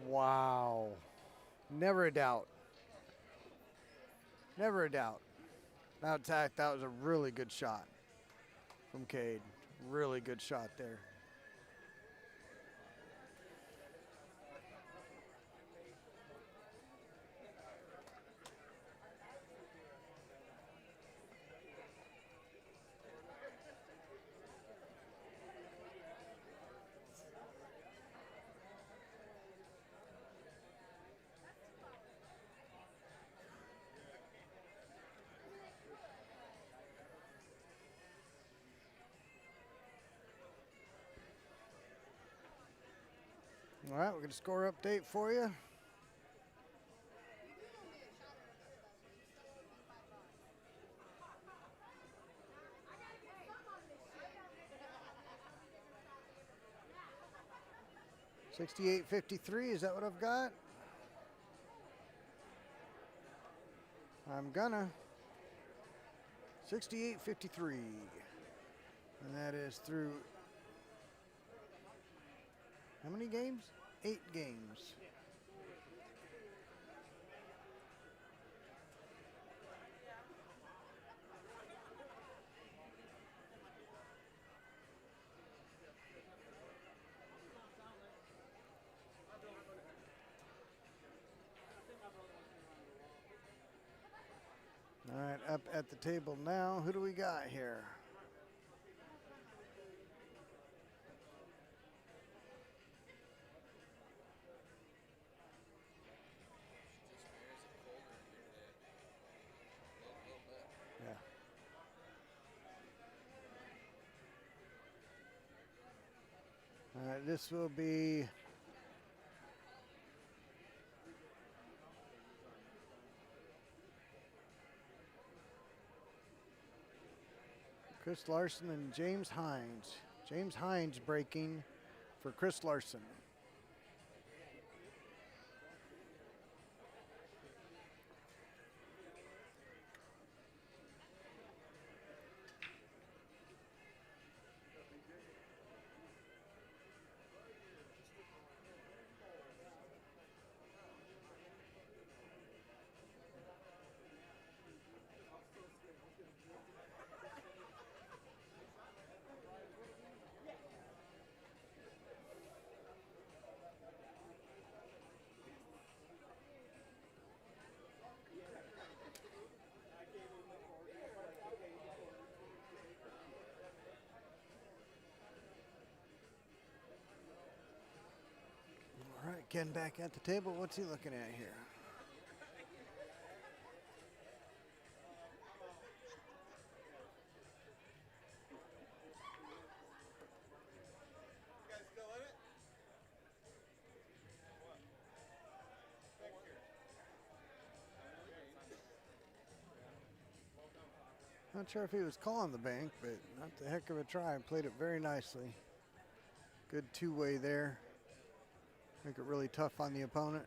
Wow. Never a doubt. Never a doubt. Now, attack, that was a really good shot from Cade. Really good shot there. All right, we're going to score update for you. $68.53, is that what I've got? I'm gonna. $68.53. And that is through how many games? 8 games. All right, up at the table now. Who do we got here? Yeah. All right, this will be Chris Larson and James Hines. James Hines breaking for Chris Larson. Ken back at the table. What's he looking at here? Not sure if he was calling the bank, but not the heck of a try. Played it very nicely. Good two-way there. Make it really tough on the opponent.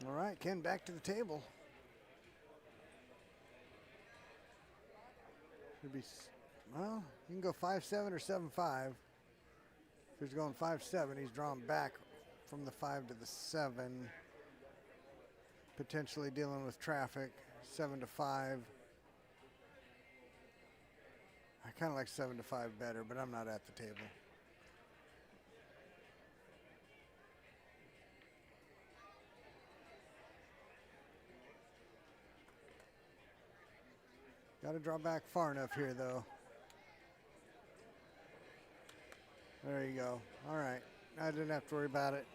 All right, Ken back to the table. Could be, well, you can go 5-7 or 7-5. If he's going 5-7, he's drawn back from the 5 to the 7. Potentially dealing with traffic. 7-5. I kind of like 7-5 better, but I'm not at the table. Got to draw back far enough here, though. There you go. All right. I didn't have to worry about it.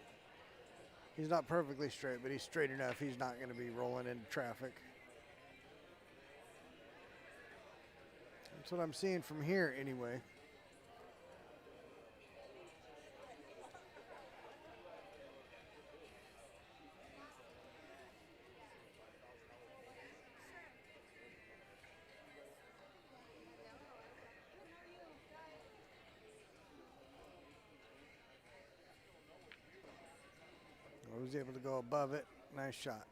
He's not perfectly straight, but he's straight enough. He's not going to be rolling into traffic. That's what I'm seeing from here, anyway. I was able to go above it. Nice shot.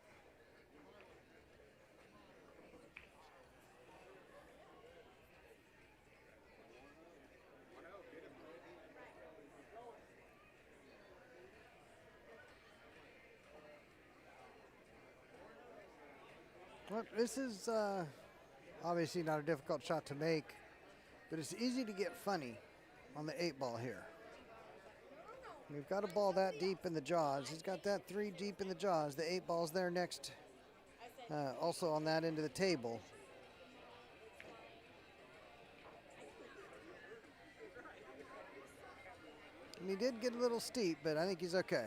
Well, this is obviously not a difficult shot to make, but it's easy to get funny on the 8-ball here. We've got a ball that deep in the jaws. He's got that 3 deep in the jaws. The 8-ball's there next, also on that end of the table. And he did get a little steep, but I think he's okay.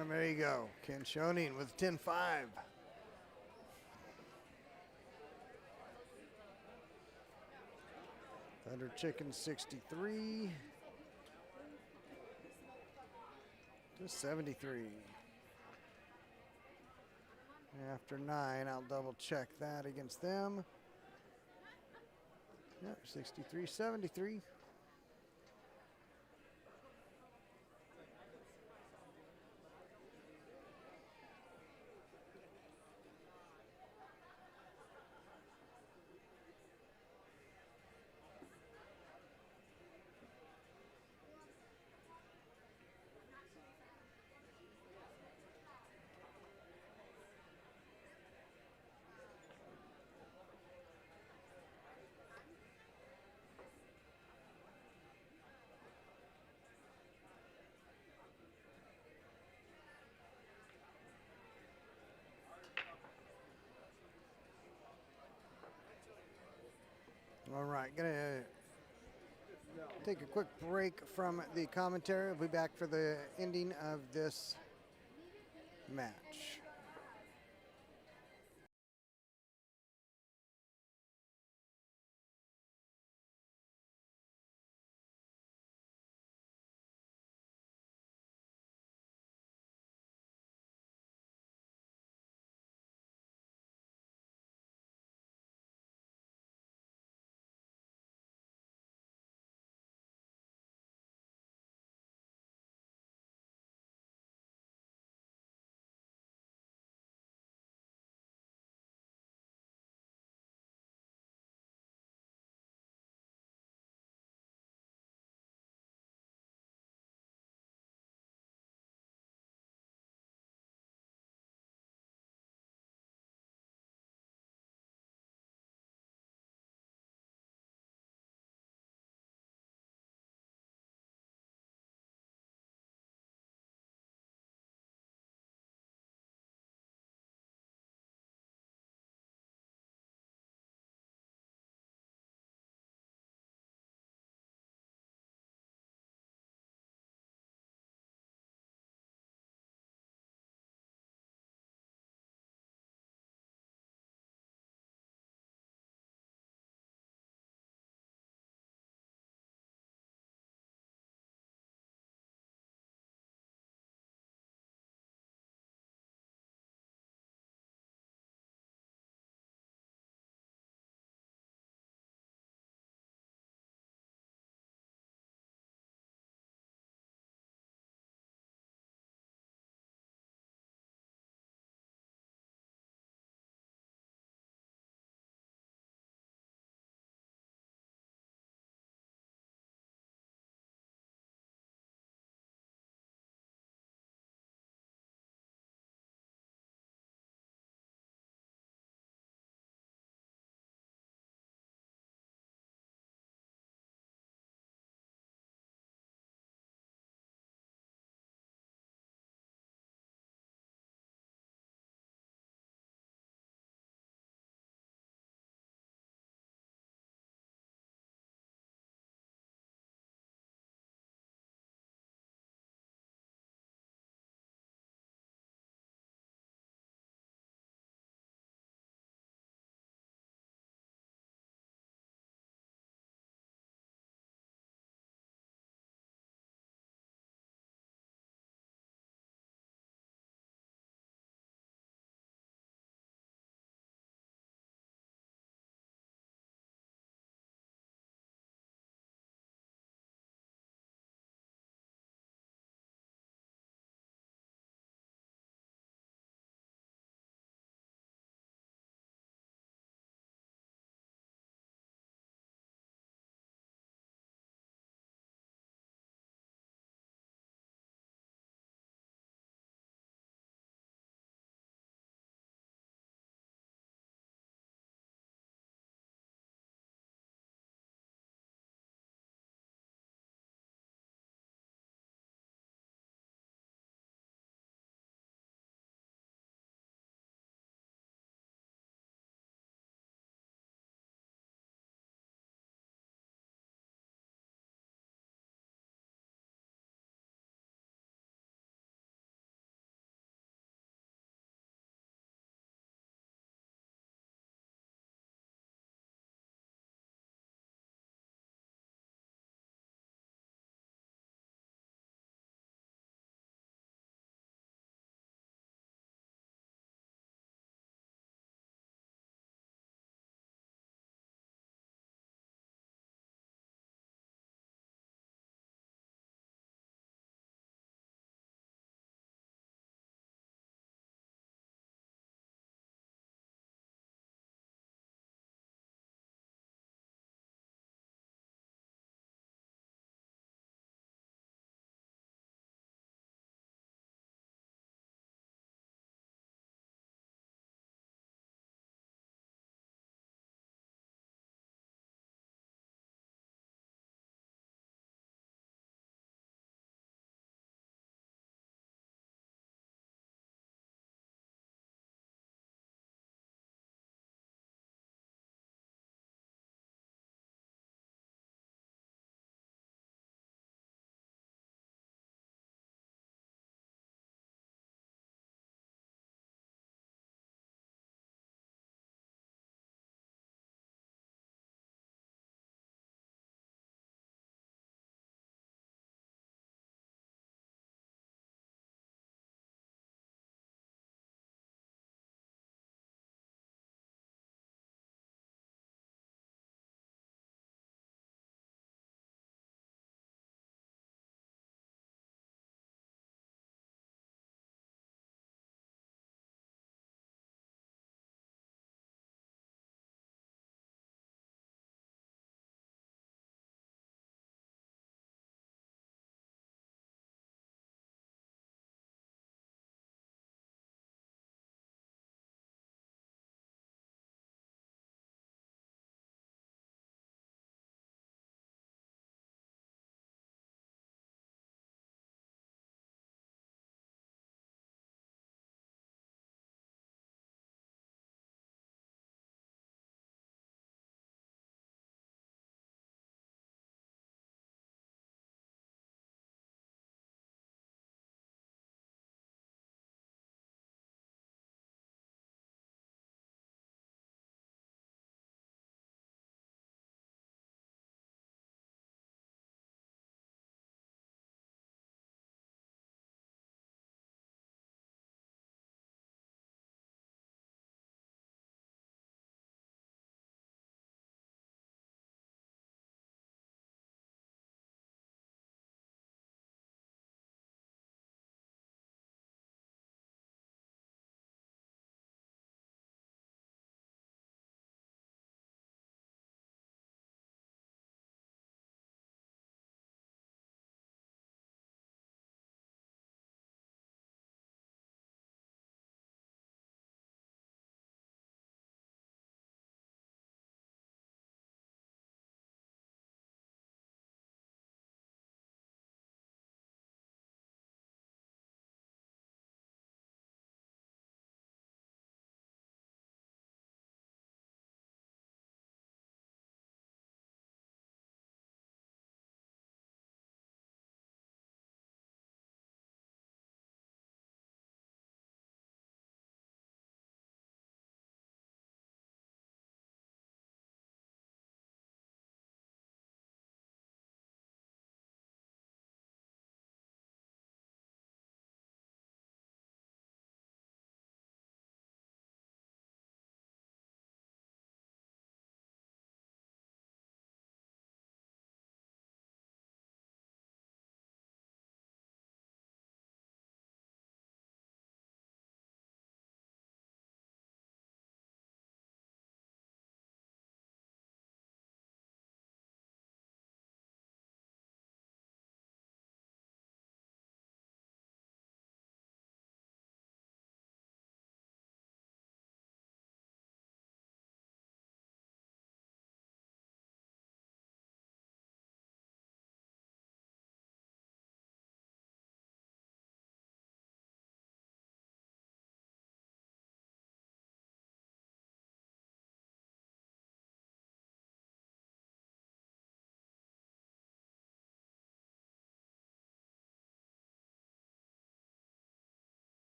And there you go. Ken Schoening with 10-5. Thunder Chicken 63 to 73. After 9, I'll double check that against them. Yep, 63-73. All right, gonna take a quick break from the commentary. We'll be back for the ending of this match.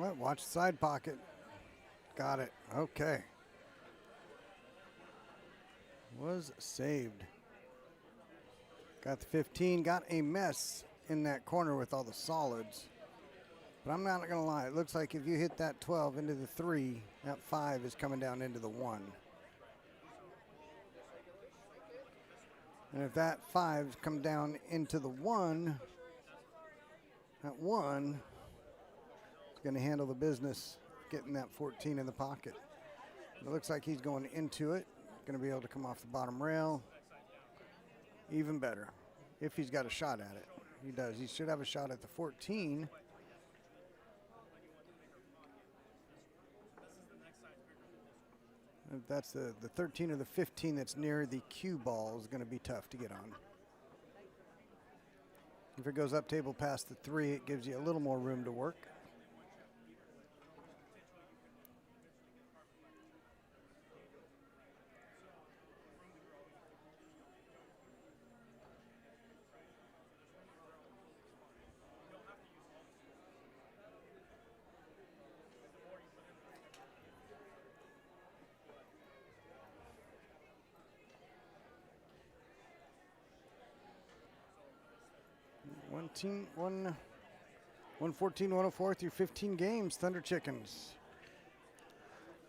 What? Watch the side pocket. Got it. Okay. Was saved. Got the 15. Got a mess in that corner with all the solids. But I'm not going to lie. It looks like if you hit that 12 into the 3, that 5 is coming down into the 1. And if that 5's come down into the 1, that 1 is going to handle the business getting that 14 in the pocket. It looks like he's going into it. Going to be able to come off the bottom rail. Even better if he's got a shot at it. He does. He should have a shot at the 14. If that's the 13 or the 15 that's near the cue ball is going to be tough to get on. If it goes up table past the 3, it gives you a little more room to work. Team 114, 104 through 15 games, Thunder Chickens.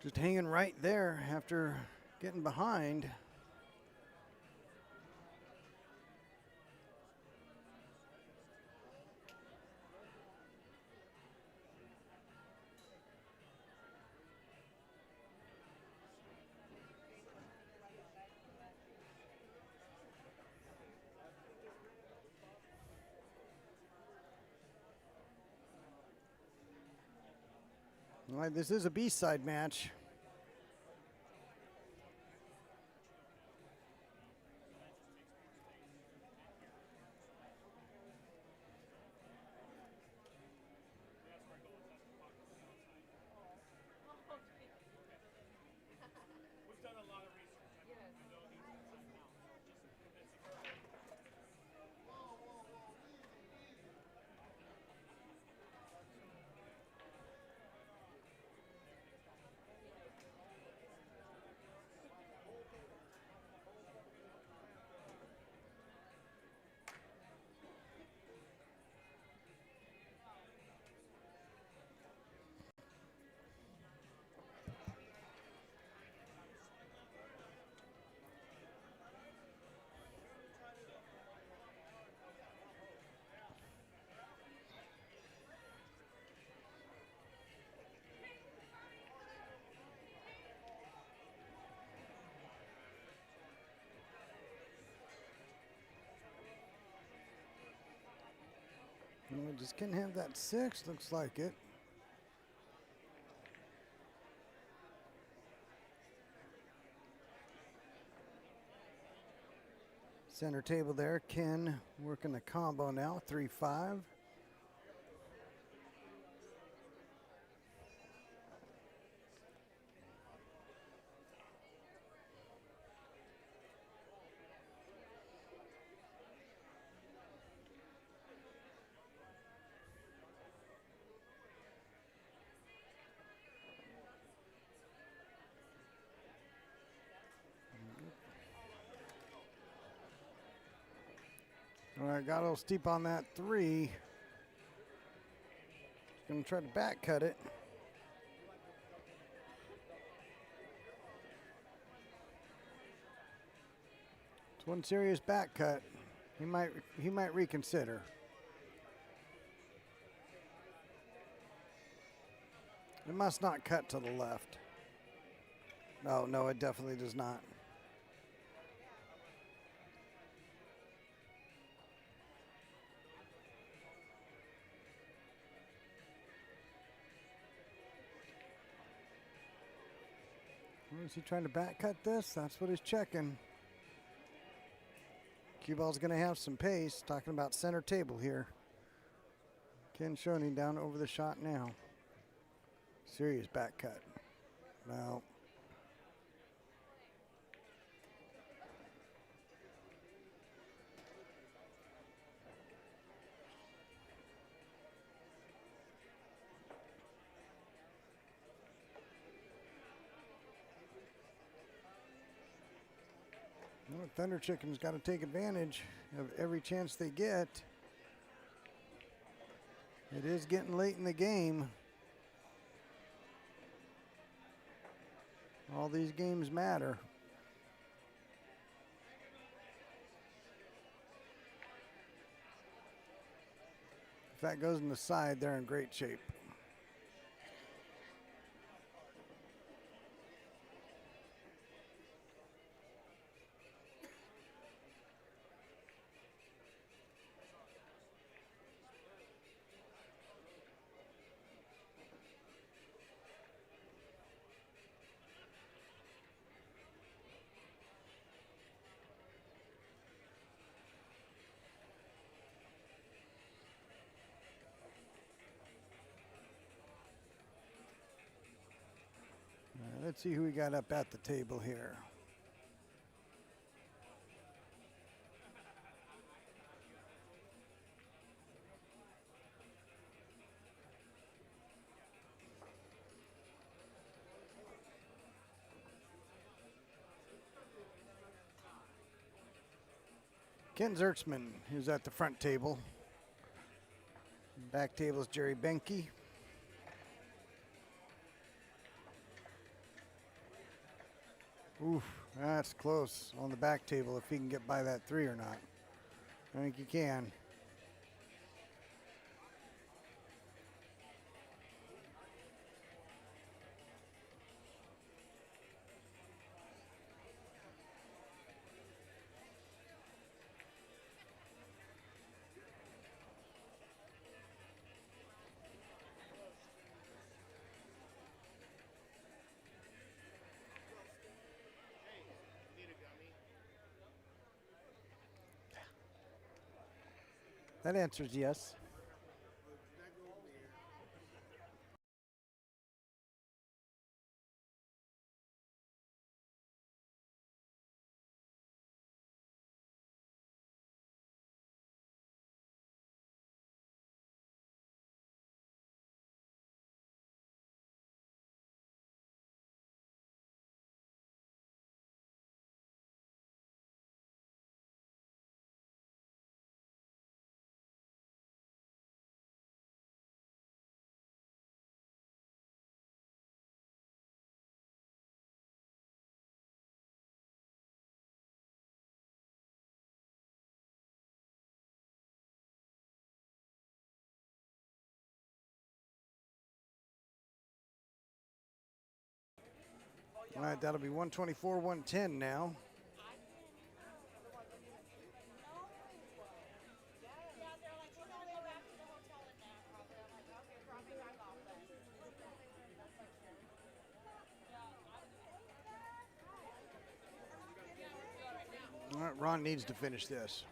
Just hanging right there after getting behind. All right, this is a B-side match. We just can't have that 6, looks like it. Center table there, Ken working the combo now, 3-5. All right, got a little steep on that 3. Gonna try to back cut it. It's one serious back cut. He might reconsider. It must not cut to the left. No, it definitely does not. Is he trying to back cut this? That's what he's checking. Cue ball's going to have some pace. Talking about center table here. Ken Shoney down over the shot now. Serious back cut. No. Well, Thunder Chicken's got to take advantage of every chance they get. It is getting late in the game. All these games matter. If that goes in the side, they're in great shape. Let's see who we got up at the table here. Ken Zertzman, who's at the front table. Back table is Jerry Benke. Oof, that's close on the back table if he can get by that 3 or not. I think he can. That answers yes. All right, that'll be 124, 110 now. All right, Ron needs to finish this.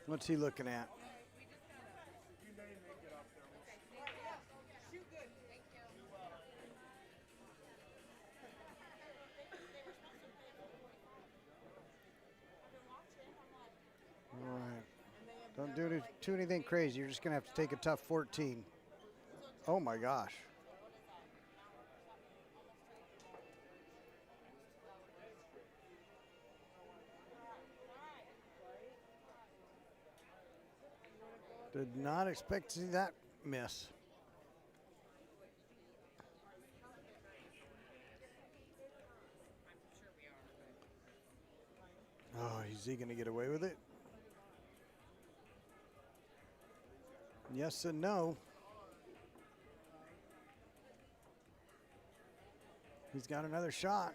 What's he looking at? All right. Don't do anything crazy. You're just going to have to take a tough 14. Oh, my gosh. Did not expect to see that miss. Oh, is he going to get away with it? Yes and no. He's got another shot.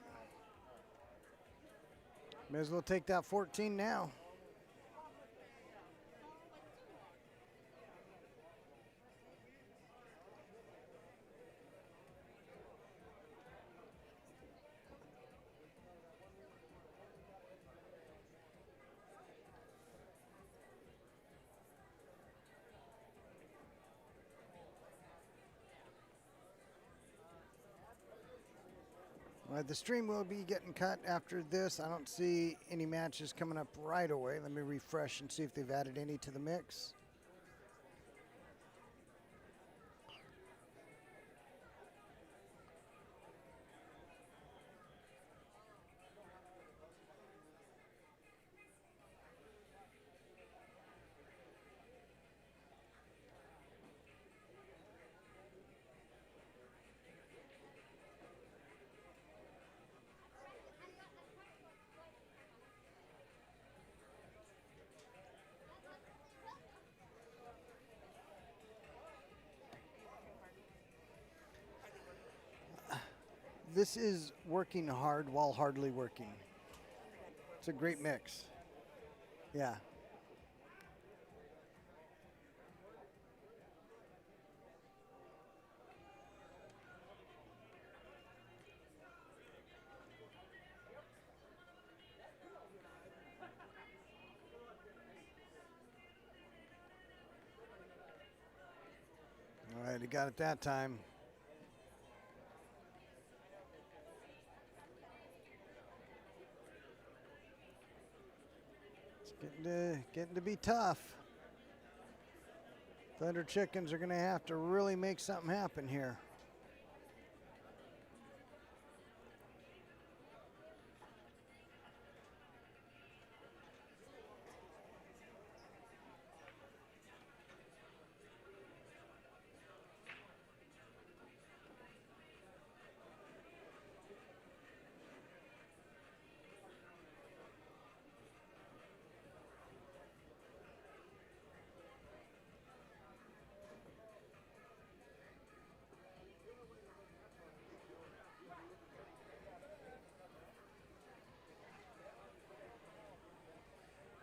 May as well take that 14 now. The stream will be getting cut after this. I don't see any matches coming up right away. Let me refresh and see if they've added any to the mix. this is working hard while hardly working. It's a great mix. Yeah. All right, he got it that time. It's getting to be tough. Thunder Chickens are going to have to really make something happen here.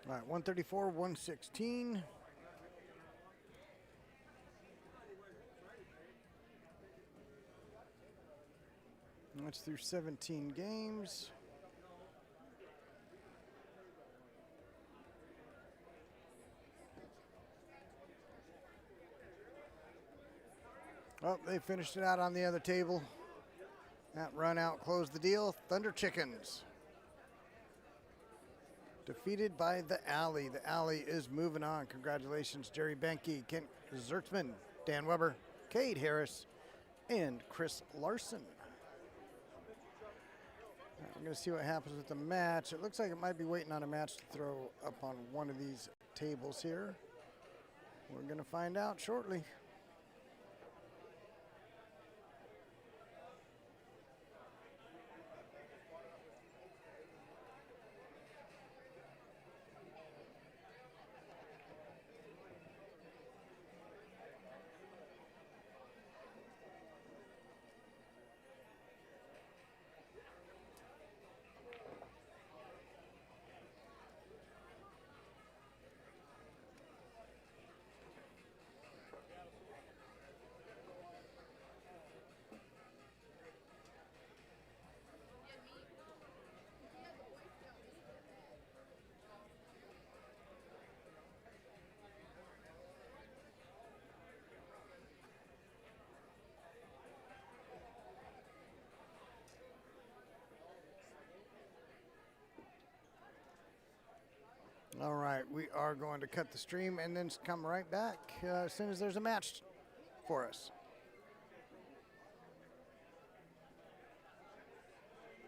All right, 134, 116. That's through 17 games. Oh, they finished it out on the other table. That run out closed the deal. Thunder Chickens defeated by the Alley. The Alley is moving on. Congratulations, Jerry Benke, Kent Zertzman, Dan Weber, Cade Harris, and Chris Larson. All right, we're going to see what happens with the match. It looks like it might be waiting on a match to throw up on one of these tables here. We're going to find out shortly. All right, we are going to cut the stream and then come right back as soon as there's a match for us.